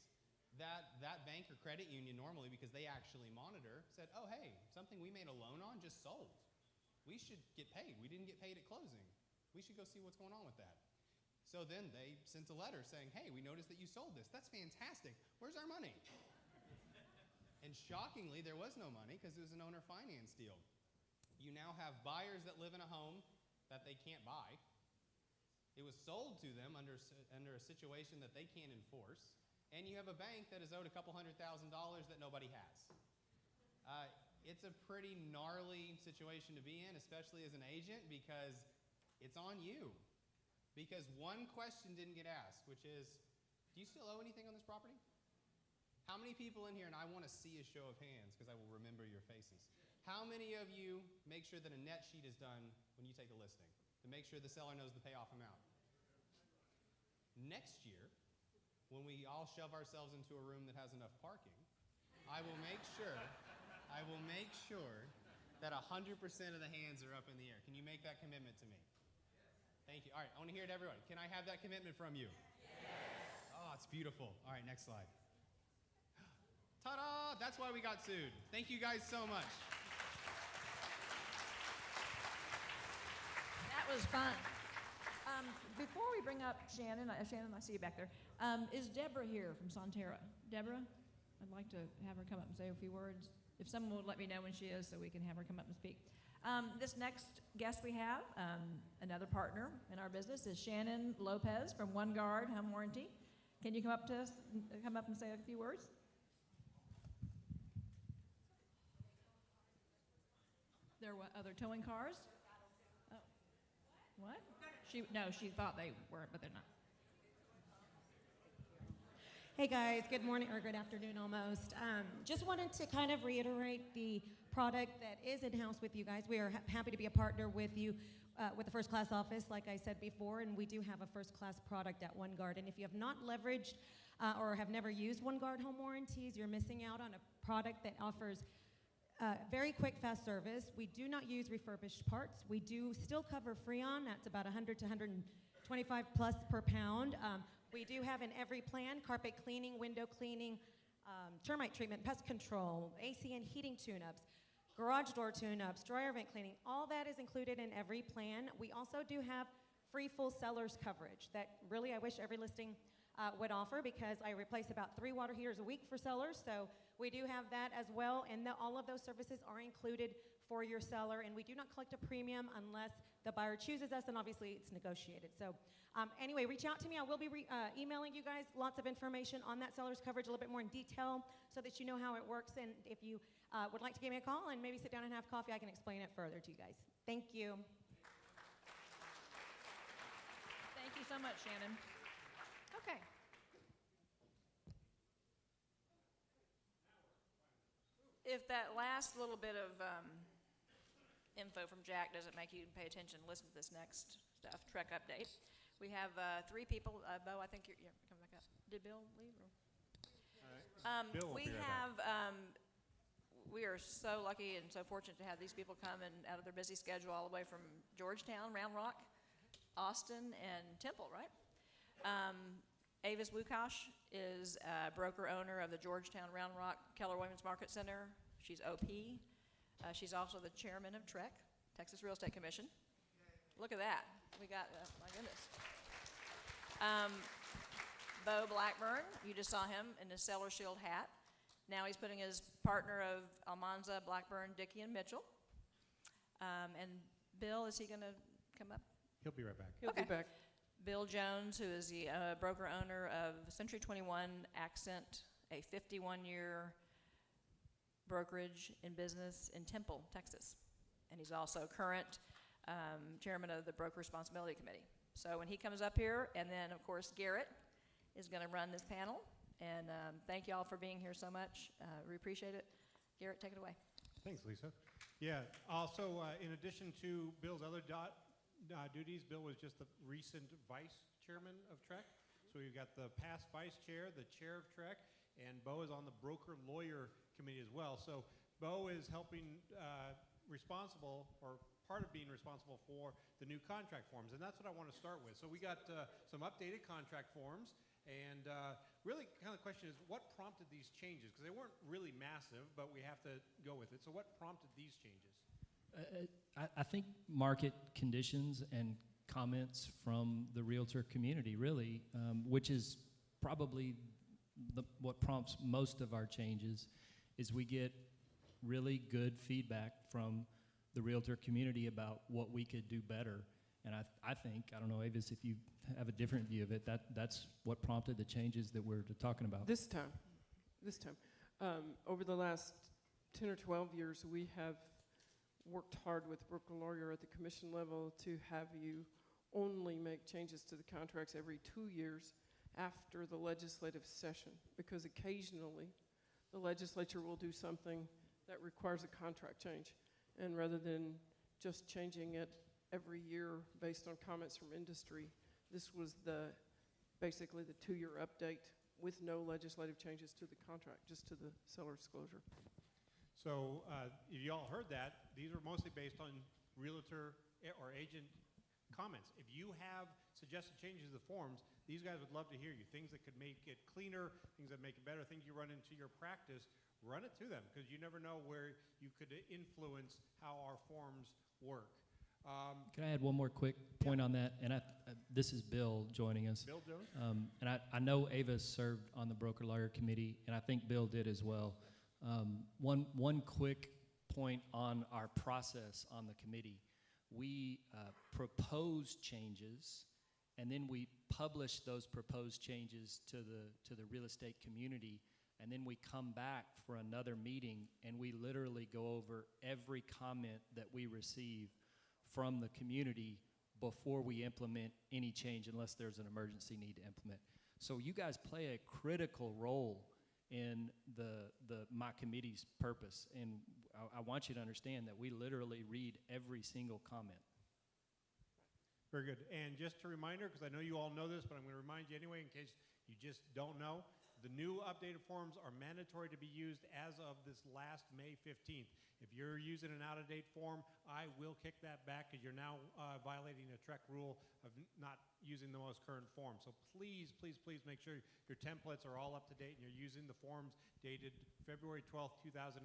that bank or credit union normally, because they actually monitor, said, oh, hey, something we made a loan on just sold. We should get paid. We didn't get paid at closing. We should go see what's going on with that. So then they sent a letter saying, hey, we noticed that you sold this. That's fantastic. Where's our money? And shockingly, there was no money because it was an owner finance deal. You now have buyers that live in a home that they can't buy. It was sold to them under a situation that they can't enforce. And you have a bank that is owed a couple $100,000 that nobody has. It's a pretty gnarly situation to be in, especially as an agent, because it's on you. Because one question didn't get asked, which is, do you still owe anything on this property? How many people in here, and I want to see a show of hands because I will remember your faces. How many of you make sure that a net sheet is done when you take a listing to make sure the seller knows the payoff amount? Next year, when we all shove ourselves into a room that has enough parking, I will make sure that 100% of the hands are up in the air. Can you make that commitment to me? Thank you. All right, I want to hear it, everyone. Can I have that commitment from you? Yes. Oh, it's beautiful. All right, next slide. Ta-da! That's why we got sued. Thank you guys so much. That was fun. Before we bring up Shannon, I see you back there. Is Deborah here from Sonterra? Deborah? I'd like to have her come up and say a few words. If someone would let me know when she is so we can have her come up and speak. This next guest we have, another partner in our business, is Shannon Lopez from One Guard Home Warranty. Can you come up and say a few words? There were other towing cars? Oh. What? She thought they weren't, but they're not. Hey guys, good morning or good afternoon almost. Just wanted to kind of reiterate the product that is in-house with you guys. We are happy to be a partner with you with the First Class office, like I said before, and we do have a First Class product at One Guard. And if you have not leveraged or have never used One Guard home warranties, you're missing out on a product that offers very quick, fast service. We do not use refurbished parts. We do still cover Freon. That's about 100 to 125 plus per pound. We do have in every plan carpet cleaning, window cleaning, termite treatment, pest control, AC and heating tune-ups, garage door tune-ups, dryer vent cleaning. All that is included in every plan. We also do have free full seller's coverage that really I wish every listing would offer, because I replace about 3 water heaters a week for sellers. So we do have that as well, and all of those services are included for your seller, and we do not collect a premium unless the buyer chooses us, and obviously it's negotiated. So anyway, reach out to me. I will be emailing you guys lots of information on that seller's coverage a little bit more in detail so that you know how it works, and if you would like to give me a call and maybe sit down and have coffee, I can explain it further to you guys. Thank you. Thank you so much, Shannon. Okay. If that last little bit of info from Jack doesn't make you pay attention, listen to this next stuff, Trek update. We have 3 people. Bo, I think you're come back up. Did Bill leave? Or? Bill will we be right have, we are so lucky and so fortunate to have these people come and out of their busy schedule all the way from Georgetown, Round Rock, Austin, and Temple, right? Avis Wukosh is a broker owner of the Georgetown Round Rock Keller Women's Market Center. She's OP. She's also the chairman of TREC, Texas Real Estate Commission. Look at that. We got, my goodness. Bo Blackburn, you just saw him in his Seller Shield hat. Now he's putting his partner of Almanza, Blackburn, Dickey, and Mitchell. And Bill, is he going to come up? He'll be right back. He'll be back. Bill Jones, who is the broker owner of Century 21 Accent, a 51-year brokerage in business in Temple, Texas. And he's also current chairman of the Broker Responsibility Committee. So when he comes up here, and then, of course, Garrett is going to run this panel. And thank you all for being here so much. We appreciate it. Garrett, take it away. Thanks, Lisa. Yeah, also, in addition to Bill's other duties, Bill was just the recent vice chairman of TREC. So we've got the past vice chair, the chair of TREC, and Bo is on the broker lawyer committee as well. So Bo is helping responsible, or part of being responsible for the new contract forms, and that's what I want to start with. So we got some updated contract forms, and really kind of the question is, what prompted these changes? Because they weren't really massive, but we have to go with it. So what prompted these changes? I think market conditions and comments from the realtor community, really, which is probably what prompts most of our changes, is we get really good feedback from the realtor community about what we could do better. And I think, I don't know, Avis, if you have a different view of it, that's what prompted the changes that we're talking about. This time, over the last 10 or 12 years, we have worked hard with broker lawyer at the commission level to have you only make changes to the contracts every 2 years after the legislative session, because occasionally the legislature will do something that requires a contract change. And rather than just changing it every year based on comments from industry, this was basically the 2-year update with no legislative changes to the contract, just to the seller disclosure. So if you all heard that, these are mostly based on realtor or agent comments. If you have suggested changes to the forms, these guys would love to hear you. Things that could make it cleaner, things that make it better, things you run into your practice, run it to them, because you never know where you could influence how our forms work. Can I add one more quick point on that? And this is Bill joining us. Bill Jones? And I know Ava served on the broker lawyer committee, and I think Bill did as well. One quick point on our process on the committee. We propose changes, and then we publish those proposed changes to the real estate community, and then we come back for another meeting, and we literally go over every comment that we receive from the community before we implement any change, unless there's an emergency need to implement. So you guys play a critical role in my committee's purpose, and I want you to understand that we literally read every single comment. Very good. And just a reminder, because I know you all know this, but I'm going to remind you anyway in case you just don't know, the new updated forms are mandatory to be used as of this last May 15th. If you're using an out-of-date form, I will kick that back because you're now violating a TREC rule of not using the most current form. So please, please, please make sure your templates are all up to date and you're using the forms dated February 12th, 2018.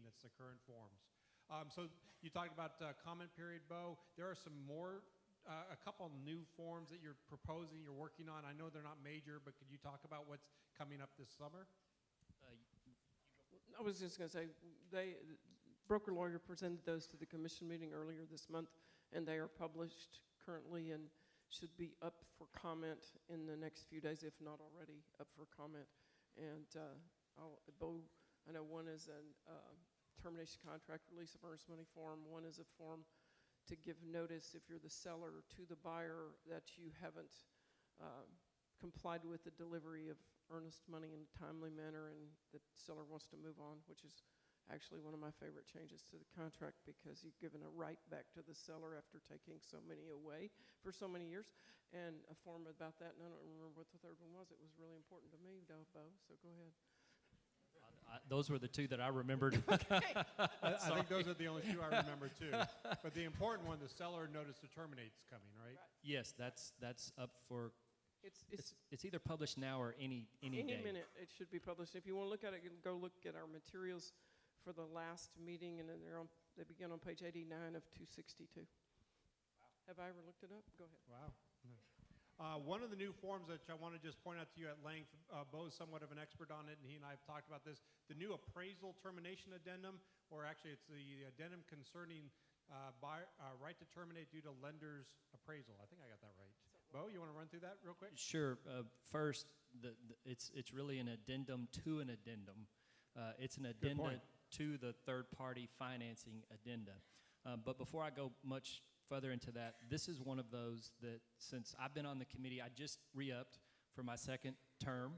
That's the current forms. So you talked about comment period, Bo. There are some more a couple new forms that you're proposing, you're working on. I know they're not major, but could you talk about what's coming up this summer? I was just going to say, Broker Lawyer presented those to the commission meeting earlier this month, and they are published currently and should be up for comment in the next few days, if not already up for comment. And Bo, I know one is a termination contract release of earnest money form. One is a form to give notice if you're the seller to the buyer that you haven't complied with the delivery of earnest money in a timely manner and the seller wants to move on, which is actually one of my favorite changes to the contract because you've given a right back to the seller after taking so many away for so many years. And a form about that, and I don't remember what the third one was. It was really important to me, though, Bo, so go ahead. Those were the two that I remembered. I think those are the only two I remember too. But the important one, the seller notice to terminate, is coming, right? Yes, that's up for. It's either published now or any day. Any minute it should be published. If you want to look at it, you can go look at our materials for the last meeting, and then they begin on page 89 of 262. Wow. Have I ever looked it up? Go ahead. Wow. One of the new forms that I want to just point out to you at length, Bo is somewhat of an expert on it, and he and I have talked about this, the new appraisal termination addendum, or actually it's the addendum concerning right to terminate due to lender's appraisal. I think I got that right. Bo, you want to run through that real quick? Sure. First, it's really an addendum to an addendum. It's an addenda to the third-party financing addenda. But before I go much further into that, this is one of those that since I've been on the committee, I just re-upped for my second term.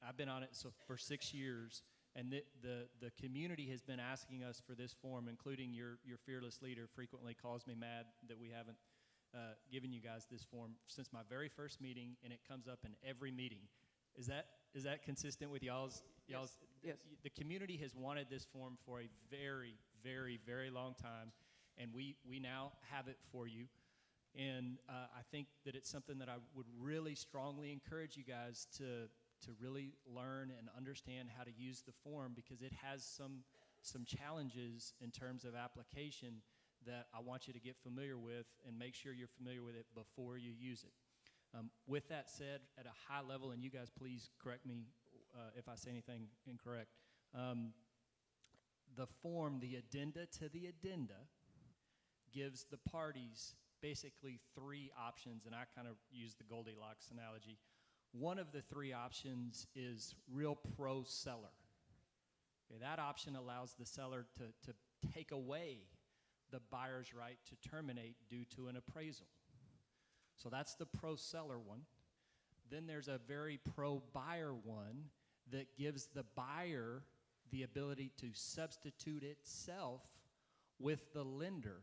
I've been on it for 6 years, and the community has been asking us for this form, including your fearless leader frequently calls me mad that we haven't given you guys this form since my very first meeting, and it comes up in every meeting. Is that consistent with y'all's? Yes. The community has wanted this form for a very, very, very long time, and we now have it for you. And I think that it's something that I would really strongly encourage you guys to really learn and understand how to use the form, because it has some challenges in terms of application that I want you to get familiar with and make sure you're familiar with it before you use it. With that said, at a high level, and you guys please correct me if I say anything incorrect, the form, the addenda to the addenda, gives the parties basically three options, and I kind of use the Goldilocks analogy. One of the three options is real pro-seller. Okay, that option allows the seller to take away the buyer's right to terminate due to an appraisal. So that's the pro-seller one. Then there's a very pro-buyer one that gives the buyer the ability to substitute itself with the lender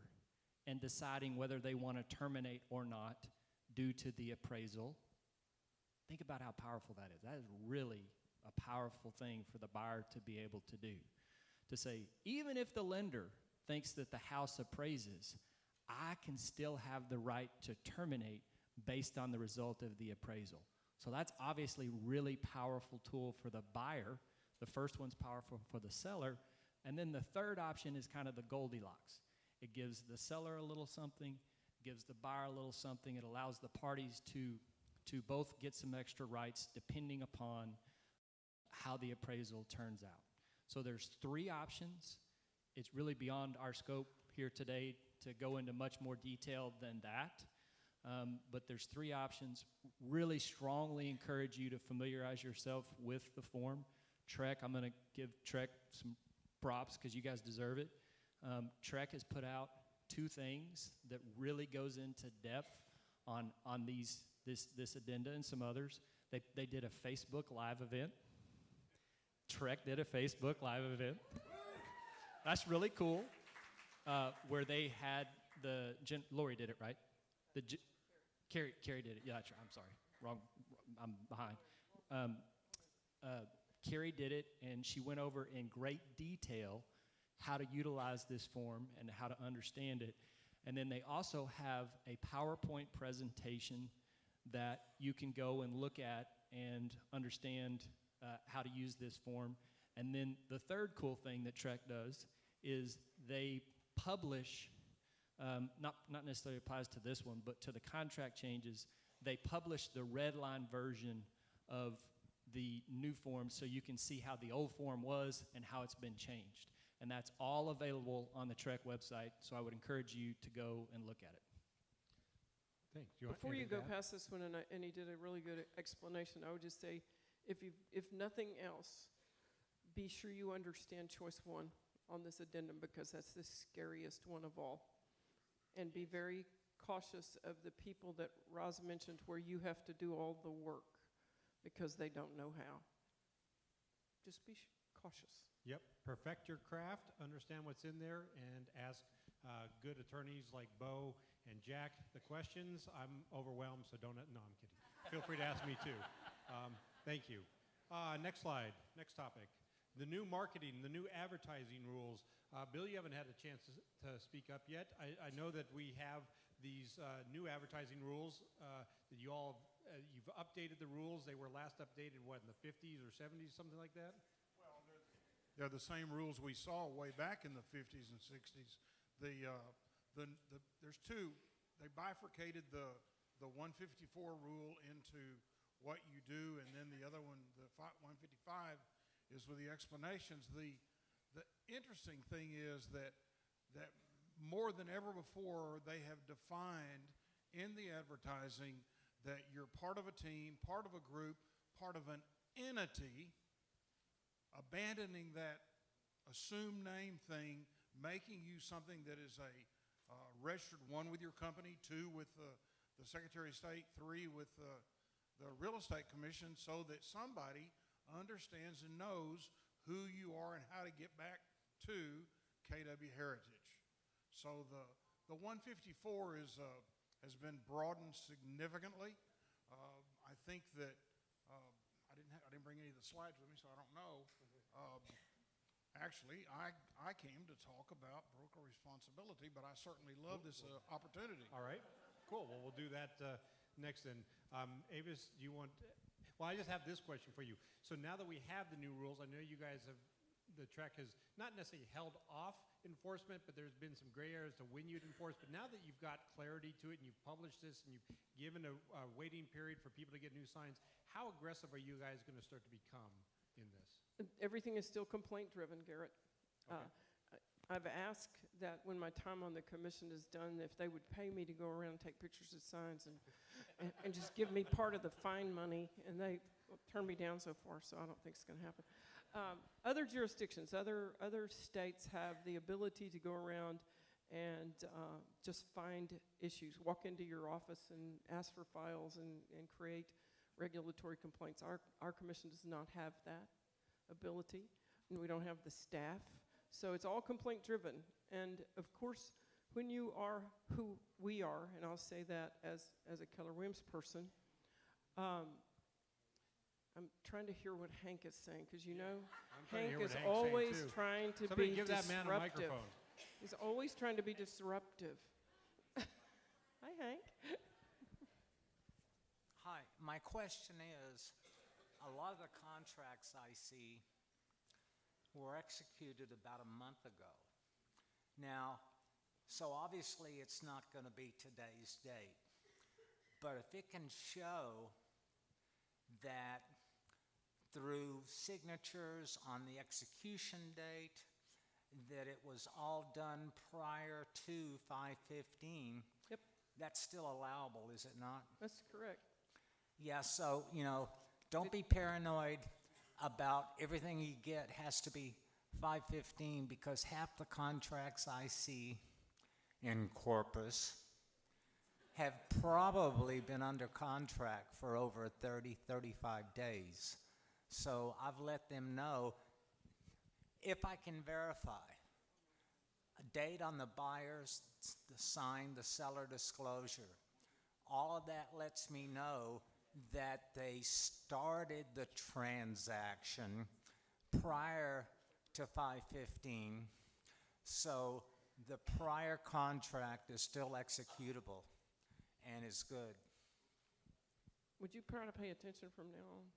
and deciding whether they want to terminate or not due to the appraisal. Think about how powerful that is. That is really a powerful thing for the buyer to be able to do. To say, even if the lender thinks that the house appraises, I can still have the right to terminate based on the result of the appraisal. So that's obviously really powerful tool for the buyer. The first one's powerful for the seller. And then the third option is kind of the Goldilocks. It gives the seller a little something, gives the buyer a little something. It allows the parties to both get some extra rights depending upon how the appraisal turns out. So there's three options. It's really beyond our scope here today to go into much more detail than that. But there's three options. Really strongly encourage you to familiarize yourself with the form. TREC, I'm going to give TREC some props because you guys deserve it. TREC has put out two things that really goes into depth on this addenda and some others. They did a Facebook Live event. TREC did a Facebook Live event. That's really cool. Where they had Lori did it, right? Carrie did it. Yeah, that's right. I'm sorry. Wrong. I'm behind. Carrie did it, and she went over in great detail how to utilize this form and how to understand it. And then they also have a PowerPoint presentation that you can go and look at and understand how to use this form. And then the third cool thing that Trek does is they publish, not necessarily applies to this one, but to the contract changes, they publish the red line version of the new form so you can see how the old form was and how it's been changed. And that's all available on the Trek website, so I would encourage you to go and look at it. Thanks. Before you go past this one, and he did a really good explanation, I would just say, if nothing else, be sure you understand choice 1 on this addendum, because that's the scariest one of all. And be very cautious of the people that Roz mentioned where you have to do all the work because they don't know how. Just be cautious. Yep. Perfect your craft, understand what's in there, and ask good attorneys like Bo and Jack the questions. I'm overwhelmed, so don't. No, I'm kidding. Feel free to ask me too. Thank you. Next slide. Next topic. The new marketing, the new advertising rules. Bill, you haven't had a chance to speak up yet. I know that we have these new advertising rules that you all, you've updated the rules. They were last updated, what, in the 50s or 70s, something like that? Well, they're the same rules we saw way back in the 50s and 60s. There's two. They bifurcated the 154 rule into what you do, and then the other one, the 155, is with the explanations. The interesting thing is that more than ever before, they have defined in the advertising that you're part of a team, part of a group, part of an entity, abandoning that assumed name thing, making you something that is a registered, 1 with your company, 2 with the Secretary of State, 3 with the Real Estate Commission, so that somebody understands and knows who you are and how to get back to KW Heritage. So the 154 has been broadened significantly. I think that I didn't bring any of the slides with me, so I don't know. Actually, I came to talk about broker responsibility, but I certainly love this opportunity. All right. Cool. Well, we'll do that next then. Avis, do you want... Well, I just have this question for you. So now that we have the new rules, I know you guys have, the Trek has not necessarily held off enforcement, but there's been some gray areas to when you'd enforce. But now that you've got clarity to it and you've published this and you've given a waiting period for people to get new signs, how aggressive are you guys going to start to become in this? Everything is still complaint-driven, Garrett. Okay. I've asked that when my time on the commission is done, if they would pay me to go around and take pictures of signs and just give me part of the fine money, and they turned me down so far, so I don't think it's going to happen. Other jurisdictions, other states have the ability to go around and just find issues, walk into your office and ask for files and create regulatory complaints. Our commission does not have that ability, and we don't have the staff. So it's all complaint driven. And of course, when you are who we are, and I'll say that as a Keller Williams person, I'm trying to hear what Hank is saying, because you know, Hank is always trying to Somebody be give that disruptive. man a microphone. He's always trying to be disruptive. Hi, Hank. Hi, my question is, a lot of the contracts I see were executed about a month ago. Now, so obviously it's not going to be today's date, but if it can show that through signatures on the execution date, that it was all done prior to 5/15, yep, that's still allowable, is it not? That's correct. Yeah, so, don't be paranoid about everything you get has to be 5/15, because half the contracts I see in Corpus have probably been under contract for over 30, 35 days. So I've let them know, if I can verify a date on the buyer's sign, the seller disclosure. All of that lets me know that they started the transaction prior to 5/15, so the prior contract is still executable and is good. Would you try to pay attention from now on?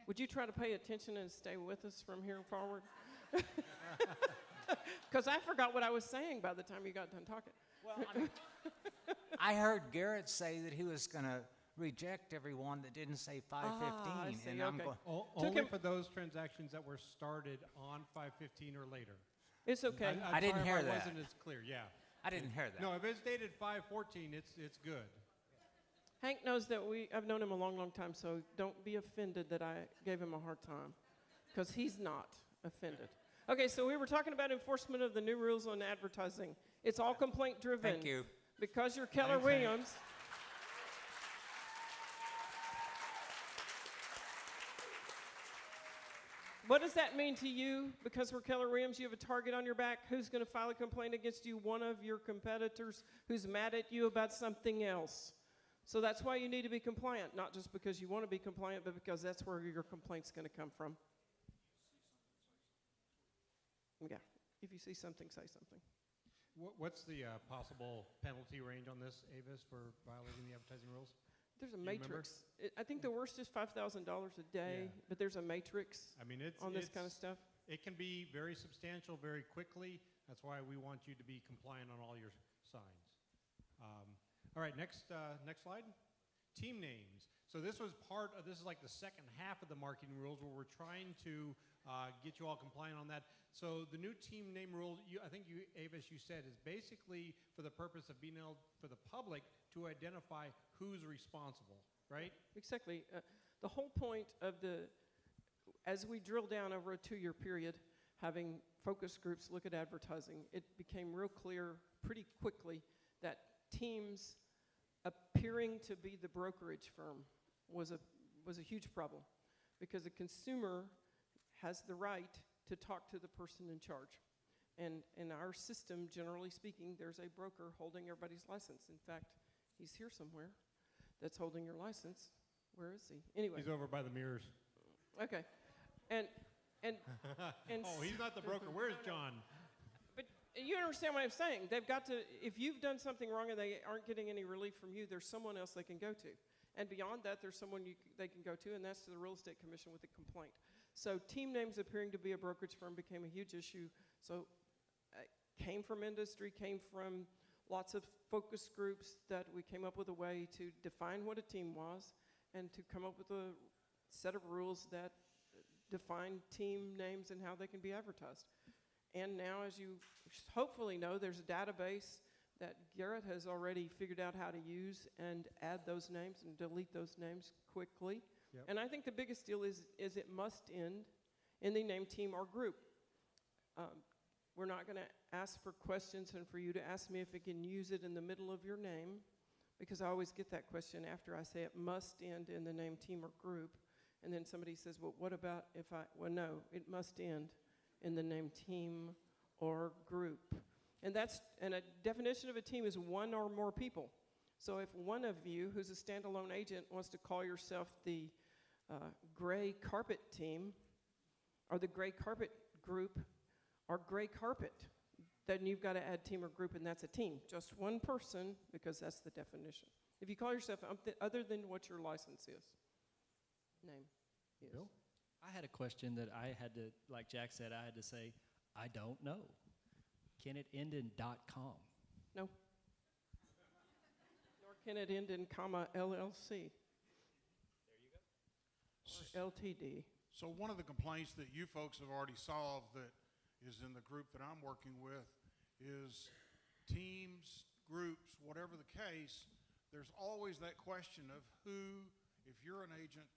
Would you try to pay attention and stay with us from here forward? Because I forgot what I was saying by the time you got done talking. Well, I mean, I heard Garrett say that he was going to reject everyone that didn't say 5:15, I see, and I'm okay. going. Only for those transactions that were started on 5:15 or later. It's okay. I didn't hear It that. wasn't as clear. Yeah. I didn't hear that. No, if it's dated 5/14, it's good. Hank knows that I've known him a long, long time, so don't be offended that I gave him a hard time, because he's not offended. Okay, so we were talking about enforcement of the new rules on advertising. It's all complaint driven. Thank you. Because you're Keller Thanks, Hank. Williams. What does that mean to you? Because we're Keller Williams, you have a target on your back. Who's going to file a complaint against you? One of your competitors who's mad at you about something else. So that's why you need to be compliant, not just because you want to be compliant, but because that's where your complaint's going to come from. Yeah, if you see something, say something. What's the possible penalty range on this, Avis, for violating the advertising rules? There's a Do you remember? matrix. I think the worst is $5,000 a day, Yeah. but there's a matrix I mean, it's on this kind of stuff. It can be very substantial very quickly. That's why we want you to be compliant on all your signs. All right, next slide. Team names. So this was this is like the second half of the marketing rules where we're trying to get you all compliant on that. So the new team name rule, I think Avis, you said, is basically for the purpose of being able for the public to identify who's responsible, right? Exactly. The whole point of as we drill down over a 2-year period, having focus groups look at advertising, it became real clear pretty quickly that teams appearing to be the brokerage firm was a huge problem, because a consumer has the right to talk to the person in charge. And in our system, generally speaking, there's a broker holding everybody's license. In fact, he's here somewhere that's holding your license. Where is he? Anyway. He's over by the mirrors. Okay. And oh, he's not the broker. Where's John? But you understand what I'm saying. They've got to, if you've done something wrong and they aren't getting any relief from you, there's someone else they can go to. And beyond that, there's someone they can go to, and that's the Real Estate Commission with a complaint. So team names appearing to be a brokerage firm became a huge issue. So it came from industry, came from lots of focus groups, that we came up with a way to define what a team was and to come up with a set of rules that define team names and how they can be advertised. And now, as you hopefully know, there's a database that Garrett has already figured out how to use and add those names and delete those names quickly. Yep. And I think the biggest deal is it must end in the name, team, or group. We're not going to ask for questions and for you to ask me if it can use it in the middle of your name, because I always get that question after I say it must end in the name, team, or group. And then somebody says, well, what about if well, no, it must end in the name, team, or group. And a definition of a team is one or more people. So if one of you, who's a standalone agent, wants to call yourself the gray carpet team, or the gray carpet group, or gray carpet, then you've got to add team or group, and that's a team. Just one person, because that's the definition. If you call yourself other than what your license is, name is. Bill? I had a question that I had to, like Jack said, I had to say, I don't know. Can it end in .com? No. Nor can it end in LLC. Or LTD. So one of the complaints that you folks have already solved that is in the group that I'm working with is teams, groups, whatever the case, there's always that question of who, if you're an agent,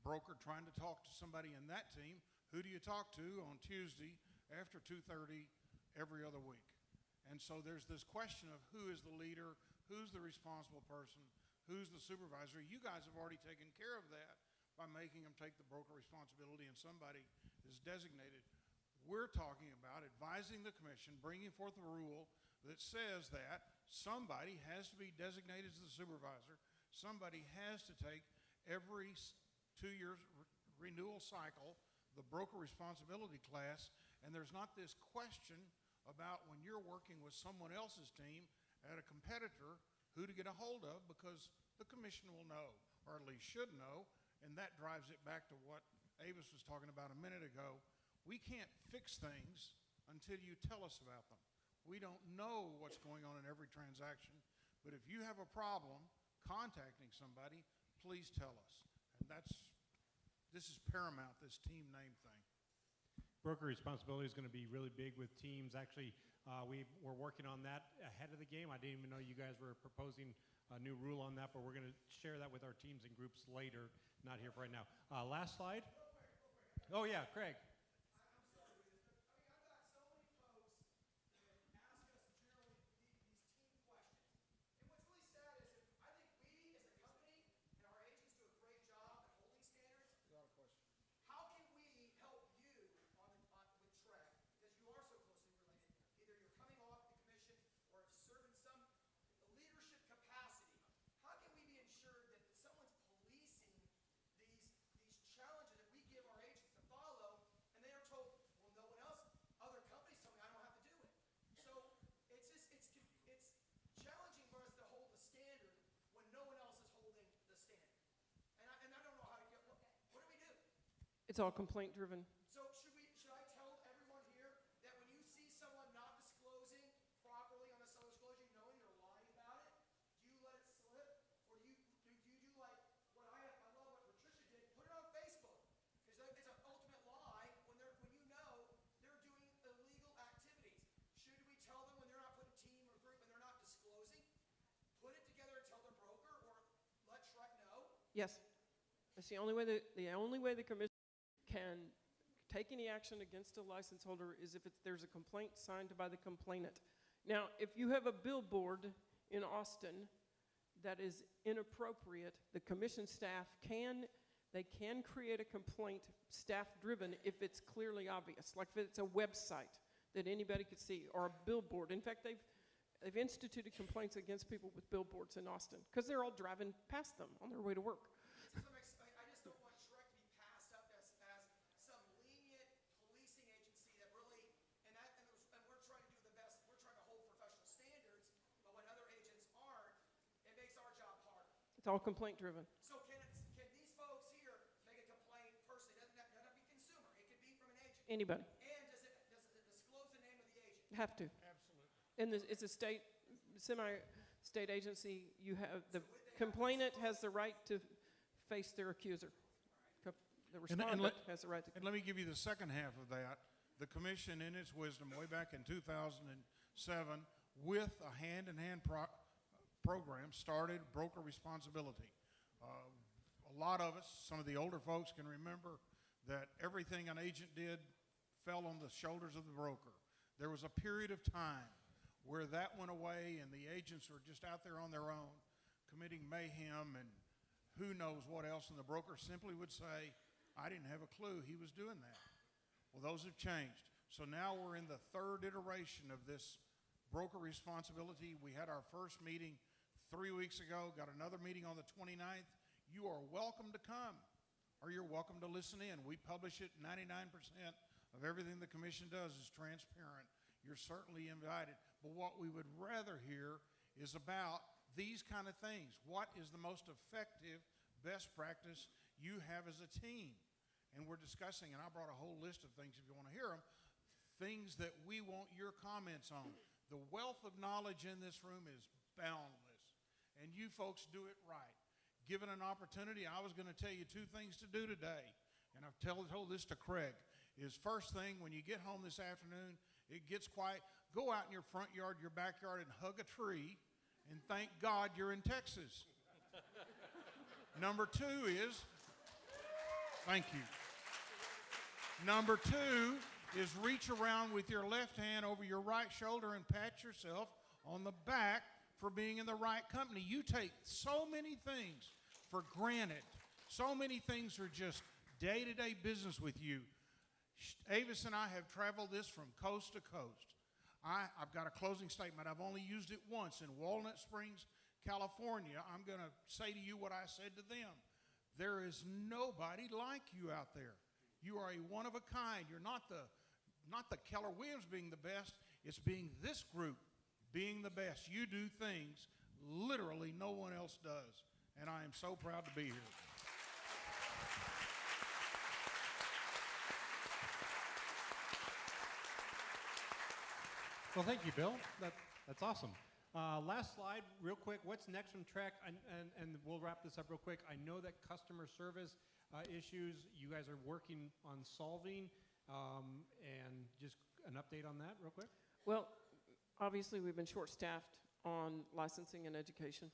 broker trying to talk to somebody in that team, who do you talk to on Tuesday after 2:30 every other week? And so there's this question of who is the leader, who's the responsible person, who's the supervisor. You guys have already taken care of that by making them take the broker responsibility and somebody is designated. We're talking about advising the commission, bringing forth a rule that says that somebody has to be designated as the supervisor. Somebody has to take every 2 years renewal cycle the broker responsibility class, and there's not this question about when you're working with someone else's team at a competitor who to get a hold of, because the commission will know, or at least should know, and that drives it back to what Avis was talking about a minute ago. We can't fix things until you tell us about them. We don't know what's going on in every transaction, but if you have a problem contacting somebody, please tell us. And this is paramount, this team name thing. Broker responsibility is going to be really big with teams. Actually, we're working on that ahead of the game. I didn't even know you guys were proposing a new rule on that, but we're going to share that with our teams and groups later, not here for right now. Last slide. Oh, yeah, Craig. It's all complaint driven. So should I tell everyone here that when you see someone not disclosing properly on the self-disclosure, knowing they're lying about it, do you let it slip? Or do you do like what I love what Patricia did, put it on Facebook. Because it's an ultimate lie when you know they're doing illegal activities. Should we tell them when they're not putting team or group and they're not disclosing? Put it together and tell their broker, or let Shrek know? Yes. That's the only way the commission can take any action against a license holder is if there's a complaint signed by the complainant. Now, if you have a billboard in Austin that is inappropriate, the commission staff can create a complaint staff-driven if it's clearly obvious, like if it's a website that anybody could see, or a billboard. In fact, they've instituted complaints against people with billboards in Austin because they're all driving past them on their way to work. It's all complaint driven. So can these folks here make a complaint personally? Doesn't have to be consumer. It could be from an agent. Anybody. And does it disclose the name of the agent? Have to. Absolutely. And it's a semi-state agency. You have the complainant has the right to face their accuser. The respondent has the right to. And let me give you the second half of that. The commission, in its wisdom, way back in 2007, with a hand-in-hand program, started broker responsibility. A lot of us, some of the older folks, can remember that everything an agent did fell on the shoulders of the broker. There was a period of time where that went away and the agents were just out there on their own committing mayhem and who knows what else, and the broker simply would say, I didn't have a clue he was doing that. Well, those have changed. So now we're in the third iteration of this broker responsibility. We had our first meeting 3 weeks ago, got another meeting on the 29th. You are welcome to come, or you're welcome to listen in. We publish it. 99% of everything the commission does is transparent. You're certainly invited. But what we would rather hear is about these kind of things. What is the most effective best practice you have as a team? And we're discussing, and I brought a whole list of things if you want to hear them, things that we want your comments on. The wealth of knowledge in this room is boundless. And you folks do it right. Given an opportunity, I was going to tell you 2 things to do today. And I've told this to Craig, is first thing, when you get home this afternoon, it gets quiet, go out in your front yard, your backyard, and hug a tree, and thank God you're in Texas. Number 2 is, thank you. Number 2 is reach around with your left hand over your right shoulder and pat yourself on the back for being in the right company. You take so many things for granted. So many things are just day-to-day business with you. Avis and I have traveled this from coast to coast. I've got a closing statement. I've only used it once in Walnut Springs, California. I'm going to say to you what I said to them. There is nobody like you out there. You are a one of a kind. You're not the Keller Williams being the best. It's being this group being the best. You do things literally no one else does. And I am so proud to be here. Well, thank you, Bill. That's awesome. Last slide, real quick. What's next from Trek? And we'll wrap this up real quick. I know that customer service issues you guys are working on solving, and just an update on that real quick. Well, obviously, we've been short-staffed on licensing and education,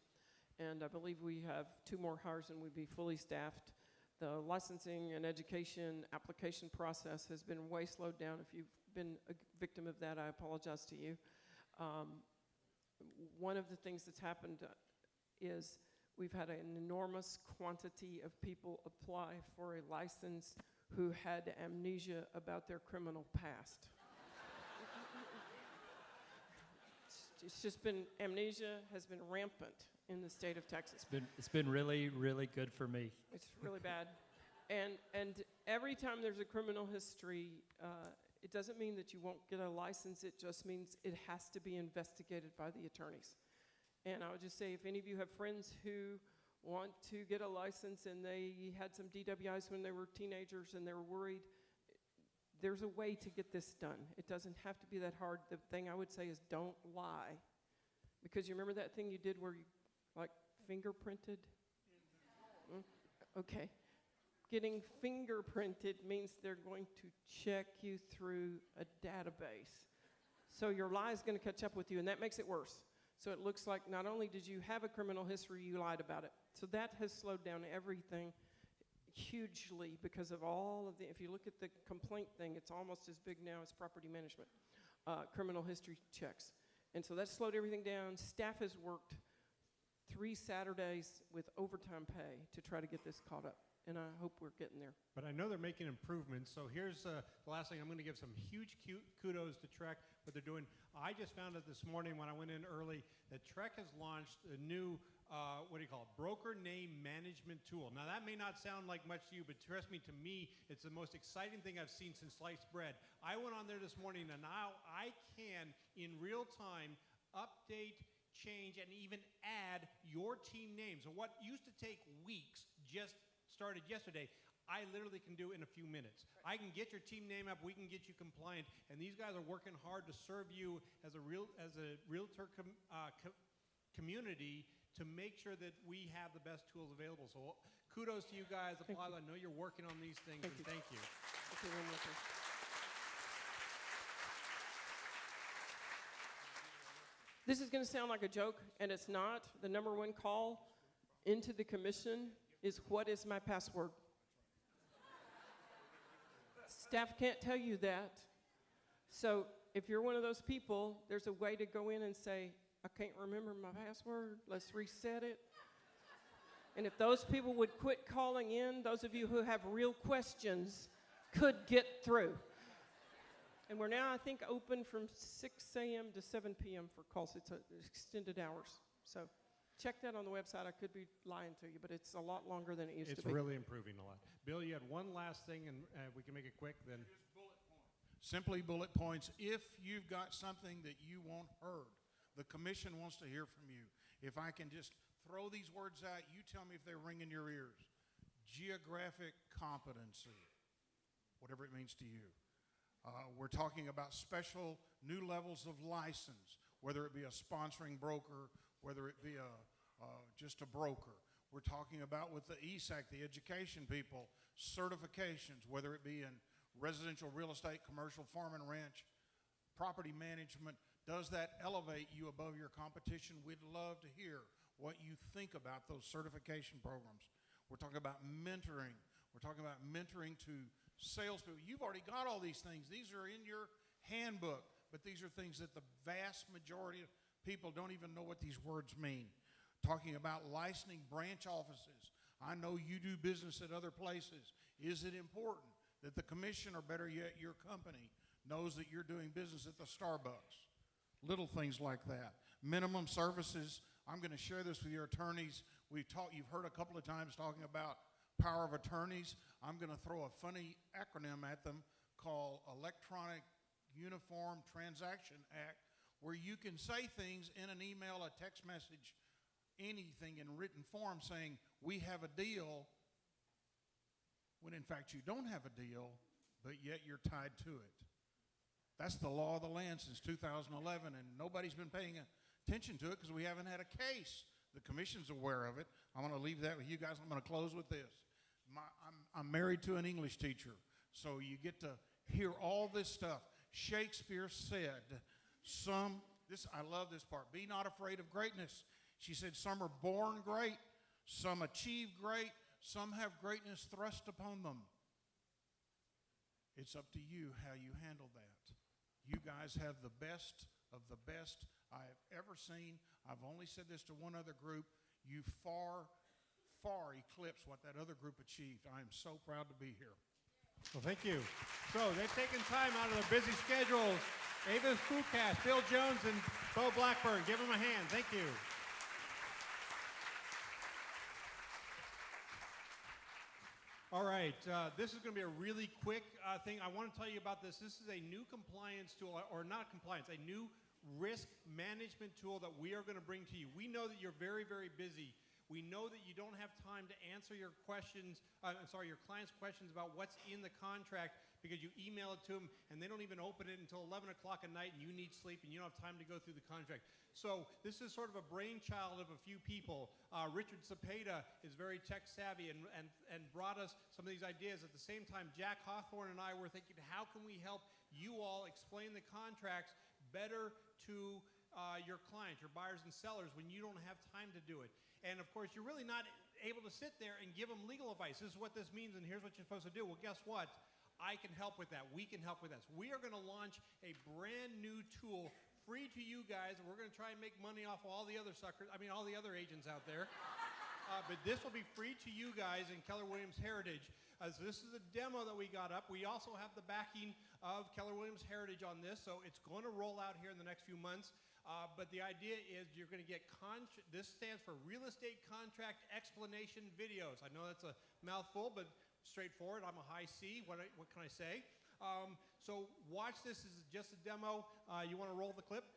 and I believe we have 2 more hires and we'd be fully staffed. The licensing and education application process has been way slowed down. If you've been a victim of that, I apologize to you. One of the things that's happened is we've had an enormous quantity of people apply for a license who had amnesia about their criminal past. It's just been, amnesia has been rampant in the state of Texas. It's been really, really good for me. It's really bad. And every time there's a criminal history, it doesn't mean that you won't get a license. It just means it has to be investigated by the attorneys. And I would just say, if any of you have friends who want to get a license and they had some DWIs when they were teenagers and they were worried, there's a way to get this done. It doesn't have to be that hard. The thing I would say is don't lie. Because you remember that thing you did where you, like, fingerprinted? Okay. Getting fingerprinted means they're going to check you through a database. So your lie is going to catch up with you, and that makes it worse. So it looks like not only did you have a criminal history, you lied about it. So that has slowed down everything hugely because of all of the, if you look at the complaint thing, it's almost as big now as property management, criminal history checks. And so that slowed everything down. Staff has worked 3 Saturdays with overtime pay to try to get this caught up. And I hope we're getting there. But I know they're making improvements. So here's the last thing. I'm going to give some huge kudos to Trek, what they're doing. I just found out this morning when I went in early that Trek has launched a new, broker name management tool. Now, that may not sound like much to you, but trust me, to me, it's the most exciting thing I've seen since sliced bread. I went on there this morning, and now I can, in real time, update, change, and even add your team names. And what used to take weeks just started yesterday, I literally can do in a few minutes. I can get your team name up, we can get you compliant, and these guys are working hard to serve you as a realtor community to make sure that we have the best tools available. So kudos to you guys. Applause. I know you're working on these things, and thank you. This is going to sound like a joke, and it's not. The number 1 call into the commission is, what is my password? Staff can't tell you that. So if you're one of those people, there's a way to go in and say, I can't remember my password, let's reset it. And if those people would quit calling in, those of you who have real questions could get through. And we're now, I think, open from 6 a.m. to 7 p.m. for calls. It's extended hours. So check that on the website. I could be lying to you, but it's a lot longer than it used to be. It's really improving a lot. Bill, you had one last thing, and we can make it quick then. Simply bullet points. If you've got something that you want heard, the commission wants to hear from you. If I can just throw these words out, you tell me if they're ringing your ears. Geographic competency, whatever it means to you. We're talking about special new levels of license, whether it be a sponsoring broker, whether it be just a broker. We're talking about with the ESAC, the education people, certifications, whether it be in residential real estate, commercial farm and ranch, property management. Does that elevate you above your competition? We'd love to hear what you think about those certification programs. We're talking about mentoring. We're talking about mentoring to salespeople. You've already got all these things. These are in your handbook, but these are things that the vast majority of people don't even know what these words mean. Talking about licensing branch offices. I know you do business at other places. Is it important that the commission, or better yet, your company, knows that you're doing business at the Starbucks. Little things like that. Minimum services. I'm going to share this with your attorneys. You've heard a couple of times talking about power of attorneys. I'm going to throw a funny acronym at them called Electronic Uniform Transaction Act, where you can say things in an email, a text message, anything in written form saying, we have a deal, when in fact you don't have a deal, but yet you're tied to it. That's the law of the land since 2011, and nobody's been paying attention to it because we haven't had a case. The commission's aware of it. I'm going to leave that with you guys. I'm going to close with this. I'm married to an English teacher, so you get to hear all this stuff. Shakespeare said, I love this part, be not afraid of greatness. She said, some are born great, some achieve great, some have greatness thrust upon them. It's up to you how you handle that. You guys have the best of the best I've ever seen. I've only said this to one other group. You far, far eclipse what that other group achieved. I am so proud to be here. Well, thank you. So they've taken time out of their busy schedules. Ava's School Cast, Bill Jones and Bo Blackburn. Give them a hand. Thank you. All right, this is going to be a really quick thing. I want to tell you about this. This is a new compliance tool, or not compliance, a new risk management tool that we are going to bring to you. We know that you're very, very busy. We know that you don't have time to answer your questions, your clients' questions about what's in the contract because you email it to them and they don't even open it until 11 o'clock at night and you need sleep and you don't have time to go through the contract. So this is sort of a brainchild of a few people. Richard Cepeda is very tech savvy and brought us some of these ideas. At the same time, Jack Hawthorne and I were thinking, how can we help you all explain the contracts better to your clients, your buyers and sellers, when you don't have time to do it. And of course, you're really not able to sit there and give them legal advice. This is what this means, and here's what you're supposed to do. Well, guess what? I can help with that. We can help with that. So we are going to launch a brand new tool, free to you guys, and we're going to try and make money off all the other all the other agents out there. But this will be free to you guys in Keller Williams Heritage. So this is a demo that we got up. We also have the backing of Keller Williams Heritage on this, so it's going to roll out here in the next few months. But the idea is you're going to get, this stands for Real Estate Contract Explanation Videos. I know that's a mouthful, but straightforward. I'm a high C. What can I say? So watch this. This is just a demo. You want to roll the clip?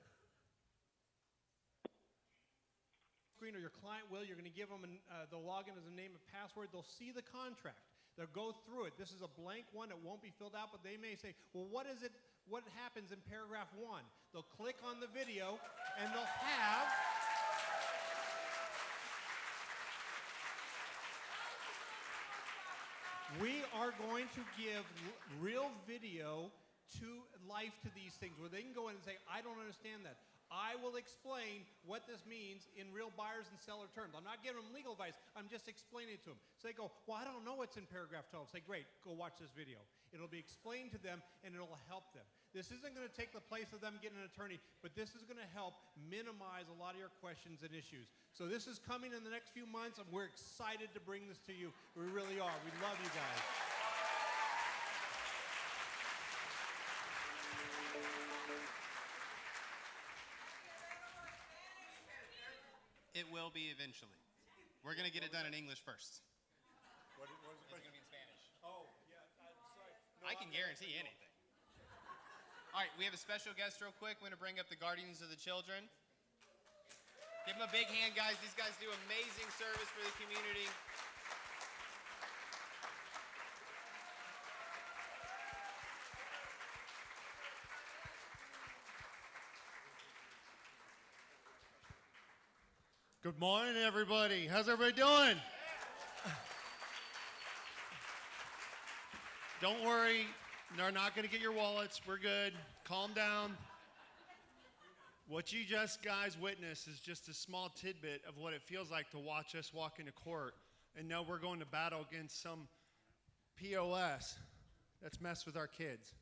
Screen, or your client will. You're going to give them the login as a name and password. They'll see the contract. They'll go through it. This is a blank one. It won't be filled out, but they may say, well, what is it? What happens in paragraph 1? They'll click on the video, and they'll have we are going to give real video to life to these things where they can go in and say, I don't understand that. I will explain what this means in real buyers and seller terms. I'm not giving them legal advice. I'm just explaining it to them. So they go, well, I don't know what's in paragraph 12. Say, great, go watch this video. It'll be explained to them, and it'll help them. This isn't going to take the place of them getting an attorney, but this is going to help minimize a lot of your questions and issues. So this is coming in the next few months, and we're excited to bring this to you. We really are. We love you guys. It will be eventually. We're going to get it done in English first. What is It's going to be in Spanish. Oh, yeah, I'm sorry. No, I can guarantee anything. All right, we have a special guest real quick. We're going to bring up the guardians of the children. Give them a big hand, guys. These guys do amazing service for the community. Good morning, everybody. How's everybody doing? Don't worry. They're not going to get your wallets. We're good. Calm down. What you just guys witnessed is just a small tidbit of what it feels like to watch us walk into court and know we're going to battle against some POS that's messed with our kids.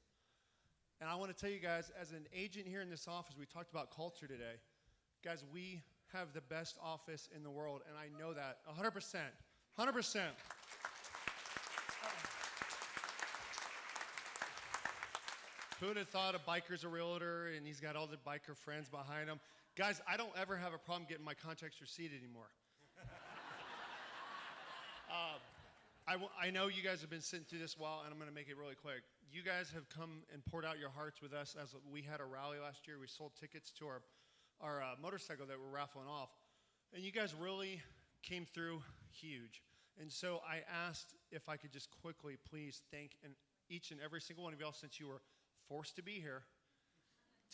And I want to tell you guys, as an agent here in this office, we talked about culture today. Guys, we have the best office in the world, and I know that 100%. 100%. Who would have thought a biker's a realtor and he's got all the biker friends behind him? Guys, I don't ever have a problem getting my contracts receipted anymore. I know you guys have been sitting through this a while, and I'm going to make it really quick. You guys have come and poured out your hearts with us as we had a rally last year. We sold tickets to our motorcycle that we're raffling off. And you guys really came through huge. And so I asked if I could just quickly please thank each and every single one of y'all, since you were forced to be here,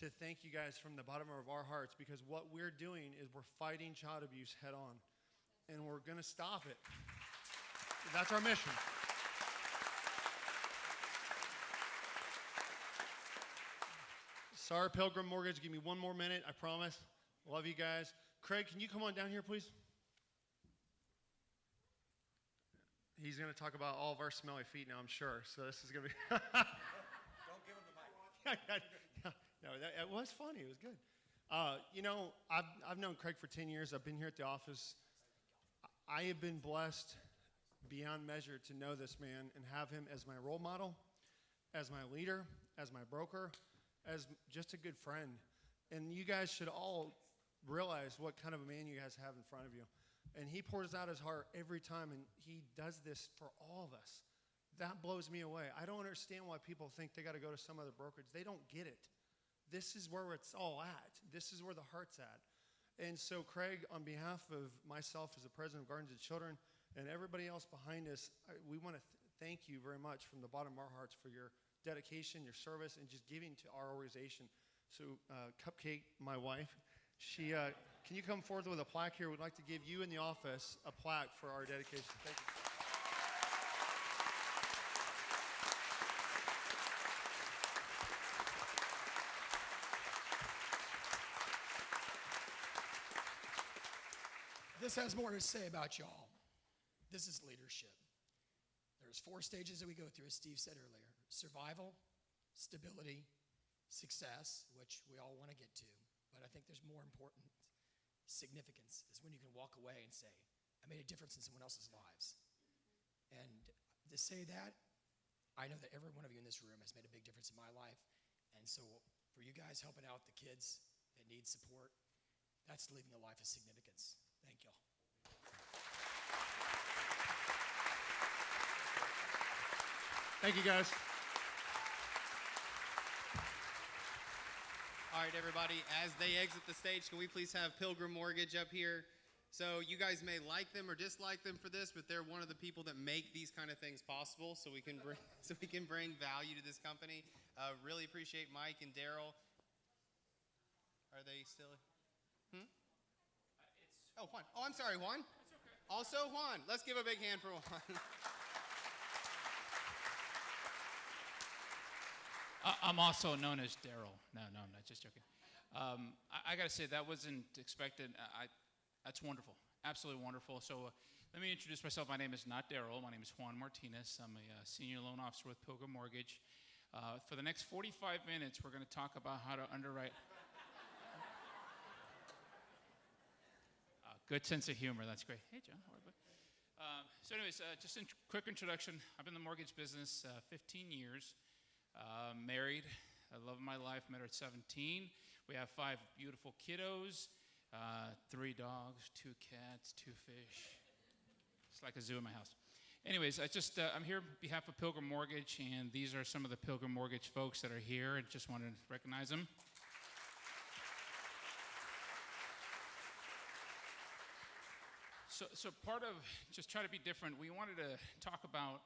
to thank you guys from the bottom of our hearts, because what we're doing is we're fighting child abuse head on. And we're going to stop it. That's our mission. Sorry, Pilgrim Mortgage. Give me one more minute, I promise. Love you guys. Craig, can you come on down here, please? He's going to talk about all of our smelly feet now, I'm sure. So this is going to be... Don't give him the mic. No, it was funny. It was good. You know, I've known Craig for 10 years. I've been here at the office. I have been blessed beyond measure to know this man and have him as my role model, as my leader, as my broker, as just a good friend. And you guys should all realize what kind of a man you guys have in front of you. And he pours out his heart every time, and he does this for all of us. That blows me away. I don't understand why people think they got to go to some other brokerage. They don't get it. This is where it's all at. This is where the heart's at. And so, Craig, on behalf of myself as the president of Gardens of Children and everybody else behind us, we want to thank you very much from the bottom of our hearts for your dedication, your service, and just giving to our organization. So, Cupcake, my wife, she, can you come forth with a plaque here? We'd like to give you in the office a plaque for our dedication. Thank you. This has more to say about y'all. This is leadership. There's 4 stages that we go through, as Steve said earlier. Survival, stability, success, which we all want to get to. But I think there's more important significance is when you can walk away and say, I made a difference in someone else's lives. And to say that, I know that every one of you in this room has made a big difference in my life. And so for you guys helping out the kids that need support, that's living a life of significance. Thank y'all. Thank you, guys. All right, everybody, as they exit the stage, can we please have Pilgrim Mortgage up here? So you guys may like them or dislike them for this, but they're one of the people that make these kind of things possible, so we can bring value to this company. Really appreciate Mike and Daryl. Are they still? Oh, Juan. Oh, I'm sorry, Juan. That's okay. Also, Juan. Let's give a big hand for Juan. I'm also known as Daryl. No, I'm not, just joking. I got to say, that wasn't expected. That's wonderful, absolutely wonderful. So let me introduce myself. My name is not Daryl. My name is Juan Martinez. I'm a senior loan officer with Pilgrim Mortgage. For the next 45 minutes, we're going to talk about how to underwrite. Good sense of humor, that's great. Hey, John, how are you? So anyways, just a quick introduction. I've been in the mortgage business 15 years. Married, I love my life, met her at 17. We have 5 beautiful kiddos, 3 dogs, 2 cats, 2 fish. It's like a zoo in my house. Anyways, I'm here on behalf of Pilgrim Mortgage, and these are some of the Pilgrim Mortgage folks that are here, and just wanted to recognize them. So part of just try to be different, we wanted to talk about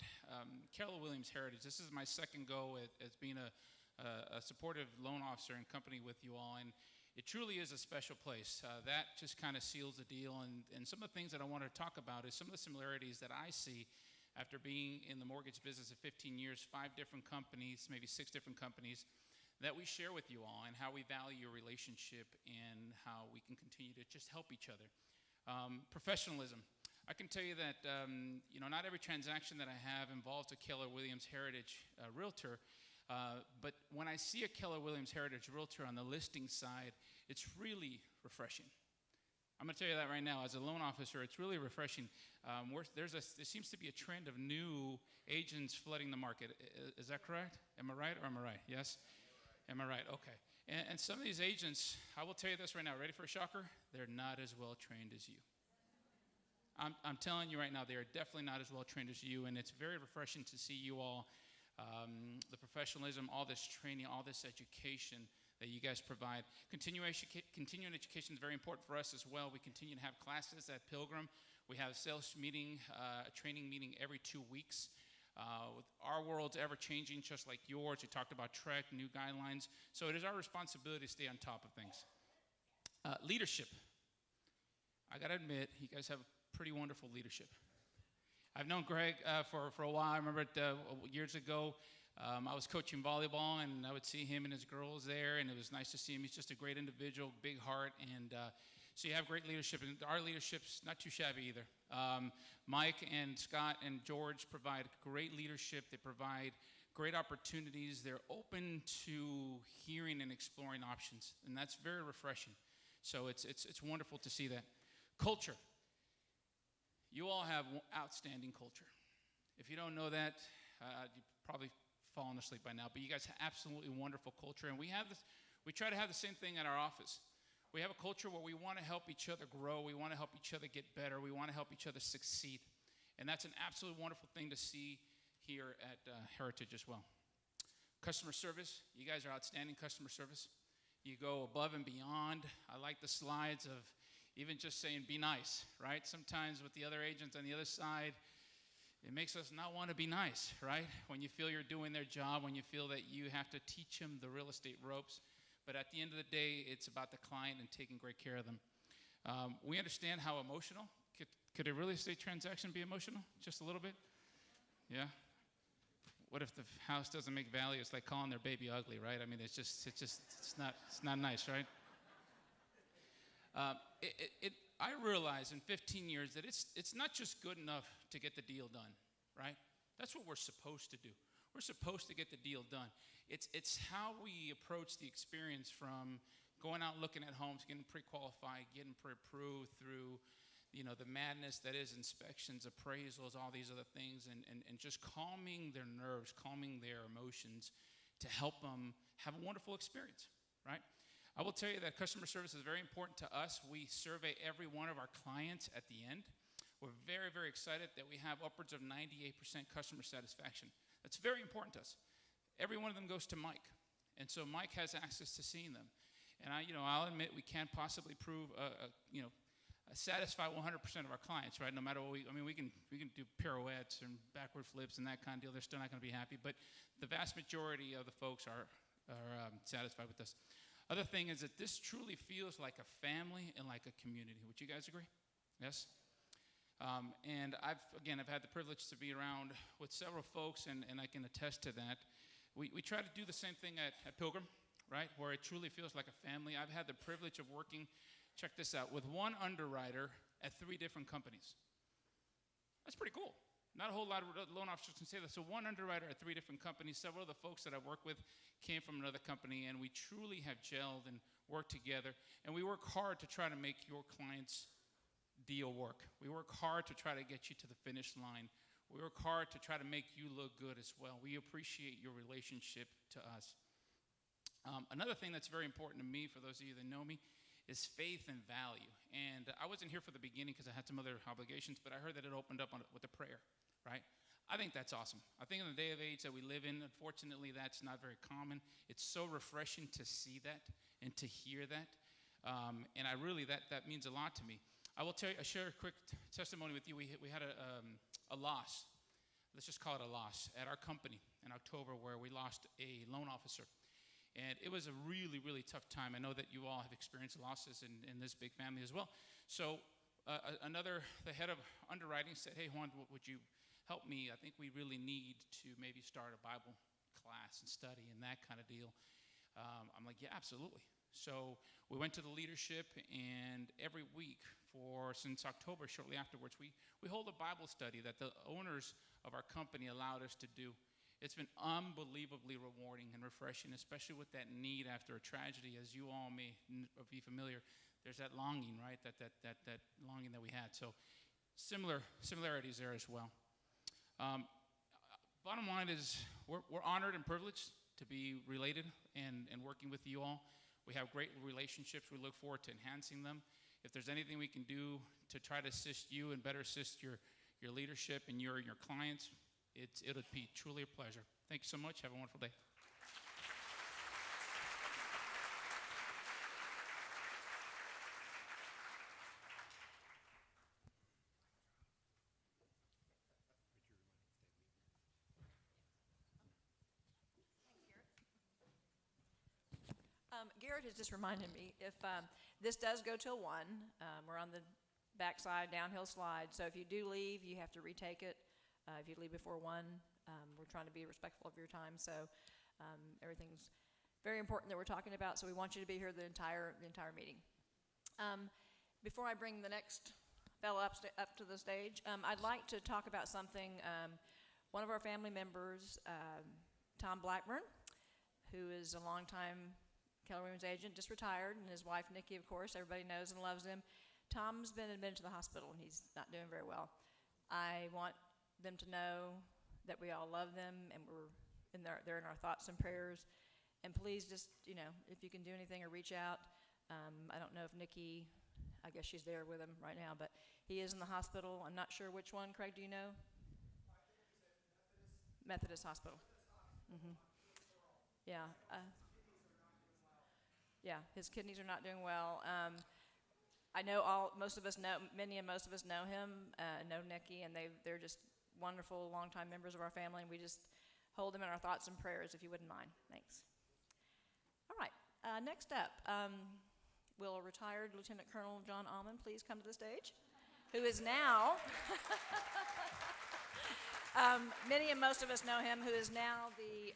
Keller Williams Heritage. This is my second go as being a supportive loan officer and company with you all, and it truly is a special place. That just kind of seals the deal, and some of the things that I want to talk about is some of the similarities that I see after being in the mortgage business of 15 years, 5 different companies, maybe 6 different companies, that we share with you all, and how we value your relationship and how we can continue to just help each other. Professionalism. I can tell you that not every transaction that I have involves a Keller Williams Heritage realtor, but when I see a Keller Williams Heritage realtor on the listing side, it's really refreshing. I'm going to tell you that right now. As a loan officer, it's really refreshing. There seems to be a trend of new agents flooding the market. Is that correct? Am I right or am I right? Yes? Am I right? Okay. And some of these agents, I will tell you this right now, ready for a shocker? They're not as well trained as you. I'm telling you right now, they are definitely not as well trained as you, and it's very refreshing to see you all, the professionalism, all this training, all this education that you guys provide. Continuing education is very important for us as well. We continue to have classes at Pilgrim. We have a sales meeting, a training meeting every 2 weeks. With our world's ever changing, just like yours. You talked about Trek, new guidelines. So it is our responsibility to stay on top of things. Leadership. I got to admit, you guys have pretty wonderful leadership. I've known Greg for a while. I remember years ago, I was coaching volleyball, and I would see him and his girls there, and it was nice to see him. He's just a great individual, big heart, and so you have great leadership, and our leadership's not too shabby either. Mike and Scott and George provide great leadership. They provide great opportunities. They're open to hearing and exploring options, and that's very refreshing. So it's wonderful to see that. Culture. You all have outstanding culture. If you don't know that, you've probably fallen asleep by now, but you guys have absolutely wonderful culture, and we try to have the same thing at our office. We have a culture where we want to help each other grow. We want to help each other get better. We want to help each other succeed. And that's an absolutely wonderful thing to see here at Heritage as well. Customer service. You guys are outstanding customer service. You go above and beyond. I like the slides of even just saying be nice, right? Sometimes with the other agents on the other side, it makes us not want to be nice, right? When you feel you're doing their job, when you feel that you have to teach them the real estate ropes. But at the end of the day, it's about the client and taking great care of them. We understand how emotional. Could a real estate transaction be emotional? Just a little bit? Yeah? What if the house doesn't make value? It's like calling their baby ugly, right? I mean, it's not nice, right? I realize in 15 years that it's not just good enough to get the deal done, right? That's what we're supposed to do. We're supposed to get the deal done. It's how we approach the experience from going out looking at homes, getting pre-qualified, getting pre-approved through, the madness that is inspections, appraisals, all these other things, and just calming their nerves, calming their emotions to help them have a wonderful experience, right? I will tell you that customer service is very important to us. We survey every one of our clients at the end. We're very, very excited that we have upwards of 98% customer satisfaction. That's very important to us. Every one of them goes to Mike, and so Mike has access to seeing them. And I'll admit we can't possibly satisfy 100% of our clients, right? No matter what we can do pirouettes and backward flips and that kind of deal. They're still not going to be happy, but the vast majority of the folks are satisfied with us. Other thing is that this truly feels like a family and like a community. Would you guys agree? Yes. And I've had the privilege to be around with several folks, and I can attest to that. We try to do the same thing at Pilgrim, right, where it truly feels like a family. I've had the privilege of working, check this out, with one underwriter at 3 different companies. That's pretty cool. Not a whole lot of loan officers can say that. So one underwriter at 3 different companies. Several of the folks that I've worked with came from another company, and we truly have gelled and worked together. And we work hard to try to make your clients' deal work. We work hard to try to get you to the finish line. We work hard to try to make you look good as well. We appreciate your relationship to us. Another thing that's very important to me, for those of you that know me, is faith and value. And I wasn't here for the beginning because I had some other obligations, but I heard that it opened up with a prayer, right? I think that's awesome. I think in the day of age that we live in, unfortunately, that's not very common. It's so refreshing to see that and to hear that. And that means a lot to me. I share a quick testimony with you. We had a loss. Let's just call it a loss at our company in October, where we lost a loan officer. And it was a really, really tough time. I know that you all have experienced losses in this big family as well. So the head of underwriting said, hey, Juan, would you help me? I think we really need to maybe start a Bible class and study and that kind of deal. I'm like, yeah, absolutely. So we went to the leadership, and every week since October, shortly afterwards, we hold a Bible study that the owners of our company allowed us to do. It's been unbelievably rewarding and refreshing, especially with that need after a tragedy. As you all may be familiar, there's that longing, right? That longing that we had. So similarities there as well. Bottom line is we're honored and privileged to be related and working with you all. We have great relationships. We look forward to enhancing them. If there's anything we can do to try to assist you and better assist your leadership and your clients, it'll be truly a pleasure. Thank you so much. Have a wonderful day. Garrett has just reminded me, if this does go till 1, we're on the backside downhill slide, so if you do leave, you have to retake it. If you leave before 1, we're trying to be respectful of your time, so everything's very important that we're talking about, so we want you to be here the entire meeting. Before I bring the next fellow up to the stage, I'd like to talk about something. One of our family members, Tom Blackburn, who is a longtime Keller Williams agent, just retired, and his wife, Nikki, of course, everybody knows and loves him. Tom's been admitted to the hospital, and he's not doing very well. I want them to know that we all love them, and they're in our thoughts and prayers. And please just, if you can do anything or reach out. I don't know if Nikki, I guess she's there with him right now, but he is in the hospital. I'm not sure which one. Craig, do you know? Methodist Hospital. Mm-hmm. Yeah. Yeah, his kidneys are not doing well. I know most of us know him, know Nikki, and they're just wonderful, longtime members of our family, and we just hold them in our thoughts and prayers, if you wouldn't mind. Thanks. All right, next up, will retired Lieutenant Colonel John Almond please come to the stage, who is now, many and most of us know him, who is now the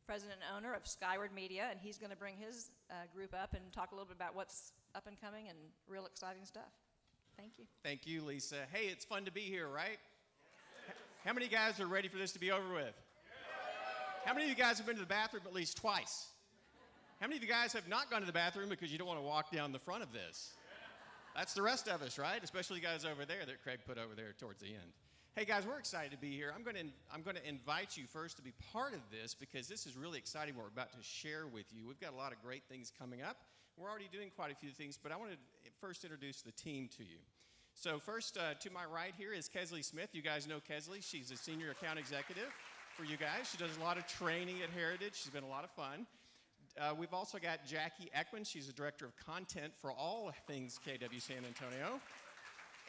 president and owner of Skyward Media, and he's going to bring his group up and talk a little bit about what's up and coming and real exciting stuff. Thank you. Thank you, Lisa. Hey, it's fun to be here, right? How many of you guys are ready for this to be over with? How many of you guys have been to the bathroom at least twice? How many of you guys have not gone to the bathroom because you don't want to walk down the front of this? That's the rest of us, right? Especially you guys over there that Craig put over there towards the end. Hey guys, we're excited to be here. I'm going to invite you first to be part of this because this is really exciting what we're about to share with you. We've got a lot of great things coming up. We're already doing quite a few things, but I want to first introduce the team to you. So first, to my right here is Kesley Smith. You guys know Kesley. She's a senior account executive for you guys. She does a lot of training at Heritage. She's been a lot of fun. We've also got Jackie Ekman. She's the director of content for all things KW San Antonio.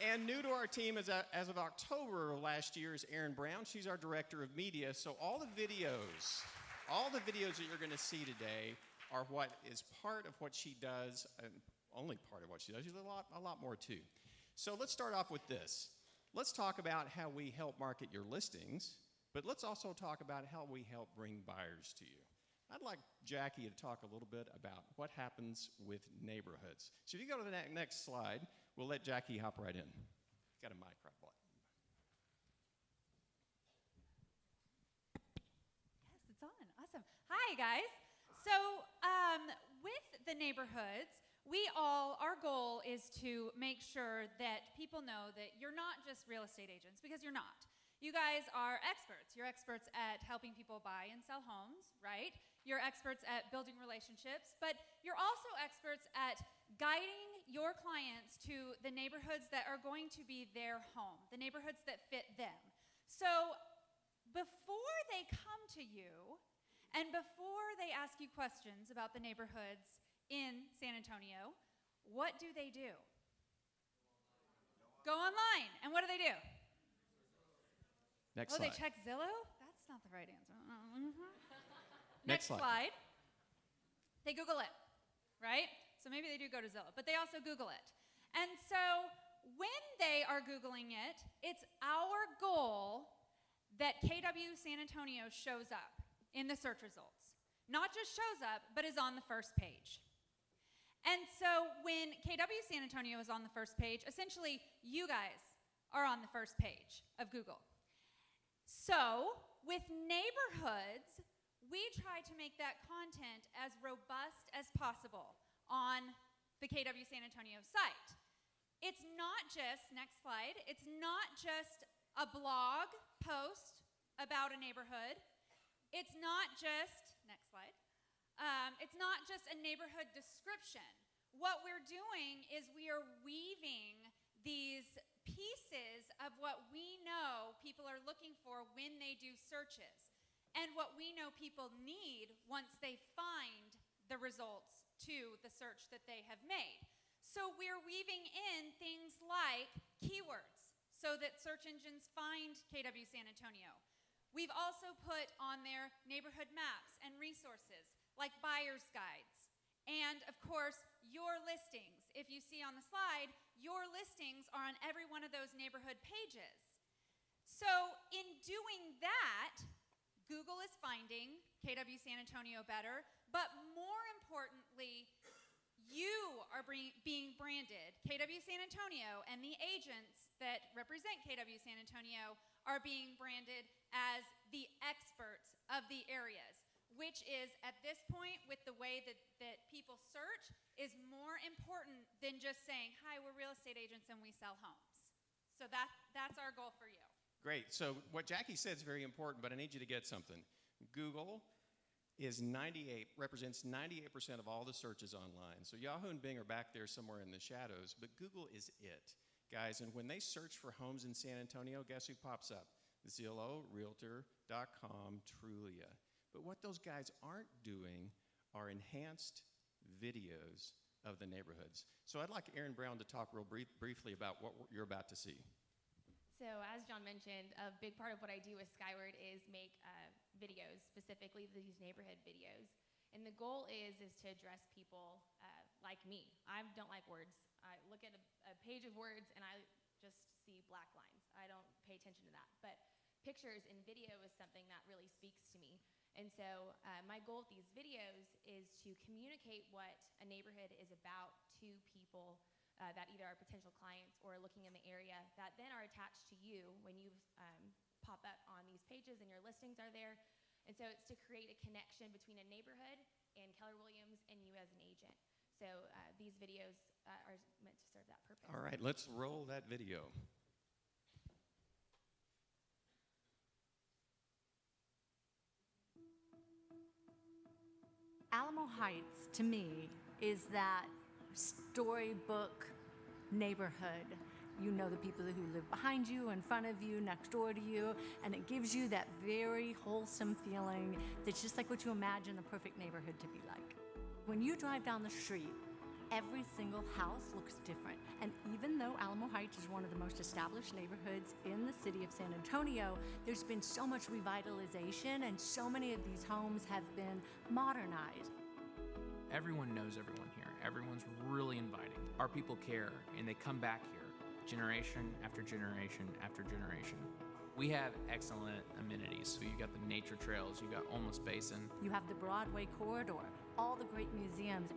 And new to our team as of October of last year is Erin Brown. She's our director of media. So all the videos that you're going to see today are what is part of what she does, and only part of what she does. She's a lot more too. So let's start off with this. Let's talk about how we help market your listings, but let's also talk about how we help bring buyers to you. I'd like Jackie to talk a little bit about what happens with neighborhoods. So if you go to the next slide, we'll let Jackie hop right in. Got a mic right button. Yes, it's on. Awesome. Hi, guys. So with the neighborhoods, our goal is to make sure that people know that you're not just real estate agents, because you're not. You guys are experts. You're experts at helping people buy and sell homes, right? You're experts at building relationships, but you're also experts at guiding your clients to the neighborhoods that are going to be their home, the neighborhoods that fit them. So before they come to you and before they ask you questions about the neighborhoods in San Antonio, what do? Go online. And what do? Next slide. slide. They check Zillow? That's not the right answer. Next slide. They Google it, right? So maybe they do go to Zillow, but they also Google it. And so when they are Googling it, it's our goal that KW San Antonio shows up in the search results. Not just shows up, but is on the first page. And so when KW San Antonio is on the first page, essentially you guys are on the first page of Google. So with neighborhoods, we try to make that content as robust as possible on the KW San Antonio site. It's not just, next slide, it's not just a blog post about a neighborhood. it's not just, next slide, it's not just a neighborhood description. What we're doing is we are weaving these pieces of what we know people are looking for when they do searches and what we know people need once they find the results to the search that they have made. So we're weaving in things like keywords so that search engines find KW San Antonio. We've also put on there neighborhood maps and resources like buyer's guides. And of course, your listings. If you see on the slide, your listings are on every one of those neighborhood pages. So in doing that, Google is finding KW San Antonio better, but more importantly, you are being branded. KW San Antonio and the agents that represent KW San Antonio are being branded as the experts of the areas, which is, at this point, with the way that people search, is more important than just saying, hi, we're real estate agents and we sell homes. So that's our goal for you. Great. So what Jackie said is very important, but I need you to get something. Google represents 98% of all the searches online. So Yahoo and Bing are back there somewhere in the shadows, but Google is it, guys. And when they search for homes in San Antonio, guess who pops up? Zillow, Realtor.com, Trulia. But what those guys aren't doing are enhanced videos of the neighborhoods. So I'd like Aaron Brown to talk real briefly about what you're about to see. So as John mentioned, a big part of what I do with Skyward is make videos, specifically these neighborhood videos. And the goal is to address people like me. I don't like words. I look at a page of words and I just see black lines. I don't pay attention to that. But pictures and video is something that really speaks to me. And so my goal with these videos is to communicate what a neighborhood is about to people that either are potential clients or looking in the area that then are attached to you when you pop up on these pages and your listings are there. And so it's to create a connection between a neighborhood and Keller Williams and you as an agent. So these videos are meant to serve that purpose. All right, let's roll that video. Alamo Heights, to me, is that storybook neighborhood. You know the people who live behind you, in front of you, next door to you, and it gives you that very wholesome feeling that's just like what you imagine the perfect neighborhood to be like. When you drive down the street, every single house looks different. And even though Alamo Heights is one of the most established neighborhoods in the city of San Antonio, there's been so much revitalization and so many of these homes have been modernized. Everyone knows everyone here. Everyone's really inviting. Our people care, and they come back here generation after generation after generation. We have excellent amenities. So you got the nature trails, you got Olmos Basin. You have the Broadway corridor, all the great museums.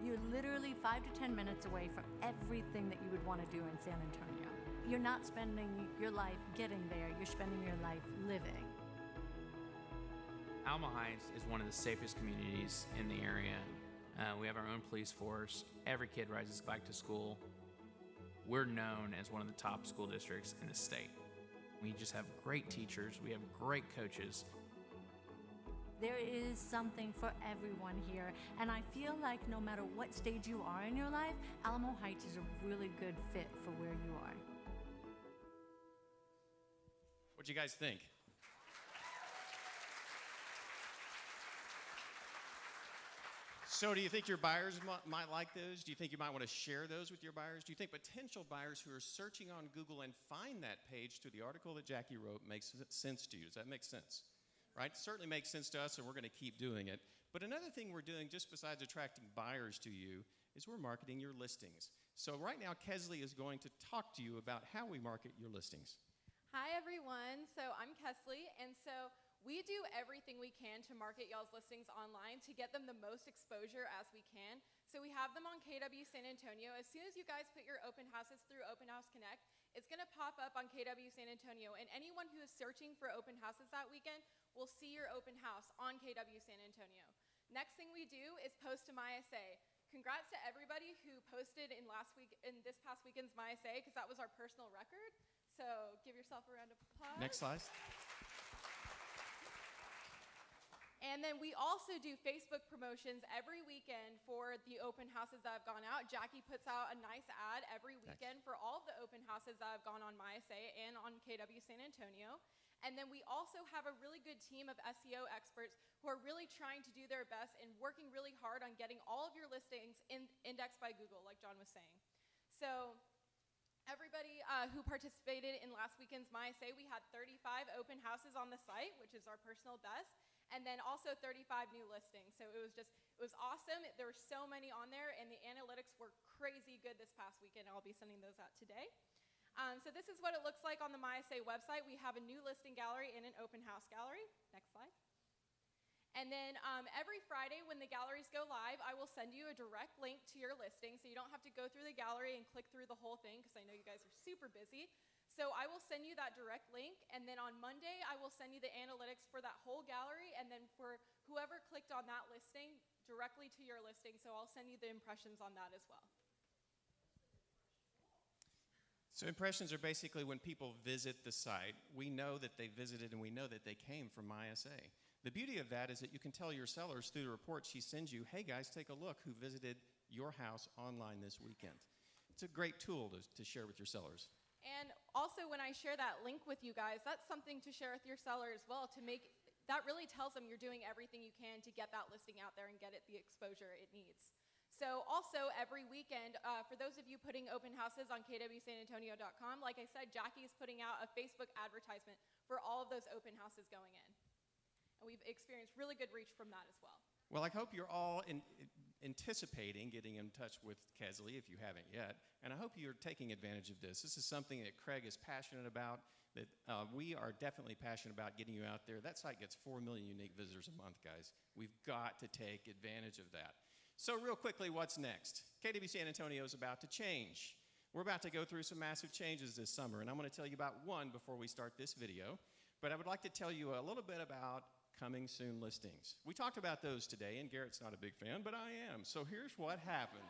You're literally 5 to 10 minutes away from everything that you would want to do in San Antonio. You're not spending your life getting there, you're spending your life living. Alamo Heights is one of the safest communities in the area. We have our own police force. Every kid rides his bike to school. We're known as one of the top school districts in the state. We just have great teachers. We have great coaches. There is something for everyone here, and I feel like no matter what stage you are in your life, Alamo Heights is a really good fit for where you are. What do you guys think? So do you think your buyers might like those? Do you think you might want to share those with your buyers? Do you think potential buyers who are searching on Google and find that page through the article that Jackie wrote makes sense to you? Does that make sense? Right? It certainly makes sense to us, and we're going to keep doing it. But another thing we're doing, just besides attracting buyers to you, is we're marketing your listings. So right now, Kesley is going to talk to you about how we market your listings. Hi, everyone. So I'm Kesley, and so we do everything we can to market y'all's listings online to get them the most exposure as we can. So we have them on KW San Antonio. As soon as you guys put your open houses through Open House Connect, it's going to pop up on KW San Antonio, and anyone who is searching for open houses that weekend will see your open house on KW San Antonio. Next thing we do is post to MySA. Congrats to everybody who posted in this past weekend's MySA, because that was our personal record. So give yourself a round of applause. Next slide. And then we also do Facebook promotions every weekend for the open houses that have gone out. Jackie puts out a nice ad every weekend for all of the open houses that have gone on MySA and on KW San Antonio. And then we also have a really good team of SEO experts who are really trying to do their best and working really hard on getting all of your listings indexed by Google, like John was saying. So everybody who participated in last weekend's MySA, we had 35 open houses on the site, which is our personal best. And then also 35 new listings. So it was awesome. There were so many on there, and the analytics were crazy good this past weekend. I'll be sending those out today. So this is what it looks like on the MySA website. We have a new listing gallery and an open house gallery. Next slide. And then every Friday when the galleries go live, I will send you a direct link to your listing, so you don't have to go through the gallery and click through the whole thing, because I know you guys are super busy. So I will send you that direct link, and then on Monday, I will send you the analytics for that whole gallery, and then for whoever clicked on that listing, directly to your listing. So I'll send you the impressions on that as well. So impressions are basically when people visit the site, we know that they visited and we know that they came from MySA. The beauty of that is that you can tell your sellers through the report she sends you, hey guys, take a look who visited your house online this weekend. It's a great tool to share with your sellers. And also when I share that link with you guys, that's something to share with your seller as well, that really tells them you're doing everything you can to get that listing out there and get it the exposure it needs. So also every weekend, for those of you putting open houses on kwsanantonio.com, like I said, Jackie is putting out a Facebook advertisement for all of those open houses going in. And we've experienced really good reach from that as well. Well, I hope you're all anticipating getting in touch with Kesley if you haven't yet, and I hope you're taking advantage of this. This is something that Craig is passionate about, that we are definitely passionate about getting you out there. That site gets 4 million unique visitors a month, guys. We've got to take advantage of that. So real quickly, what's next? KW San Antonio is about to change. We're about to go through some massive changes this summer, and I'm going to tell you about one before we start this video, but I would like to tell you a little bit about coming soon listings. We talked about those today, and Garrett's not a big fan, but I am. So here's what happens.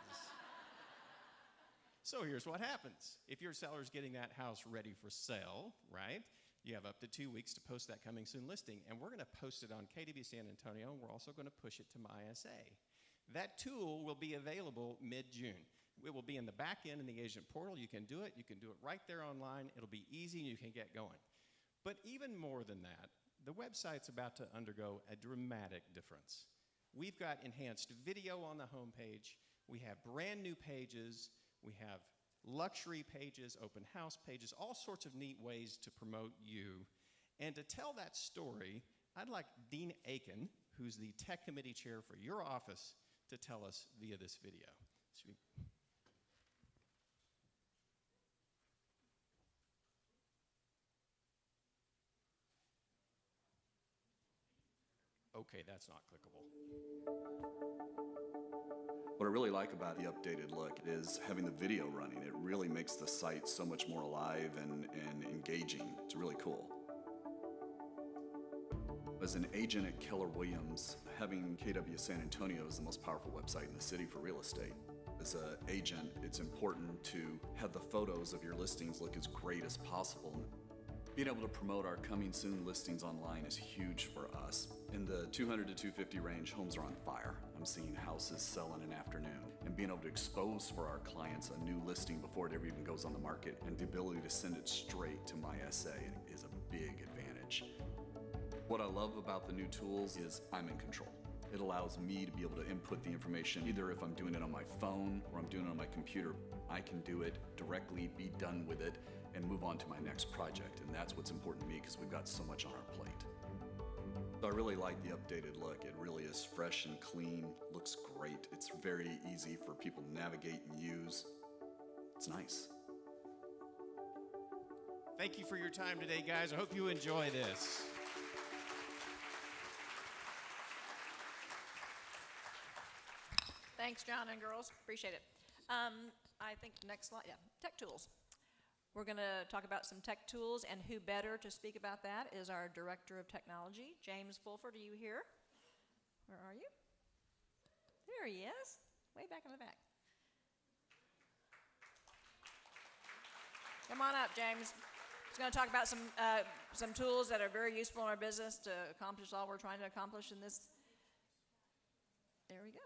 If your seller's getting that house ready for sale, right, you have up to 2 weeks to post that coming soon listing, and we're going to post it on KW San Antonio, and we're also going to push it to MySA. That tool will be available mid-June. It will be in the back end in the agent portal. You can do it. You can do it right there online. It'll be easy, and you can get going. But even more than that, the website's about to undergo a dramatic difference. We've got enhanced video on the homepage. We have brand new pages. We have luxury pages, open house pages, all sorts of neat ways to promote you. And to tell that story, I'd like Dean Aiken, who's the tech committee chair for your office, to tell us via this video. Okay, that's not clickable. What I really like about the updated look is having the video running. It really makes the site so much more alive and engaging. It's really cool. As an agent at Keller Williams, having KW San Antonio is the most powerful website in the city for real estate. As an agent, it's important to have the photos of your listings look as great as possible. Being able to promote our coming soon listings online is huge for us. In the 200 to 250 range, homes are on fire. I'm seeing houses sell in an afternoon. And being able to expose for our clients a new listing before it ever even goes on the market, and the ability to send it straight to MySA is a big advantage. What I love about the new tools is I'm in control. It allows me to be able to input the information, either if I'm doing it on my phone or I'm doing it on my computer. I can do it directly, be done with it, and move on to my next project. And that's what's important to me because we've got so much on our plate. So I really like the updated look. It really is fresh and clean, looks great. It's very easy for people to navigate and use. It's nice. Thank you for your time today, guys. I hope you enjoy this. Thanks, John and girls. Appreciate it. I think next slide, yeah, tech tools. We're going to talk about some tech tools, and who better to speak about that is our Director of Technology, James Fulford. Are you here? Where are you? There he is, way back in the back. Come on up, James. It's going to talk about some tools that are very useful in our business to accomplish all we're trying to accomplish in this. There we go.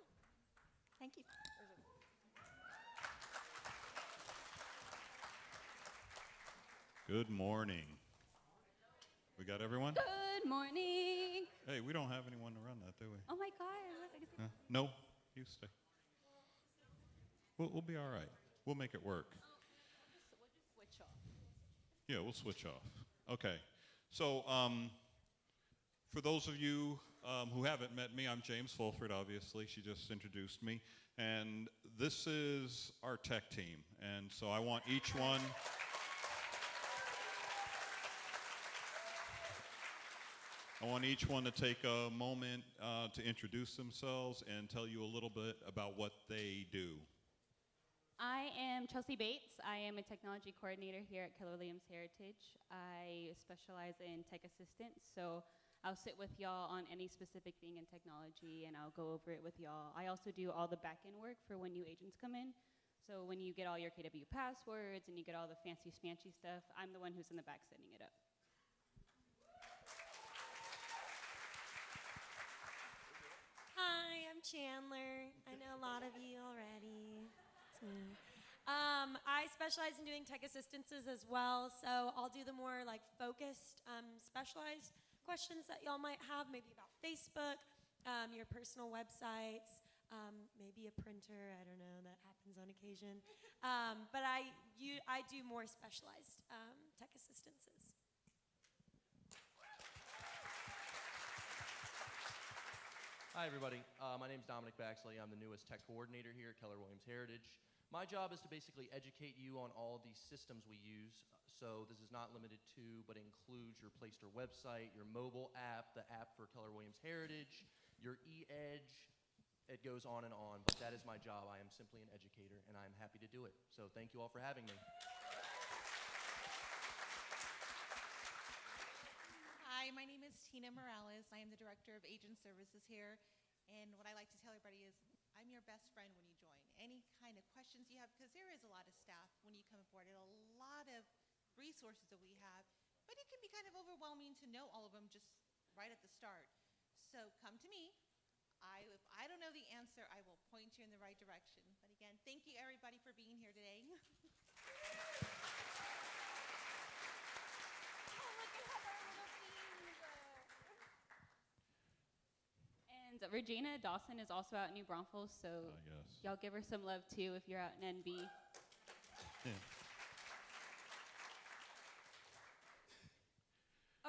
Thank you. Good morning. We got everyone? Good morning. Hey, we don't have anyone to run that, do we? Oh my God. No, you stay. We'll be all right. We'll make it work. We'll just switch off. Yeah, we'll switch off. Okay. So for those of you who haven't met me, I'm James Fulford, obviously. She just introduced me. And this is our tech team. And so I want each one... I want each one to take a moment to introduce themselves and tell you a little bit about what they do. I am Chelsea Bates. I am a technology coordinator here at Keller Williams Heritage. I specialize in tech assistance, so I'll sit with y'all on any specific thing in technology, and I'll go over it with y'all. I also do all the back-end work for when new agents come in. So when you get all your KW passwords and you get all the fancy smancy stuff, I'm the one who's in the back setting it up. Hi, I'm Chandler. I know a lot of you already. It's me. I specialize in doing tech assistances as well, so I'll do the more like focused, specialized questions that y'all might have, maybe about Facebook, your personal websites, maybe a printer. I don't know, that happens on occasion. But I do more specialized tech assistances. Hi, everybody. My name is Dominic Baxley. I'm the newest tech coordinator here at Keller Williams Heritage. My job is to basically educate you on all of these systems we use. So this is not limited to, but includes your Playster website, your mobile app, the app for Keller Williams Heritage, your e-edge. It goes on and on, but that is my job. I am simply an educator, and I'm happy to do it. So thank you all for having me. Hi, my name is Tina Morales. I am the Director of Agent Services here. And what I like to tell everybody is I'm your best friend when you join. Any kind of questions you have, because there is a lot of staff when you come aboard and a lot of resources that we have, but it can be kind of overwhelming to know all of them just right at the start. So come to me. If I don't know the answer, I will point you in the right direction. But again, thank you everybody for being here today. And Regina Dawson is also out in New Braunfels, so yes. y'all give her some love too if you're out in NB. Yeah.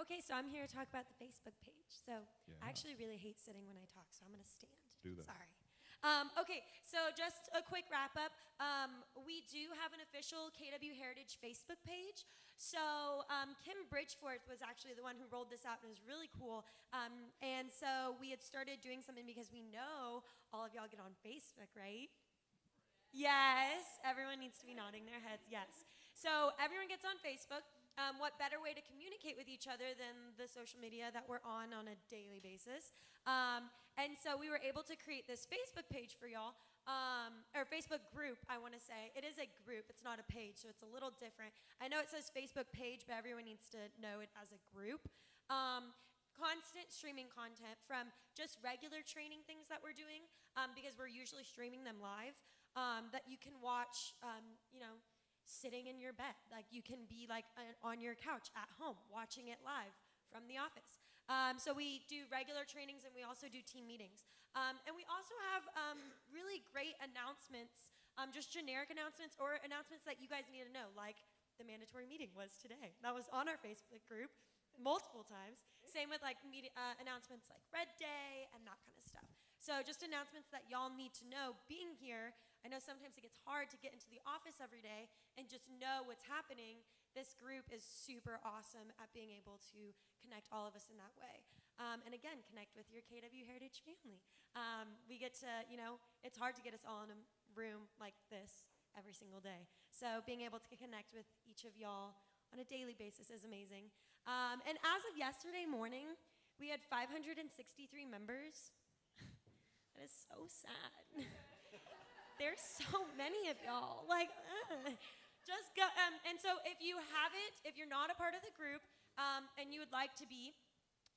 Okay, so I'm here to talk about the Facebook page. So Yeah. I actually really hate sitting when I talk, so I'm going to stand. Do that. Sorry. Okay, so just a quick wrap up. We do have an official KW Heritage Facebook page. So Kim Bridgeforth was actually the one who rolled this out, and it was really cool. And so we had started doing something because we know all of y'all get on Facebook, right? Yes, everyone needs to be nodding their heads, yes. So everyone gets on Facebook. What better way to communicate with each other than the social media that we're on a daily basis? And so we were able to create this Facebook page for y'all, or Facebook group, I want to say. It is a group, it's not a page, so it's a little different. I know it says Facebook page, but everyone needs to know it as a group. Constant streaming content from just regular training things that we're doing, because we're usually streaming them live, that you can watch, sitting in your bed. Like you can be like on your couch at home watching it live from the office. So we do regular trainings and we also do team meetings. And we also have really great announcements, just generic announcements or announcements that you guys need to know, like the mandatory meeting was today. That was on our Facebook group multiple times. Same with like announcements like Red Day and that kind of stuff. So just announcements that y'all need to know. Being here, I know sometimes it gets hard to get into the office every day and just know what's happening. This group is super awesome at being able to connect all of us in that way. And again, connect with your KW Heritage family. We get to, it's hard to get us all in a room like this every single day. So being able to connect with each of y'all on a daily basis is amazing. And as of yesterday morning, we had 563 members. That is so sad. There's so many of y'all. Just go, and so if you haven't, if you're not a part of the group and you would like to be,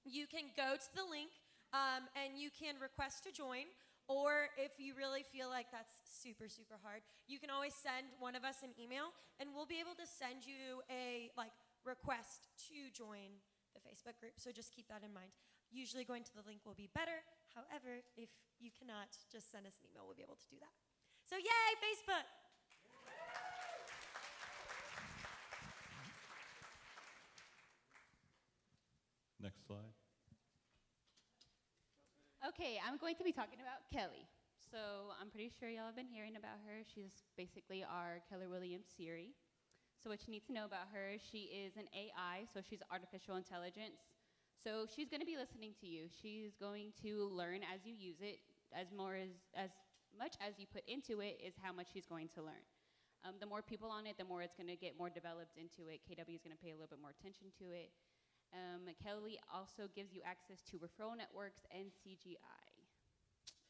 you can go to the link and you can request to join. Or if you really feel like that's super, super hard, you can always send one of us an email, and we'll be able to send you a request to join the Facebook group. So just keep that in mind. Usually going to the link will be better. However, if you cannot, just send us an email. We'll be able to do that. So yay, Facebook! Next slide. Okay, I'm going to be talking about Kelly. So I'm pretty sure y'all have been hearing about her. She's basically our Keller Williams Siri. So what you need to know about her, she is an AI, so she's artificial intelligence. So she's going to be listening to you. She's going to learn as you use it. As much as you put into it is how much she's going to learn. The more people on it, the more it's going to get more developed into it. KW is going to pay a little bit more attention to it. Kelly also gives you access to referral networks and CGI.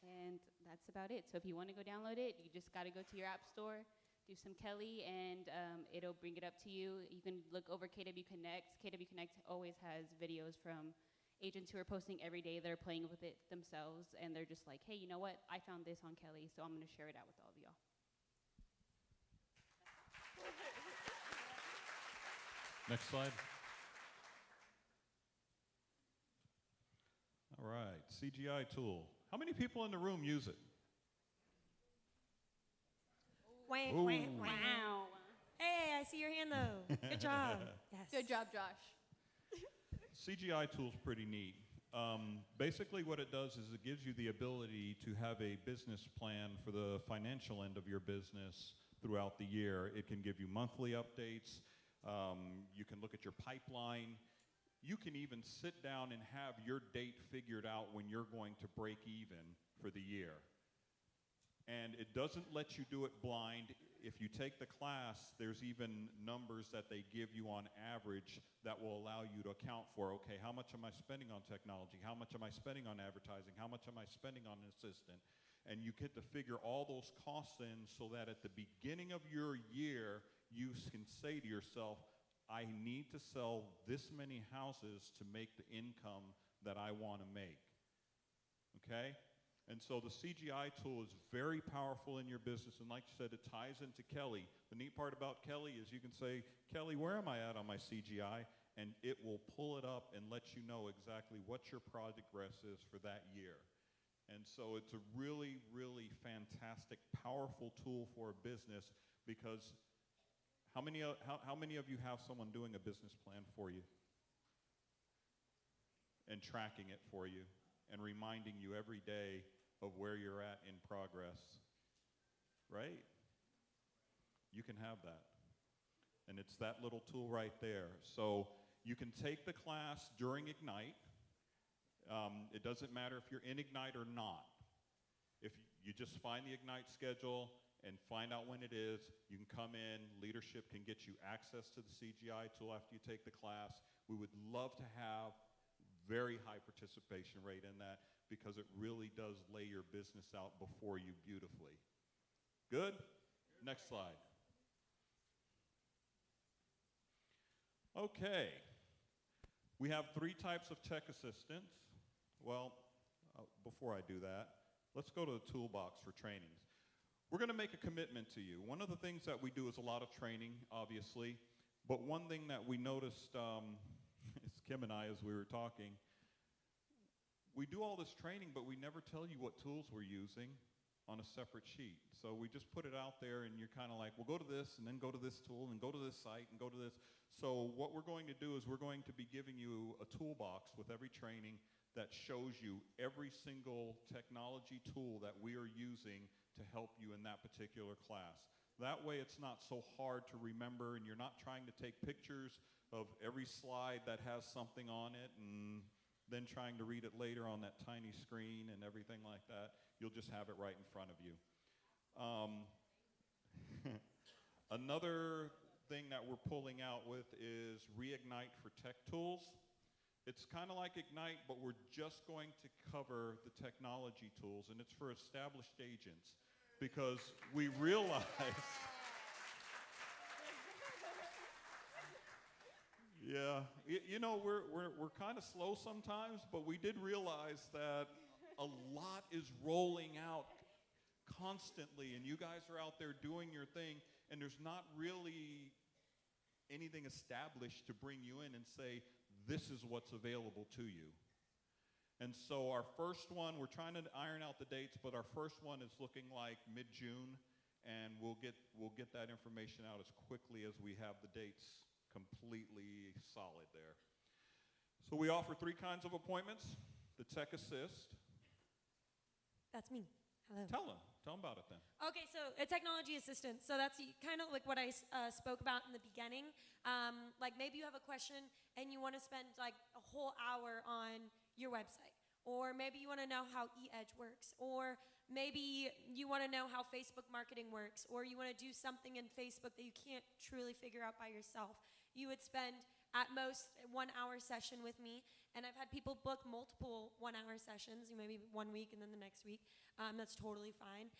And that's about it. So if you want to go download it, you just got to go to your app store, do some Kelly, and it'll bring it up to you. You can look over KW Connect. KW Connect always has videos from agents who are posting every day that are playing with it themselves, and they're just like, hey, you know what? I found this on Kelly, so I'm going to share it out with all of y'all. Next slide. All right, CGI tool. How many people in the room use it? Wah, Ooh. wah, wow. Hey, I see your hand though. Good job. Yes. Good job, Josh. CGI tool's pretty neat. Basically what it does is it gives you the ability to have a business plan for the financial end of your business throughout the year. It can give you monthly updates. You can look at your pipeline. You can even sit down and have your date figured out when you're going to break even for the year. And it doesn't let you do it blind. If you take the class, there's even numbers that they give you on average that will allow you to account for, okay, how much am I spending on technology? How much am I spending on advertising? How much am I spending on an assistant? And you get to figure all those costs in so that at the beginning of your year, you can say to yourself, I need to sell this many houses to make the income that I want to make, okay? And so the CGI tool is very powerful in your business, and like you said, it ties into Kelly. The neat part about Kelly is you can say, Kelly, where am I at on my CGI? And it will pull it up and let you know exactly what your progress is for that year. And so it's a really, really fantastic, powerful tool for a business because how many of you have someone doing a business plan for you and tracking it for you and reminding you every day of where you're at in progress, right? You can have that. And it's that little tool right there. So you can take the class during Ignite. It doesn't matter if you're in Ignite or not. If you just find the Ignite schedule and find out when it is, you can come in, leadership can get you access to the CGI tool after you take the class. We would love to have very high participation rate in that because it really does lay your business out before you beautifully. Good? Next slide. Okay. We have 3 types of tech assistants. Well, before I do that, let's go to the toolbox for trainings. We're going to make a commitment to you. One of the things that we do is a lot of training, obviously, but one thing that we noticed, is Kim and I, as we were talking, we do all this training, but we never tell you what tools we're using on a separate sheet. So we just put it out there, and you're kind of like, well, go to this, and then go to this tool, and go to this site, and go to this. So what we're going to do is we're going to be giving you a toolbox with every training that shows you every single technology tool that we are using to help you in that particular class. That way it's not so hard to remember and you're not trying to take pictures of every slide that has something on it and then trying to read it later on that tiny screen and everything like that. You'll just have it right in front of you. Another thing that we're pulling out with is Reignite for Tech Tools. It's kind of like Ignite, but we're just going to cover the technology tools, and it's for established agents because we realize Yeah, you know, we're kind of slow sometimes, but we did realize that a lot is rolling out constantly, and you guys are out there doing your thing, and there's not really anything established to bring you in and say, this is what's available to you. And so our first one, we're trying to iron out the dates, but our first one is looking like mid-June, and we'll get that information out as quickly as we have the dates completely solid there. So we offer 3 kinds of appointments. The tech assist. That's me. Hello. Tell them about it then. Okay, so a technology assistant. So that's kind of like what I spoke about in the beginning. Like maybe you have a question and you want to spend like a whole hour on your website. Or maybe you want to know how e-edge works. Or maybe you want to know how Facebook marketing works. Or you want to do something in Facebook that you can't truly figure out by yourself. You would spend at most a 1-hour session with me. And I've had people book multiple 1-hour sessions, maybe 1 week and then the next week. That's totally fine.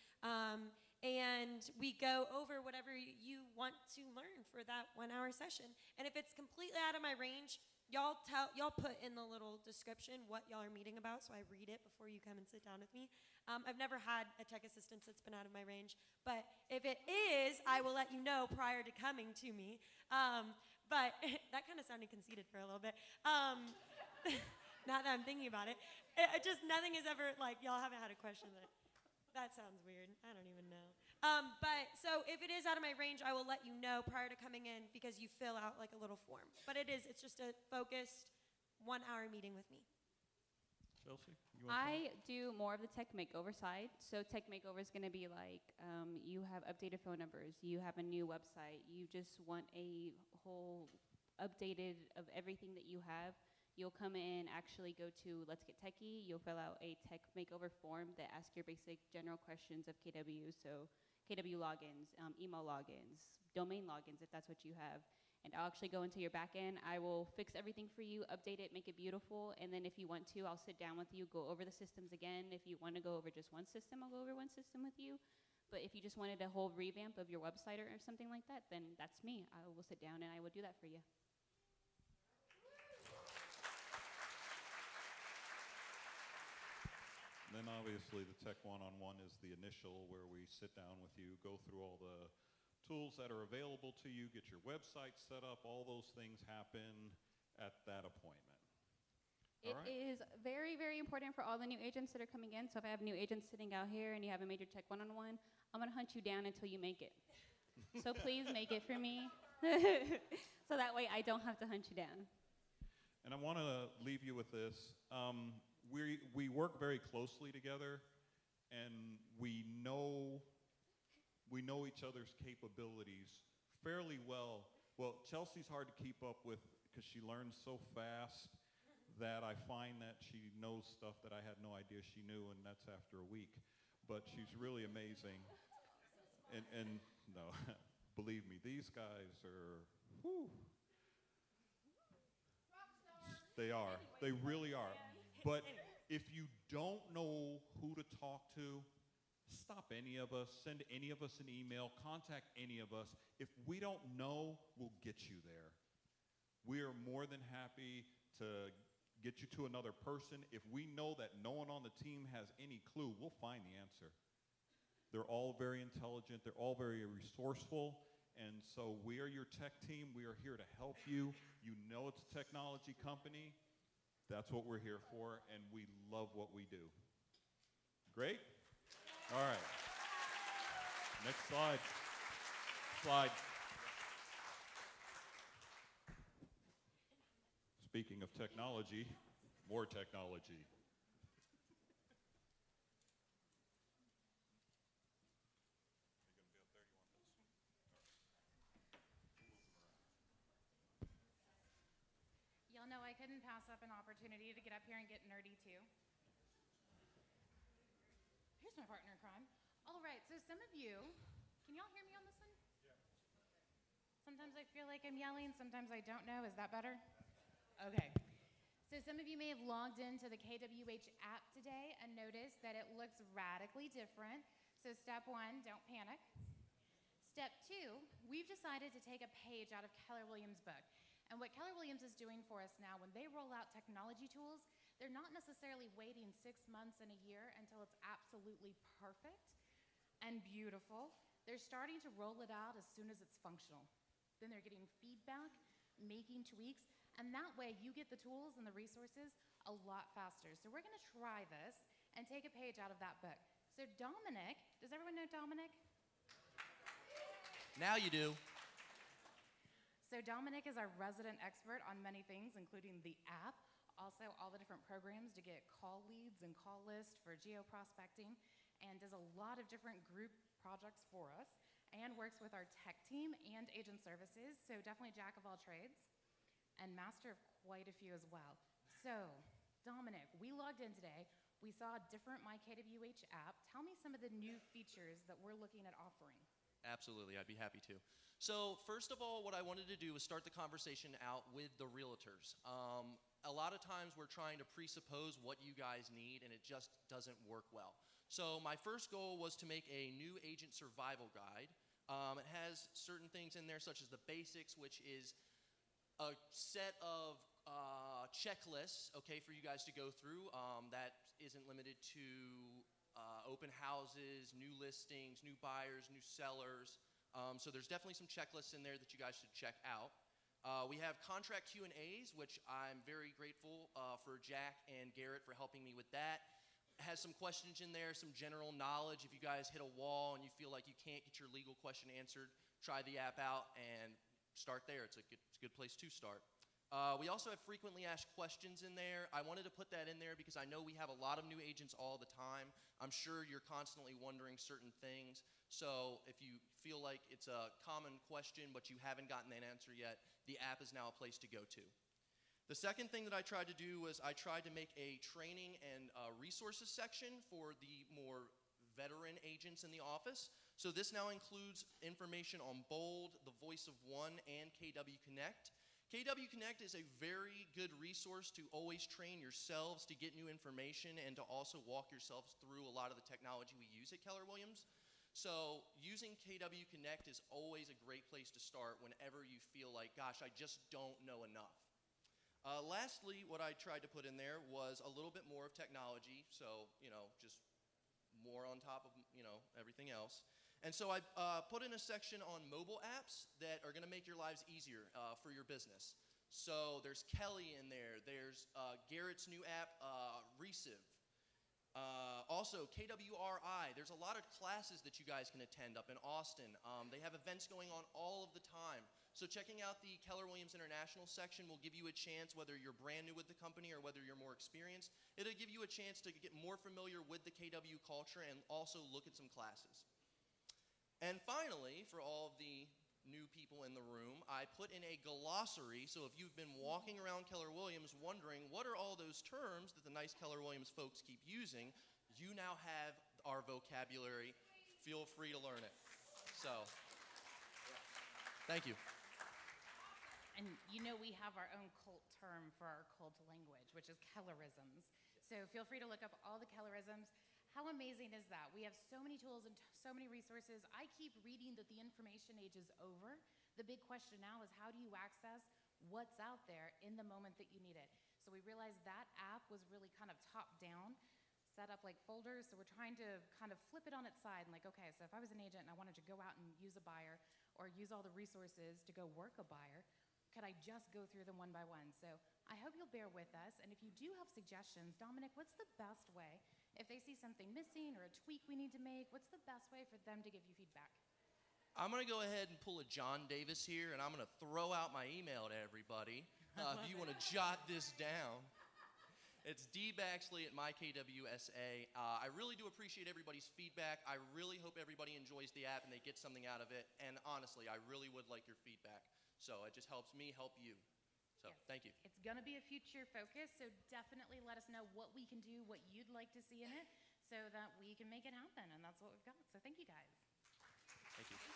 And we go over whatever you want to learn for that 1-hour session. And if it's completely out of my range, y'all put in the little description what y'all are meeting about, so I read it before you come and sit down with me. I've never had a tech assistant that's been out of my range, but if it is, I will let you know prior to coming to me. But that kind of sounded conceited for a little bit. Now that I'm thinking about it, just nothing has ever, like, y'all haven't had a question that sounds weird. I don't even know. But so if it is out of my range, I will let you know prior to coming in because you fill out like a little form. But it's just a focused 1-hour meeting with me. Chelsea, you want to I do more of the tech makeover side. So tech makeover is going to be like you have updated phone numbers, you have a new website, you just want a whole updated of everything that you have. You'll come in, actually go to Let's Get Techie. You'll fill out a tech makeover form that asks your basic general questions of KW. So KW logins, email logins, domain logins, if that's what you have. And I'll actually go into your back end. I will fix everything for you, update it, make it beautiful. And then if you want to, I'll sit down with you, go over the systems again. If you want to go over just one system, I'll go over one system with you. But if you just wanted a whole revamp of your website or something like that, then that's me. I will sit down and I will do that for you. Then obviously the tech one-on-one is the initial where we sit down with you, go through all the tools that are available to you, get your website set up, all those things happen at that appointment. It is very, very important for all the new agents that are coming in. So if I have new agents sitting out here and you have a major tech one-on-one, I'm going to hunt you down until you make it. So please make it for me. So that way I don't have to hunt you down. And I want to leave you with this. We work very closely together, and we know each other's capabilities fairly well. Well, Chelsea's hard to keep up with because she learns so fast that I find that she knows stuff that I had no idea she knew, and that's after a week. But she's really amazing. And no, believe me, these guys are, whew. They are. They really are. But if you don't know who to talk to, stop any of us, send any of us an email, contact any of us. If we don't know, we'll get you there. We are more than happy to get you to another person. If we know that no one on the team has any clue, we'll find the answer. They're all very intelligent. They're all very resourceful. And so we are your tech team. We are here to help you. You know it's a technology company. That's what we're here for, and we love what we do. Great? All right. Next slide. Speaking of technology, more technology. Y'all know I couldn't pass up an opportunity to get up here and get nerdy too. Here's my partner in crime. All right, so some of you, can y'all hear me on this one? Yeah. Sometimes I feel like I'm yelling, sometimes I don't know. Is that better? Okay. So some of you may have logged into the KWH app today and noticed that it looks radically different. So step 1, don't panic. Step 2, we've decided to take a page out of Keller Williams' book. And what Keller Williams is doing for us now, when they roll out technology tools, they're not necessarily waiting 6 months and a year until it's absolutely perfect and beautiful. They're starting to roll it out as soon as it's functional. Then they're getting feedback, making tweaks, and that way you get the tools and the resources a lot faster. So we're gonna try this and take a page out of that book. So Dominic, does everyone know Dominic? Now you do. So Dominic is our resident expert on many things, including the app, also all the different programs to get call leads and call lists for geo-prospecting, and does a lot of different group projects for us, and works with our tech team and agent services, so definitely jack of all trades, and master of quite a few as well. So, Dominic, we logged in today, we saw a different MyKWH app. Tell me some of the new features that we're looking at offering. Absolutely, I'd be happy to. So first of all, what I wanted to do was start the conversation out with the realtors. A lot of times we're trying to presuppose what you guys need, and it just doesn't work well. So my first goal was to make a new agent survival guide. It has certain things in there, such as the basics, which is a set of checklists, okay, for you guys to go through. That isn't limited to open houses, new listings, new buyers, new sellers. So there's definitely some checklists in there that you guys should check out. We have contract Q&As, which I'm very grateful for Jack and Garrett for helping me with that. It has some questions in there, some general knowledge. If you guys hit a wall and you feel like you can't get your legal question answered, try the app out and start there. It's a good place to start. We also have frequently asked questions in there. I wanted to put that in there because I know we have a lot of new agents all the time. I'm sure you're constantly wondering certain things. So if you feel like it's a common question but you haven't gotten an answer yet, the app is now a place to go to. The second thing that I tried to do was I tried to make a training and resources section for the more veteran agents in the office. So this now includes information on Bold, the Voice of One, and KW Connect. KW Connect is a very good resource to always train yourselves to get new information and to also walk yourselves through a lot of the technology we use at Keller Williams. So using KW Connect is always a great place to start whenever you feel like, gosh, I just don't know enough. Lastly, what I tried to put in there was a little bit more of technology, so, just more on top of, everything else. And so I put in a section on mobile apps that are gonna make your lives easier for your business. So there's Kelly in there, there's Garrett's new app, Reciv. Also, KWRI, there's a lot of classes that you guys can attend up in Austin. They have events going on all of the time. So checking out the Keller Williams International section will give you a chance, whether you're brand new with the company or whether you're more experienced, it'll give you a chance to get more familiar with the KW culture and also look at some classes. And finally, for all of the new people in the room, I put in a glossary, so if you've been walking around Keller Williams wondering what are all those terms that the nice Keller Williams folks keep using, you now have our vocabulary. Feel free to learn it. So, thank you. And we have our own cult term for our cult language, which is Kellerisms. So feel free to look up all the Kellerisms. How amazing is that? We have so many tools and so many resources. I keep reading that the information age is over. The big question now is how do you access what's out there in the moment that you need it? So we realized that app was really kind of top down, set up like folders. So we're trying to kind of flip it on its side and like, okay, so if I was an agent and I wanted to go out and use a buyer or use all the resources to go work a buyer, could I just go through them one by one? So I hope you'll bear with us. And if you do have suggestions, Dominic, what's the best way? If they see something missing or a tweak we need to make, what's the best way for them to give you feedback? I'm going to go ahead and pull a John Davis here, and I'm going to throw out my email to everybody. If you want to jot this down, it's dbaxley@mykwsa. I really do appreciate everybody's feedback. I really hope everybody enjoys the app and they get something out of it. And honestly, I really would like your feedback. So it just helps me help you. So thank you. It's going to be a future focus, so definitely let us know what we can do, what you'd like to see in it, so that we can make it happen, and that's what we've got. So thank you, guys. Thank you. Back to you.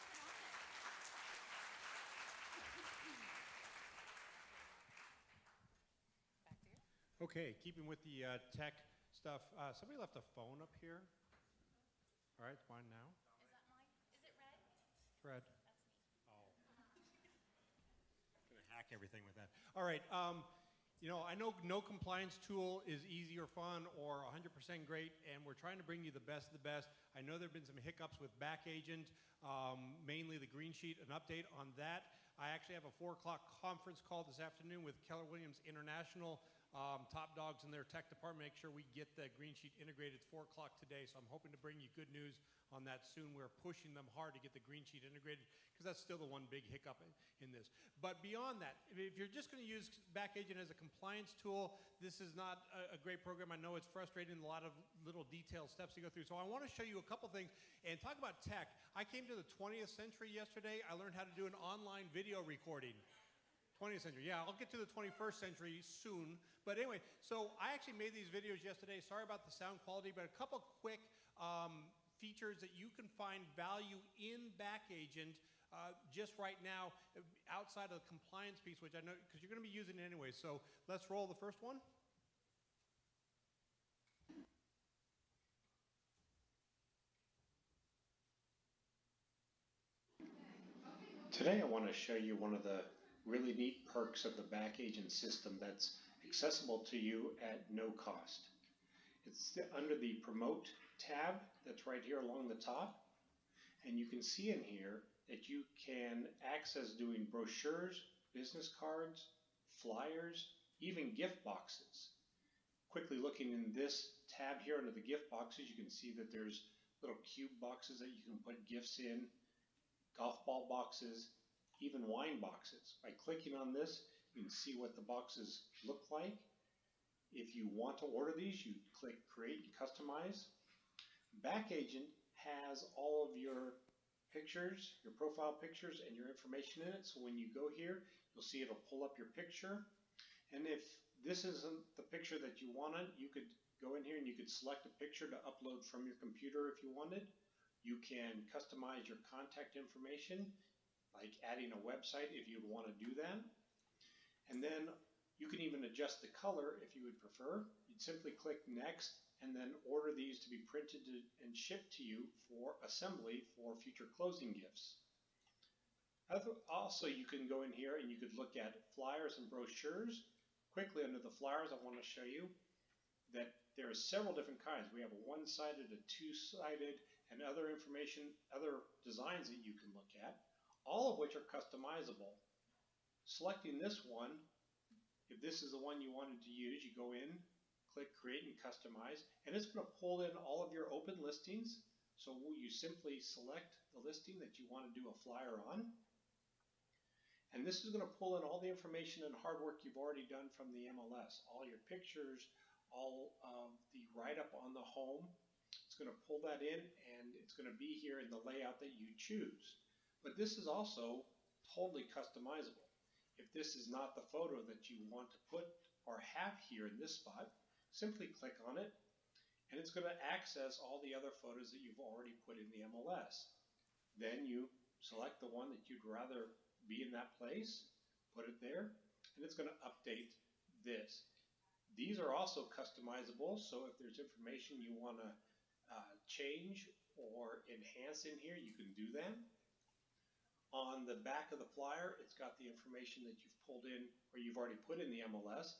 Okay, keeping with the tech stuff, somebody left a phone up here. All right, it's mine now. Is that mine? Is it red? It's red. That's me. Oh. Gonna hack everything with that. All right. You know, I know no compliance tool is easy or fun or 100% great, and we're trying to bring you the best of the best. I know there have been some hiccups with Back Agent, mainly the green sheet, an update on that. I actually have a 4 o'clock conference call this afternoon with Keller Williams International, top dogs in their tech department, make sure we get the green sheet integrated. It's 4 o'clock today, so I'm hoping to bring you good news on that soon. We're pushing them hard to get the green sheet integrated because that's still the one big hiccup in this. But beyond that, if you're just going to use Back Agent as a compliance tool, this is not a great program. I know it's frustrating, a lot of little detailed steps to go through. So I want to show you a couple things and talk about tech. I came to the 20th century yesterday. I learned how to do an online video recording. 20th century, yeah, I'll get to the 21st century soon. But anyway, so I actually made these videos yesterday. Sorry about the sound quality, but a couple quick features that you can find value in Back Agent just right now outside of the compliance piece, which I know, because you're going to be using it anyway. So let's roll the first one. Today I want to show you one of the really neat perks of the Back Agent system that's accessible to you at no cost. It's under the Promote tab that's right here along the top, and you can see in here that you can access doing brochures, business cards, flyers, even gift boxes. Quickly looking in this tab here under the gift boxes, you can see that there's little cube boxes that you can put gifts in, golf ball boxes, even wine boxes. By clicking on this, you can see what the boxes look like. If you want to order these, you click Create and Customize. Back Agent has all of your pictures, your profile pictures, and your information in it. So when you go here, you'll see it'll pull up your picture. And if this isn't the picture that you wanted, you could go in here and you could select a picture to upload from your computer if you wanted. You can customize your contact information, like adding a website if you'd want to do that. And then you can even adjust the color if you would prefer. You'd simply click Next and then order these to be printed and shipped to you for assembly for future closing gifts. Also, you can go in here and you could look at flyers and brochures. Quickly under the flyers, I want to show you that there are several different kinds. We have a one-sided, a two-sided, and other information, other designs that you can look at, all of which are customizable. Selecting this one, if this is the one you wanted to use, you go in, click Create and Customize, and it's going to pull in all of your open listings. So you simply select the listing that you want to do a flyer on. And this is going to pull in all the information and hard work you've already done from the MLS, all your pictures, all of the write-up on the home. It's going to pull that in, and it's going to be here in the layout that you choose. But this is also totally customizable. If this is not the photo that you want to put or have here in this spot, simply click on it, and it's going to access all the other photos that you've already put in the MLS. Then you select the one that you'd rather be in that place, put it there, and it's going to update this. These are also customizable, so if there's information you want to change or enhance in here, you can do that. On the back of the flyer, it's got the information that you've pulled in or you've already put in the MLS.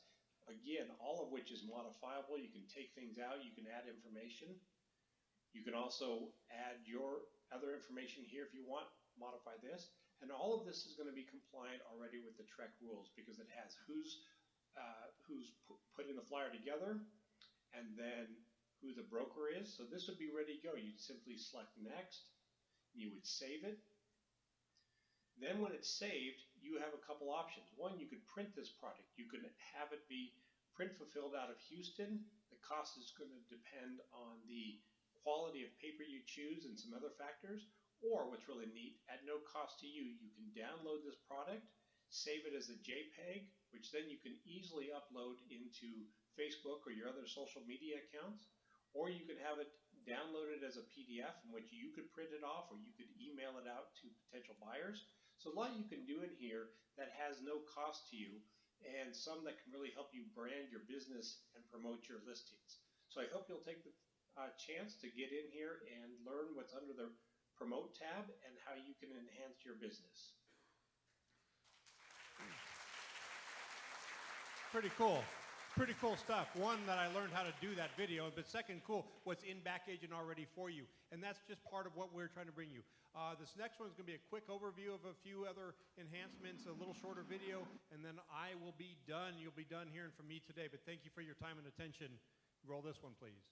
Again, all of which is modifiable. You can take things out, you can add information. You can also add your other information here if you want, modify this. And all of this is going to be compliant already with the TREC rules because it has who's putting the flyer together and then who the broker is. So this would be ready to go. You'd simply select Next. You would save it. Then when it's saved, you have a couple options. One, you could print this product. You could have it be print fulfilled out of Houston. The cost is going to depend on the quality of paper you choose and some other factors. Or what's really neat, at no cost to you, you can download this product, save it as a JPEG, which then you can easily upload into Facebook or your other social media accounts. Or you could have it downloaded as a PDF in which you could print it off or you could email it out to potential buyers. So a lot you can do in here that has no cost to you and some that can really help you brand your business and promote your listings. So I hope you'll take the chance to get in here and learn what's under the Promote tab and how you can enhance your business. Pretty cool. Pretty cool stuff. One, that I learned how to do that video, but second, cool, what's in back agent already for you. And that's just part of what we're trying to bring you. This next one is going to be a quick overview of a few other enhancements, a little shorter video, and then I will be done. You'll be done hearing from me today, but thank you for your time and attention. Roll this one, please.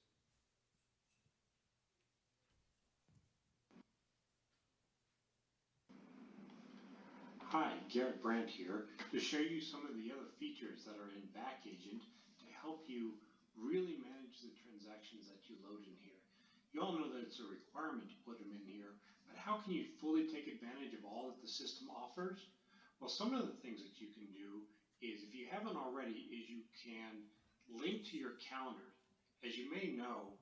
Hi, Garrett Brandt here to show you some of the other features that are in Back Agent to help you really manage the transactions that you load in here. You all know that it's a requirement to put them in here, but how can you fully take advantage of all that the system offers? Well, some of the things that you can do is, if you haven't already, is you can link to your calendar. As you may know,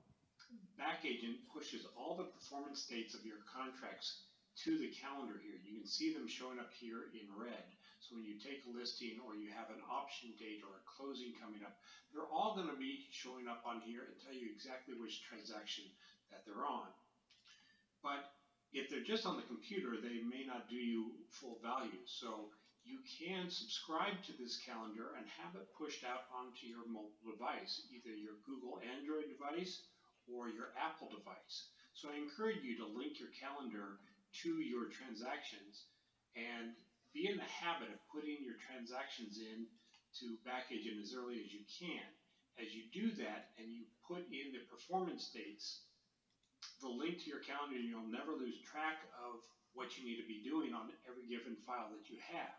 Back Agent pushes all the performance dates of your contracts to the calendar here. You can see them showing up here in red. So when you take a listing or you have an option date or a closing coming up, they're all going to be showing up on here and tell you exactly which transaction that they're on. But if they're just on the computer, they may not do you full value. So you can subscribe to this calendar and have it pushed out onto your mobile device, either your Google Android device or your Apple device. So I encourage you to link your calendar to your transactions and be in the habit of putting your transactions in to Back Agent as early as you can. As you do that and you put in the performance dates, the link to your calendar, you'll never lose track of what you need to be doing on every given file that you have.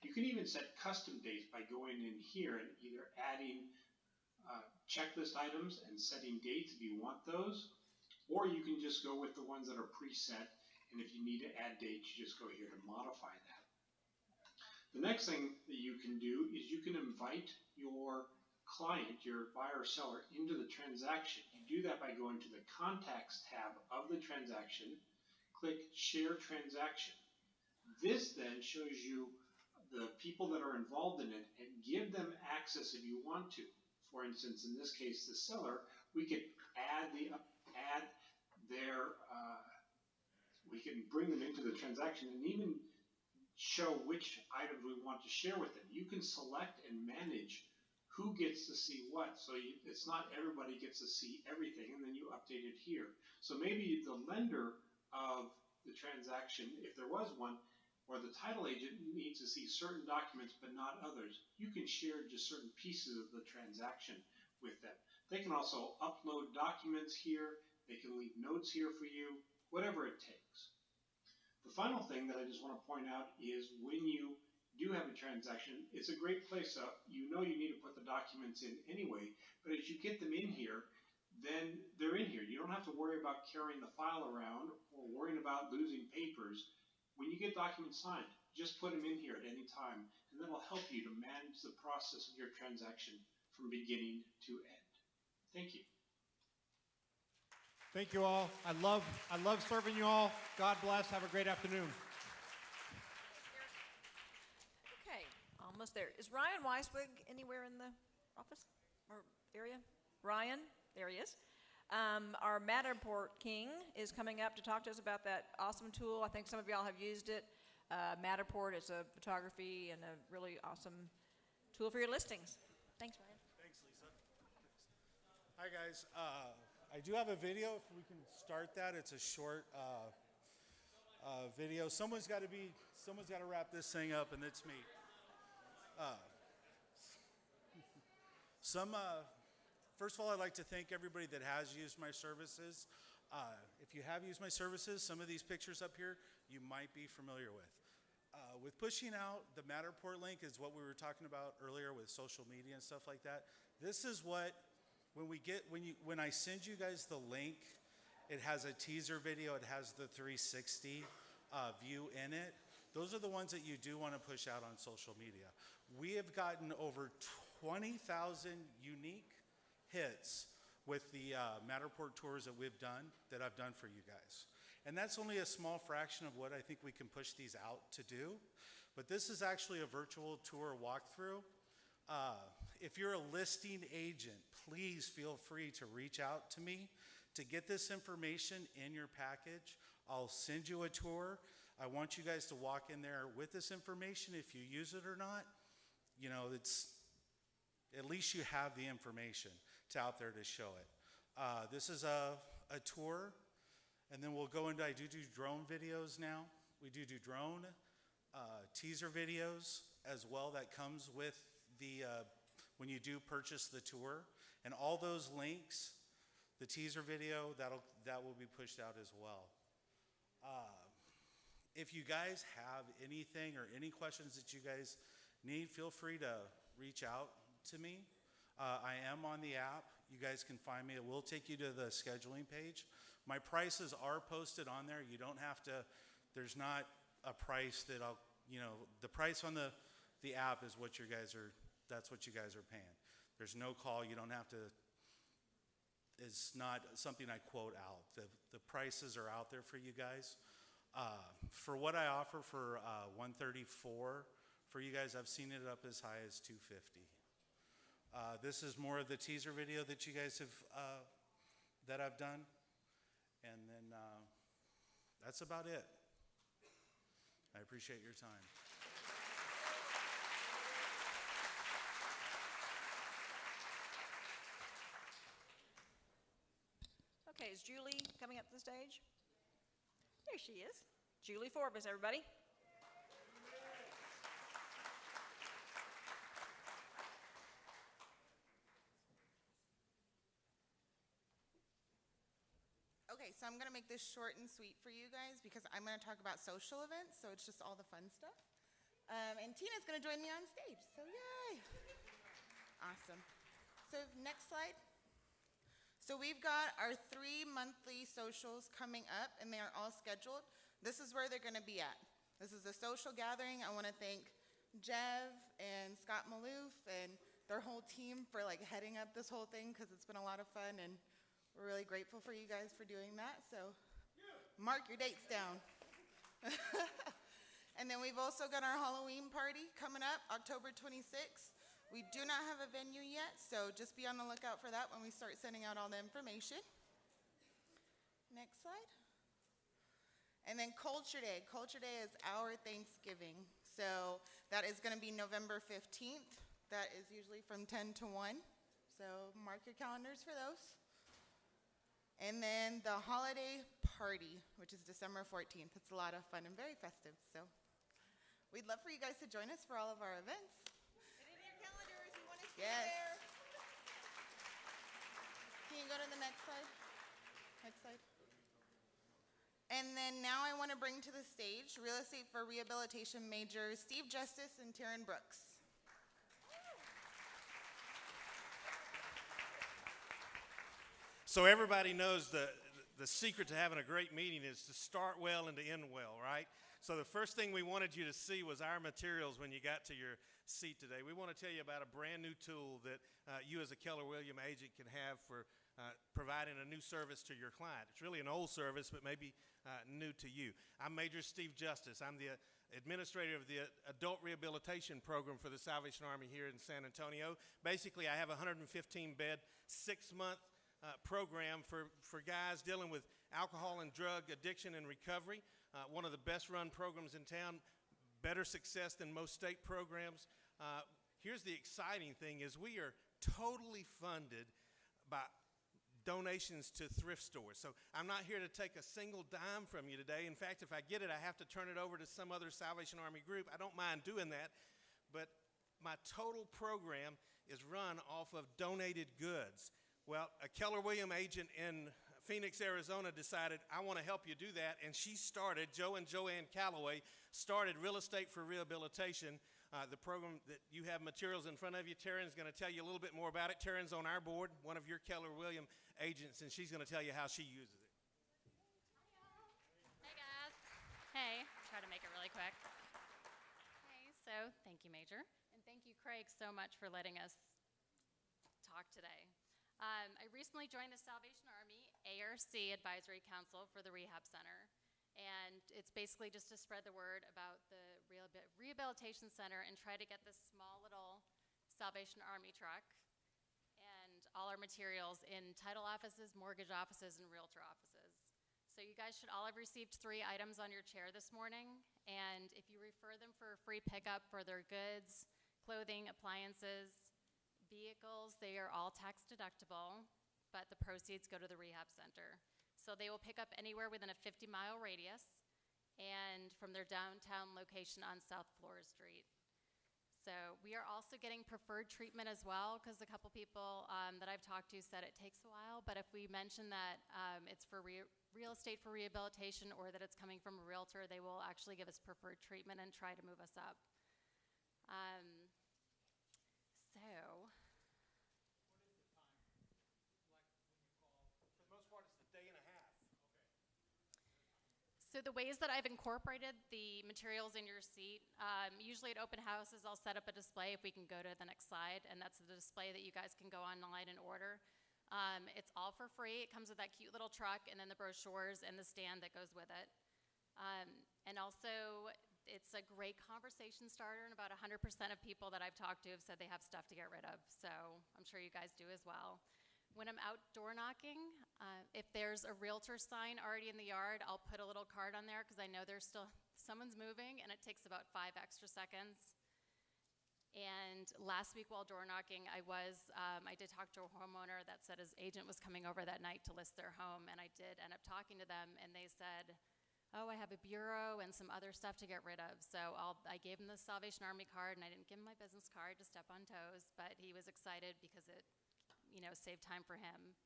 You can even set custom dates by going in here and either adding checklist items and setting dates if you want those, or you can just go with the ones that are preset. And if you need to add dates, you just go here to modify that. The next thing that you can do is you can invite your client, your buyer or seller, into the transaction. You do that by going to the Contacts tab of the transaction, click Share Transaction. This then shows you the people that are involved in it and give them access if you want to. For instance, in this case, the seller, we could we can bring them into the transaction and even show which items we want to share with them. You can select and manage who gets to see what. So it's not everybody gets to see everything, and then you update it here. So maybe the lender of the transaction, if there was one, or the title agent needs to see certain documents but not others. You can share just certain pieces of the transaction with them. They can also upload documents here. They can leave notes here for you, whatever it takes. The final thing that I just want to point out is when you do have a transaction, it's a great place. You know you need to put the documents in anyway, but as you get them in here, then they're in here. You don't have to worry about carrying the file around or worrying about losing papers. When you get documents signed, just put them in here at any time, and that'll help you to manage the process of your transaction from beginning to end. Thank you. Thank you all. I love serving you all. God bless. Have a great afternoon. Okay, almost there. Is Ryan Weiswig anywhere in the office or area? Ryan, there he is. Our Matterport King is coming up to talk to us about that awesome tool. I think some of y'all have used it. Matterport is a photography and a really awesome tool for your listings. Thanks, Ryan. Thanks, Lisa. Hi, guys. I do have a video, if we can start that. It's a short video. Someone's got to wrap this thing up, and it's me. First of all, I'd like to thank everybody that has used my services. If you have used my services, some of these pictures up here you might be familiar with. With pushing out the Matterport link is what we were talking about earlier with social media and stuff like that. This is what when I send you guys the link, it has a teaser video, it has the 360 view in it. Those are the ones that you do want to push out on social media. We have gotten over 20,000 unique hits with the Matterport tours that I've done for you guys. And that's only a small fraction of what I think we can push these out to do. But this is actually a virtual tour walkthrough. If you're a listing agent, please feel free to reach out to me to get this information in your package. I'll send you a tour. I want you guys to walk in there with this information. If you use it or not, you know, at least you have the information out there to show it. This is a tour, and then we'll go into, I do drone videos now. We do drone teaser videos as well that comes with the, when you do purchase the tour. And all those links, the teaser video, that will be pushed out as well. If you guys have anything or any questions that you guys need, feel free to reach out to me. I am on the app. You guys can find me. It will take you to the scheduling page. My prices are posted on there. You don't have to, there's not a price that I'll, the price on the app is what you guys are, that's what you guys are paying. There's no call. You don't have to, it's not something I quote out. The prices are out there for you guys. For what I offer for $134 for you guys, I've seen it up as high as $250. This is more of the teaser video that you guys have, that I've done. And then that's about it. I appreciate your time. Okay, is Julie coming up to the stage? There she is. Julie Forbes, everybody. Okay, so I'm going to make this short and sweet for you guys because I'm going to talk about social events, so it's just all the fun stuff. And Tina's going to join me on stage, so yay! Awesome. So next slide. So we've got our 3 monthly socials coming up, and they are all scheduled. This is where they're going to be at. This is a social gathering. I want to thank Jev and Scott Maloof and their whole team for heading up this whole thing because it's been a lot of fun, and we're really grateful for you guys for doing that. So mark your dates down. And then we've also got our Halloween party coming up October 26th. We do not have a venue yet, so just be on the lookout for that when we start sending out all the information. Next slide. And then Culture Day. Culture Day is our Thanksgiving. So that is going to be November 15th. That is usually from 10 to 1. So mark your calendars for those. And then the holiday party, which is December 14th. It's a lot of fun and very festive. So we'd love for you guys to join us for all of our events. Yes. Can you go to the next slide? Next slide. And then now I want to bring to the stage Real Estate for Rehabilitation majors Steve Justice and Taryn Brooks. So everybody knows the secret to having a great meeting is to start well and to end well, right? So the first thing we wanted you to see was our materials when you got to your seat today. We want to tell you about a brand new tool that you as a Keller Williams agent can have for providing a new service to your client. It's really an old service, but maybe new to you. I'm Major Steve Justice. I'm the administrator of the Adult Rehabilitation Program for the Salvation Army here in San Antonio. Basically, I have a 115-bed, 6-month program for guys dealing with alcohol and drug addiction and recovery. One of the best run programs in town, better success than most state programs. Here's the exciting thing is we are totally funded by donations to thrift stores. So I'm not here to take a single dime from you today. In fact, if I get it, I have to turn it over to some other Salvation Army group. I don't mind doing that, but my total program is run off of donated goods. Well, a Keller Williams agent in Phoenix, Arizona decided, I want to help you do that, and she started, Joe and Joanne Calloway, started Real Estate for Rehabilitation, the program that you have materials in front of you. Taryn's going to tell you a little bit more about it. Taryn's on our board, one of your Keller Williams agents, and she's going to tell you how she uses it. Hey guys. Hey, try to make it really quick. Hey, so thank you, Major, and thank you, Craig, so much for letting us talk today. I recently joined the Salvation Army ARC Advisory Council for the Rehab Center, and it's basically just to spread the word about the Rehabilitation Center and try to get this small little Salvation Army truck and all our materials in title offices, mortgage offices, and realtor offices. So you guys should all have received 3 items on your chair this morning, and if you refer them for free pickup for their goods, clothing, appliances, vehicles, they are all tax deductible, but the proceeds go to the rehab center. So they will pick up anywhere within a 50-mile radius and from their downtown location on South Flora Street. So we are also getting preferred treatment as well, because a couple people that I've talked to said it takes a while, but if we mention that it's for real estate for rehabilitation or that it's coming from a realtor, they will actually give us preferred treatment and try to move us up. For the most part, it's the day and a half. So the ways that I've incorporated the materials in your seat, usually at open houses, I'll set up a display if we can go to the next slide, and that's the display that you guys can go online and order. It's all for free. It comes with that cute little truck and then the brochures and the stand that goes with it. And also, it's a great conversation starter, and about 100% of people that I've talked to have said they have stuff to get rid of, so I'm sure you guys do as well. When I'm out door knocking, if there's a realtor sign already in the yard, I'll put a little card on there because I know there's still someone's moving, and it takes about 5 extra seconds. And last week while door knocking, I did talk to a homeowner that said his agent was coming over that night to list their home, and I did end up talking to them, and they said, oh, I have a bureau and some other stuff to get rid of. So I gave him the Salvation Army card, and I didn't give him my business card to step on toes, but he was excited because it saved time for him.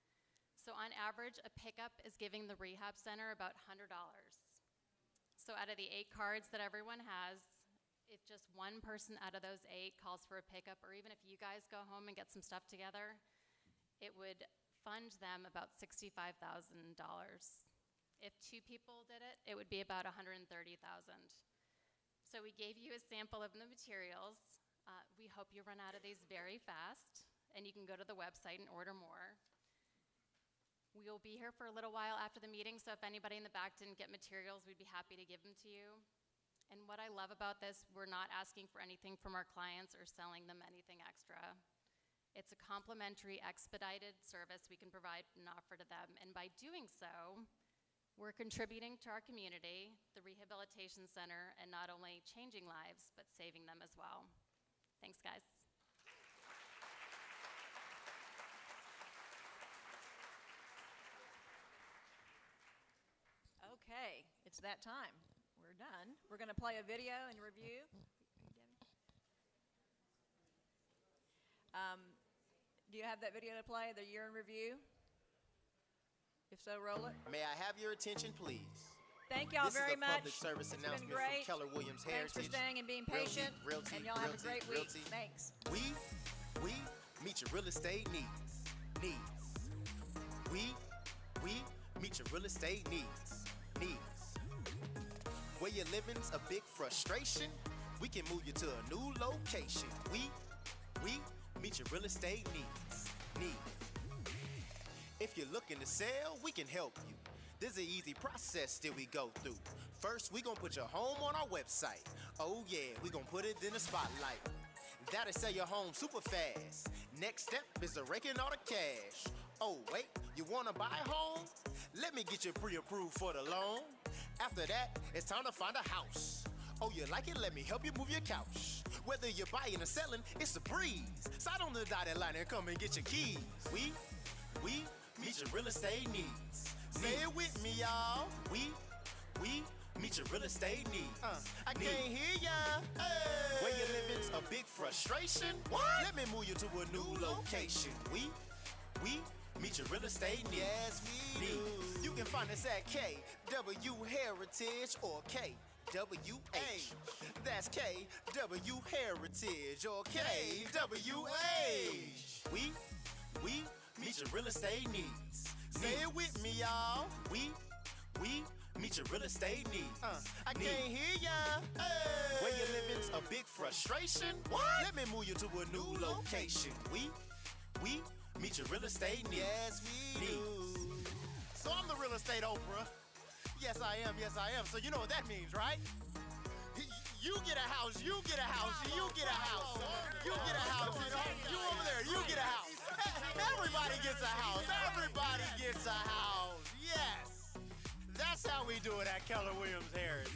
So on average, a pickup is giving the rehab center about $100. So out of the 8 cards that everyone has, if just one person out of those 8 calls for a pickup, or even if you guys go home and get some stuff together, it would fund them about $65,000. If 2 people did it, it would be about $130,000. So we gave you a sample of the materials. We hope you run out of these very fast, and you can go to the website and order more. We will be here for a little while after the meeting, so if anybody in the back didn't get materials, we'd be happy to give them to you. And what I love about this, we're not asking for anything from our clients or selling them anything extra. It's a complimentary, expedited service we can provide and offer to them, and by doing so, we're contributing to our community, the Rehabilitation Center, and not only changing lives, but saving them as well. Thanks, guys. Okay, it's that time. We're done. We're going to play a video and review. Do you have that video to play, the year in review? If so, roll it. May I have your attention, please? Thank y'all very much. This is a public service It's announcement been great. from Keller Williams Thanks Heritage. for staying and being patient. Realty, and y'all have a great week. Thanks. We meet your real estate needs. We meet your real estate needs. Where your living's a big frustration, we can move you to a new location. We meet your real estate needs. If you're looking to sell, we can help you. There's an easy process that we go through. First, we gonna put your home on our website. Oh yeah, we gonna put it in the spotlight. That'll sell your home super fast. Next step is raking all the cash. Oh wait, you wanna buy a home? Let me get you pre-approved for the loan. After that, it's time to find a house. Oh, you like it? Let me help you move your couch. Whether you're buying or selling, it's a breeze. Sign on the dotted line and come and get your keys. We meet your real estate needs. Say it with me, y'all. We meet your real estate needs. I can't hear ya. Hey. Where you living's a big frustration. What? Let me move you to a new location. We meet your real estate needs. Yes, we do. You can find us at KW Heritage or KWH. That's KW Heritage or KWH. We meet your real estate needs. Say it with me, y'all. We meet your real estate needs. I can't hear ya. Hey. Where you living's a big frustration. What? Let me move you to a new location. We meet your real estate needs. Yes, we do. So I'm the real estate Oprah. Yes, I am. So you know what that means, right? You get a house, you get a house, you get a house. You get a house, you over there, you get a house. Everybody gets a house. Everybody gets a house. Yes. That's how we do it at Keller Williams Heritage.